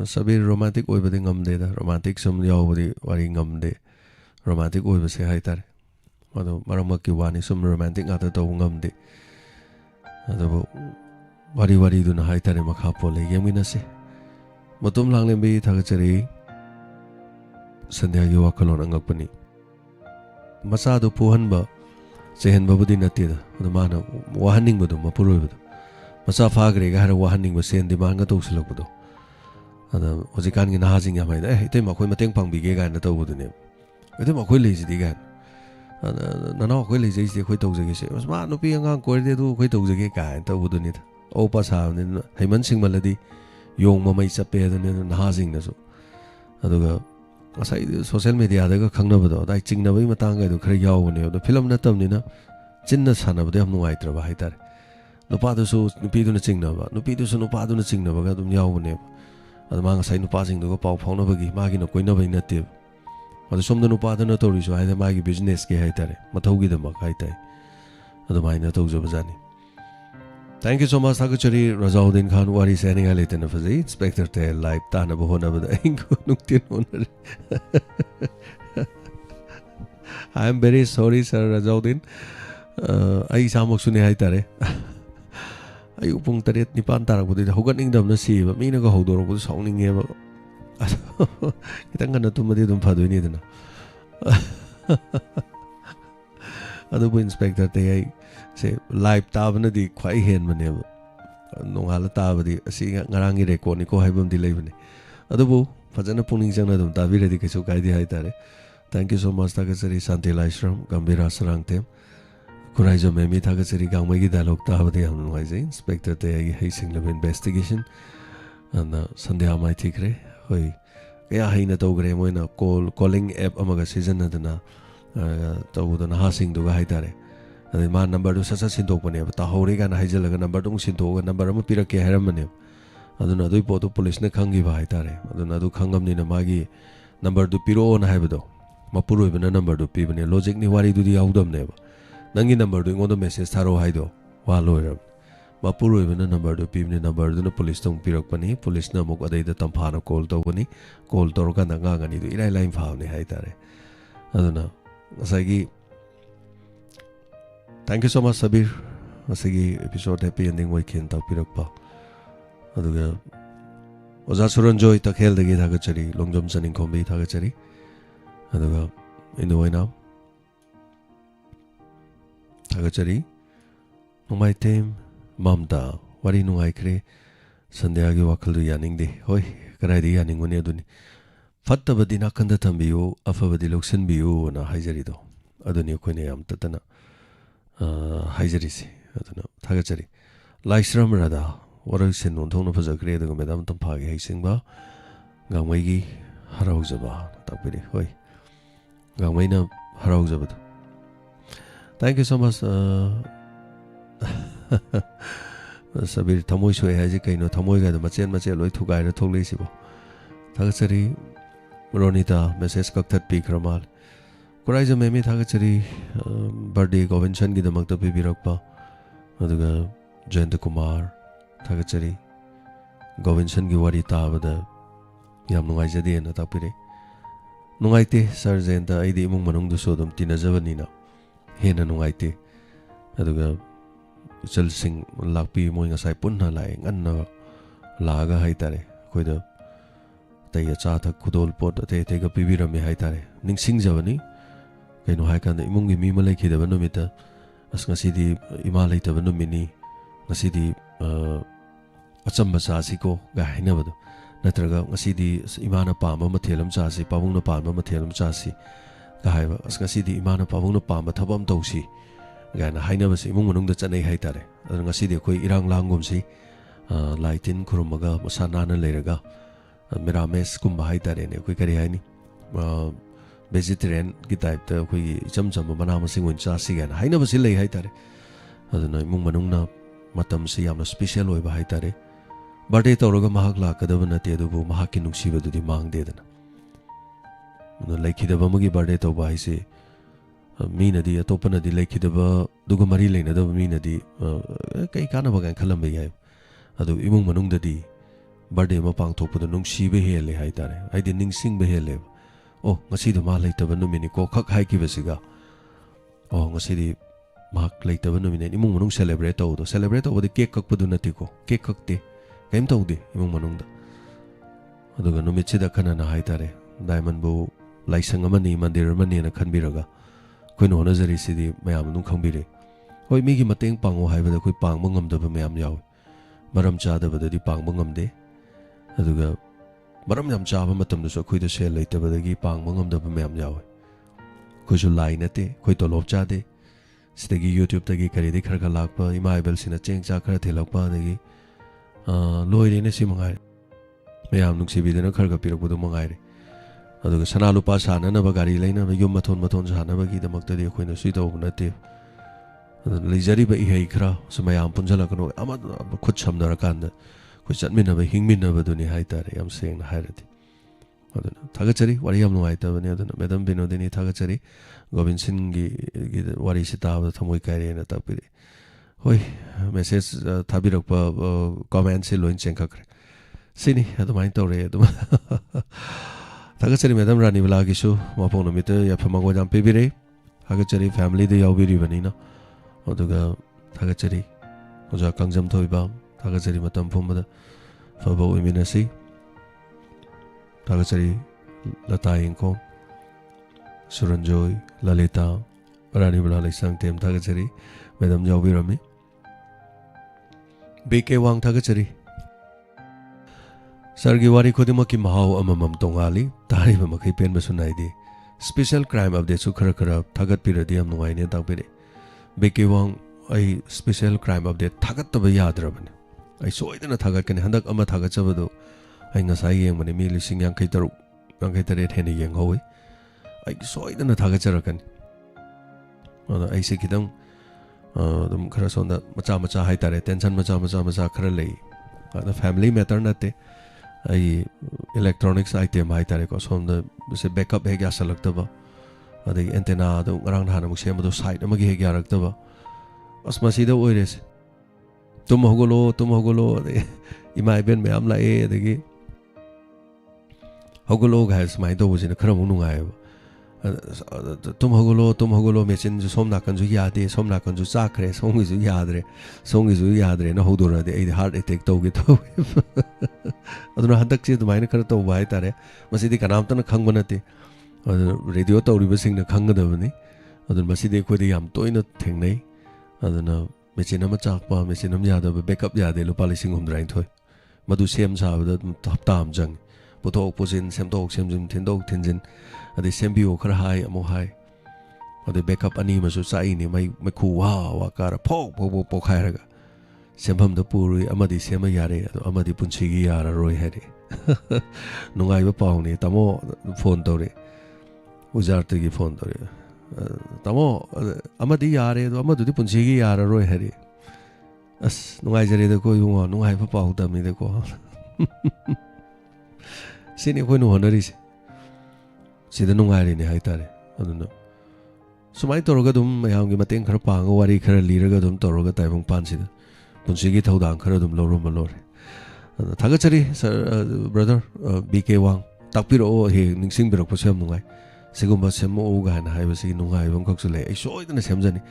sabir romantic oibadi ngamde da romantic sum yawbadi wari ngamde romantic oibase haitare ado maramakki wani sum romantic ngata taw ngamde ado wari duna haitare makha pole yemina se matum langle bi thagachari Sandhyagi wakalon angakpani masado puhanba chehenbabudi natida mana wahaning badu mapuroibadu masa fagre ga hara wahaning ba sen demand ga tawsilakbadu ada hojikan gi nahajing yamai da itoi makoi mateng pangbige ga na tawbudune itoi makoi leijidi ga nana khoi leijai se khoi tawjage se ma nupi angang koide du khoi tawjage ka tawbudune o pasa ne haiman singmaladi yong mamai chape adune nahajing na so aduga asai social media daga khangnabado dai chingnabai matang ga du khara yawune do film na tamnina chinna sanabade ham nuaitraba haitare nupa du so nupi du na chingnaba nupi du so nupa du na chingnaba ga dum yawune adu ma ngasai nupa jing du ga pau phaunabagi magi na koina bai natte adu somda nupa du na tori so haida magi business ke haitare mathaugi da mak haitai adu mai na tawjaba jani. Thank you so much Thakachari Razaudin Khan wari sending a letter of the Inspector Tail live Tana Bohona with the Ingo. I am very sorry, Sir Razaudin. I Samok Suni Haitare. I upung taret ni pantara with the Hoganing Dam the sea, but Mina Hodor was sounding him. Kitanga to Madidum Padunidana. Other Inspector Tail. Say live tabana di quite hen maneva. No hala tabadi, seeing Narangi record, Nico Habum delay. Adabu, Fazana Puning Janadum, Davida di Kasukai Haitare. Thank you so much, Takasari Santi Lishram, Gambira Sarangtem. Kuraizo Memi Takasari Gamagi dialogue Tabadi Amnoise, Inspector Tay Hasing Love Investigation, and Sunday Amai Tikre. Hoi, Kaya Haina Togre Moina calling app Amaga season Adana Tawudan Hasing to Haitare. And the number to Sasa Sintopane, Tahoriga and Hajalaga number to Sinto, and number of Pirake Haramane. Adunadu Poto Police Nakangi Haitare, Adunadu Kangam Nina Magi, number to Piro and Habido, Mapuru even a number to Pibani, logic ni wari to the Audum never. Nangi number doing on the message Taro Haido, Waloram. Mapuru even a number to Pibni number to the police tongue Pirokani, police Namokade the Tampano called Togani, called Torgana Gangani to Ila Line Fauni Haitare. Aduna, Asagi. Thank you so much, Sabir. Masigi episode happy ending weekend ta pirakpa. Aduga Oza Suranjoy ta khel dagi thagachari longjam saning khombi thagachari. Aduga indu waina thagachari nungai tem mamta wari nungai kre sandhya gi wakhal du yaning de hoi karai di yaning ngoni aduni fattabadi na kanda thambiyo afabadi loksin biyo na haijari do aduni koine yam tatana Hajarisi, Tagachari. Lishram Rada, what I said on tone of a great Madame Tampagi Hasingba, Gamwagi, Harauzaba, Tapiri, Hoi, Gamwena, Harauzabat. Thank you so much, Sabir Tamoisho Hajikano, Tamoiga, the Machan Macelo to guide a Tolisibo. Tagachari, Ronita, Mrs. Cocktat Peak Ramal. Kuraiza Memi Thagachari birthday Govinchan gi damakta pibirakpa aduga Jayanta Kumar Thagachari Govinchan gi wari tabada yam nungaijade na tapire nungaite sir Jayanta aidi imung manung du sodum tinajabanina hena nungaite aduga chal sing lakpi moi ngasai punna lai nganna laga haitare koida taiya cha thak khudol pot te te ga pibirami haitare ningsing jawani Kaino Hakan, Mungi Mimalaki, the Venomita, as Nasidi Imalay the Venomini, Nasidi Achamba Sasiko, Gai never do. Natraga, Nasidi Imana Pama, Matelum Chasi, Pavuna Palma, Matelum Chasi, Gaiva, as Nasidi Imana Pavuna Pama, Tabam Tosi, Gana Hainavas, Imunung the Chane Haitare, and Nasidi Koi Irang Langumsi, Lightin, Kurumaga, Musanana Leraga, Mirames Kumba Haitare, Quikari Haini. Vegetarian type the we jump manama sing when chassi and I never see lay haitare. I don't know, Munganuna, Matam Siam, special way by haitare. But it or Mahakla Kadavana Tedu Mahakin Shiva to the Mang Dedan. Like Hidavamagi Bardeto by say, Mina di Topana di Lake Hidava, Dugamari Lane, the Mina di Kaikanabag and Columbia. Adu Imunganunda di Barde Mapang Topo the Nung Shiva Hele haitare. I didn't sing Behele. Oh, ngasi ma later numini ko khak hai ki besiga. Oh, ngasi di mak later numini imung manung celebrate to celebrate over the cake kak padu natiko cake kakte Kaim imung manung da. Aduga numitsi da kana na haitare diamond bo laisang amani mandir amani na khanbiraga khoi no nazari sidi mayam nu khangbire hoi mi gi mateng pango haibada khoi pangba ngamdaba mayam yaw maram chadabada di pangba ngamde aduga maram yam chaba matam so khoi da sel leitabada gi pangba ngamdaba mayam yaw khoi su lai nate khoi to lop chade sidagi YouTube tagi kari di khar lakpa ima ibel sina cheng cha khar thelakpa dagi loire ne si mangai mayam nuksi bidana khar ga pirak budu mangai re aduga sana lupa sana na bagari leina yum mathon sana bagi damakta di khoi na sui taw nate leijari ba ihai khra sumayam punjala kano ama khut samdara kanda khoi chatmina ba hingmina ba duni hai tare yam seng na hairati aduna thagachari wari yam nuai ta bani aduna madam binodini thagachari Govind Singh gi wari sita ba thamoi kaire na tapire hoi message thabirakpa comment se loin chengkhakre sini adumai tawre aduma thagachari madam rani bala gi su mapong namit ya phamango jam pebire thagachari family de yaubiri bani na aduga thagachari oja kangjam thoiba thagachari matam phumada fabo iminasi thagachari lata ingko Suranjoy, Lalita, Rani Bala Laisang Tem Thagachari, Madam Jaubirami, BK Wang Thagachari, Sargi Wari Kodimaki Mahau Amamam Tongali, Tari Mamaki Pen Basunaidi, Special Crime Update Sukharakara, Thagat Piradiam Nuaine Tapire, BK Wang, a Special Crime Update, Thagat Tabayadraban. I saw it in a Thagat can Handak Ama Thagachavado, I Nasai when Emily Sing Yang Kaitaru, Yang Kaitaret Henny Yang Hoy. I saw it in a Thagacharakan. I say Kidam, the Karason that Macha Haitare, Tensan Macha Krale, the family matter nate. I electronics item Haitare, because on the backup Hegasalactaba, the antenna, the Rang Hanamusham, the site, the Magi Hegaraktaba. Asmasida Oires Tumogolo, the Imaiben Meamla E, the Gay Hogolo has my doors in a Karamununga. Tumhogolo machine somnakan ju yade somnakan ju sakre song is yadre no hodora the heart attack to get aduna hadak se dumaina kar to bai tare masidi kanam tan khangbanate radio to ribasing na khangadabani adun masidi khodi yam toina thengnai aduna machine ama chakpa machine am yada backup yade lupa lising humdrain thoi madu sem sabada haptam jang potok posin semtok semjum thendok thenjin ade sembio khar hai amo hai ade backup ani ma su sai ni mai khu wa kara phok khairaga sembam da puri amadi sema yare amadi punchi gi yara roi hari nungai ba paw ni tamo phone tore ujar te gi phone tore tamo amadi yare amadu di punchi gi yara roi hari as nungai jare da ko yunga nungai ba paw da mi de ko sini ko nu honori sida nungairi ni haitare aduna sumai toroga dum mayam gi mateng khara panga wari khara liraga dum toroga taibong pansida punsigi thodang khara dum lorum balore thagachari sir brother BK Wang takpiro he ningsing birok posem nungai sigumba semo uga na haibasi nungai bang koksule ai soidana semjani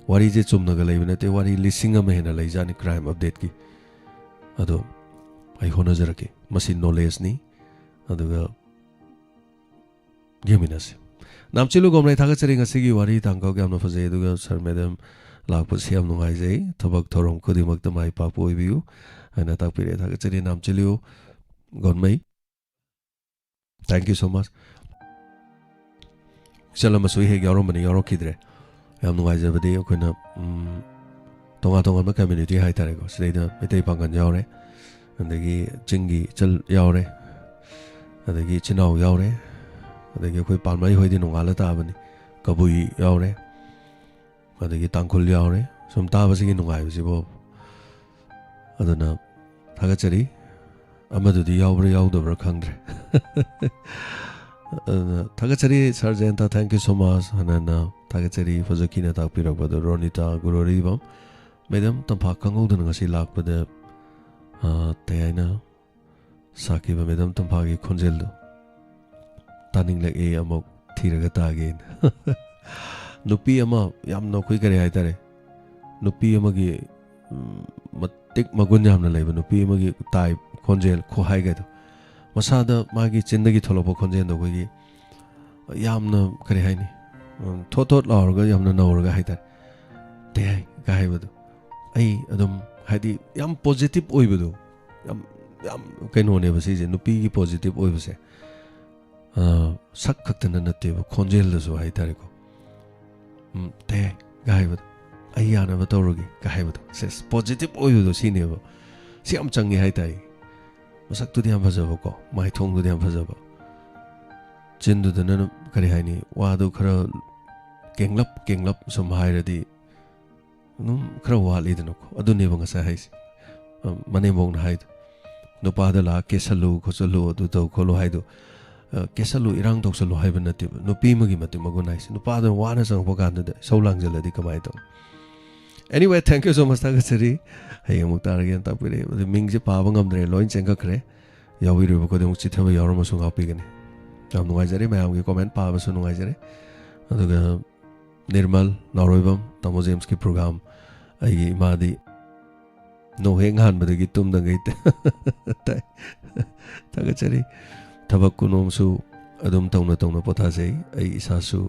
wari je chumna ga leibna te wari lising ama hena leijani crime update ki ado ai hona jarake masi knowledge ni aduga Geminas. Namchilu Gomlay Thagachari Sigi Wari Tango Gamma Fazeduga, Sir Madam Lakpus Yam Nungaise, Tabak Torom Kudimak the Mai Papu view, and a Tapiri Thagachari Namchilu Gonmay. Thank you so much. Shalamasui Yaromani Yorokidre. Yam Nuaise Vade Okuna Tonga community High Tarago, Sleda, Mete Pangan Yore, and the Chingi Chel Yore, and the Chino Yore. Adagi koi palmai hoi di nongala ta bani kabui yaure adagi tangkul yaure som ta basi gi nongai basi bo aduna thagachari amadu di yaure yaudabra khangre thagachari sarjenta thank you so much hanana thagachari fazakina ta pirak badu ronita gurori bam madam tampa kangau dan ngasi lak bada tayaina saki ba madam tampa gi khonjel do Taning like a amok tiragata again. Nupi ama yam no quick haitare. Nupi amagi matik magunyam na labor, Nupi magi type congeal ko high get. Masada magi chindagi tolopo congen the wiggy. yamna kare haini thot laurga yamna naurga haidar tayai ga haibadu ai adum haidi yam positive oibadu yam kaino ne basi je nupi gi positive oibase sak khaktana natte ba khonjel da so haidar ko tayai ga haibadu ai yana ba tawrugi ga haibadu ses positive oibadu sine ba si am changi haidai masak tu diam phajaba ko mai thong du diam phajaba chindu dana kare haini wa du khara kenglap som hairadi num khara wali dana ko aduni banga sa haisi mane mong na haidu no pada la kesalu khosalu adu to kholo haidu kesalu irang doksalu haiba nati no pimagi mati magunais no pada wana sang bogan da saulang jaladi kamai to anyway thank you so much tagachari hey muktar again tapire mingje pabangam dre loin chenga khre yawi ru ko de mukchi thaba yawro masung api gani am nuai jare mayam gi comment pa ba su nuai jare aduga nirmal naroibam tamo james ki program ai madi no heng han badagi tum da gai tagachari thabak kunom su adum tawna potha jai ai isa su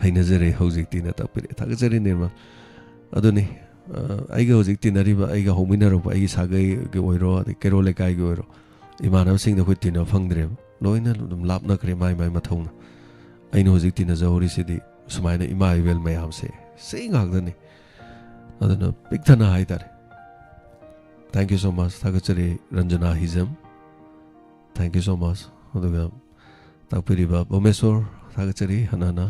haina jare hojik tina tapire tagachari nirmal aduni aiga hojik tinariba aiga hominaro ai sagai ge oiro ade kerole kai ge oiro imana sing da khutina phangdre loina dum lapna kre mai mathong aino hojik tina jawri sidi sumaina ima ivel mayam se sing hagdani aduna pikthana haidare thank you so much tagachari ranjana hizam thank you so much aduga tapiriba bomesor tagachari hanana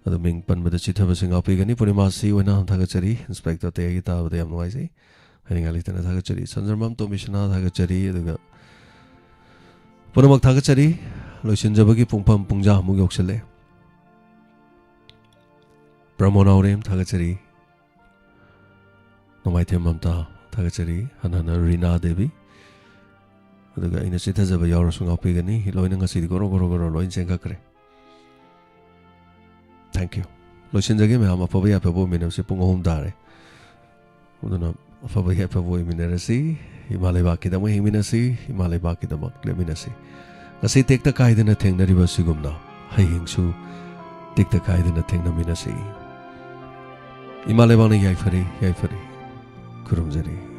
adu ming panbada chithaba sing apigani purimasi oina tagachari inspector tayai ta bada yam noi sei haningali tana tagachari sanjarmam tomishna tagachari aduga punamak tagachari loisinjabagi pungpam pungja mug yoksale Pramona Orem tagachari Nomaithem Mamta tagachari hanana Rina Devi aduga ina chithajaba yawra sung apigani loina ngasi goro loin chenga kre thank you loisinjage me ama pabaya pabo minam se pung hom dare uduna pabaya pabo minarasi himalay baki da mo himinasi himalay baki da mak leminasi ngasi tekta kaidana thengnari ba sigumna hayingsu tekta kaidana thengna minasi himalay bana yai fari kurumjari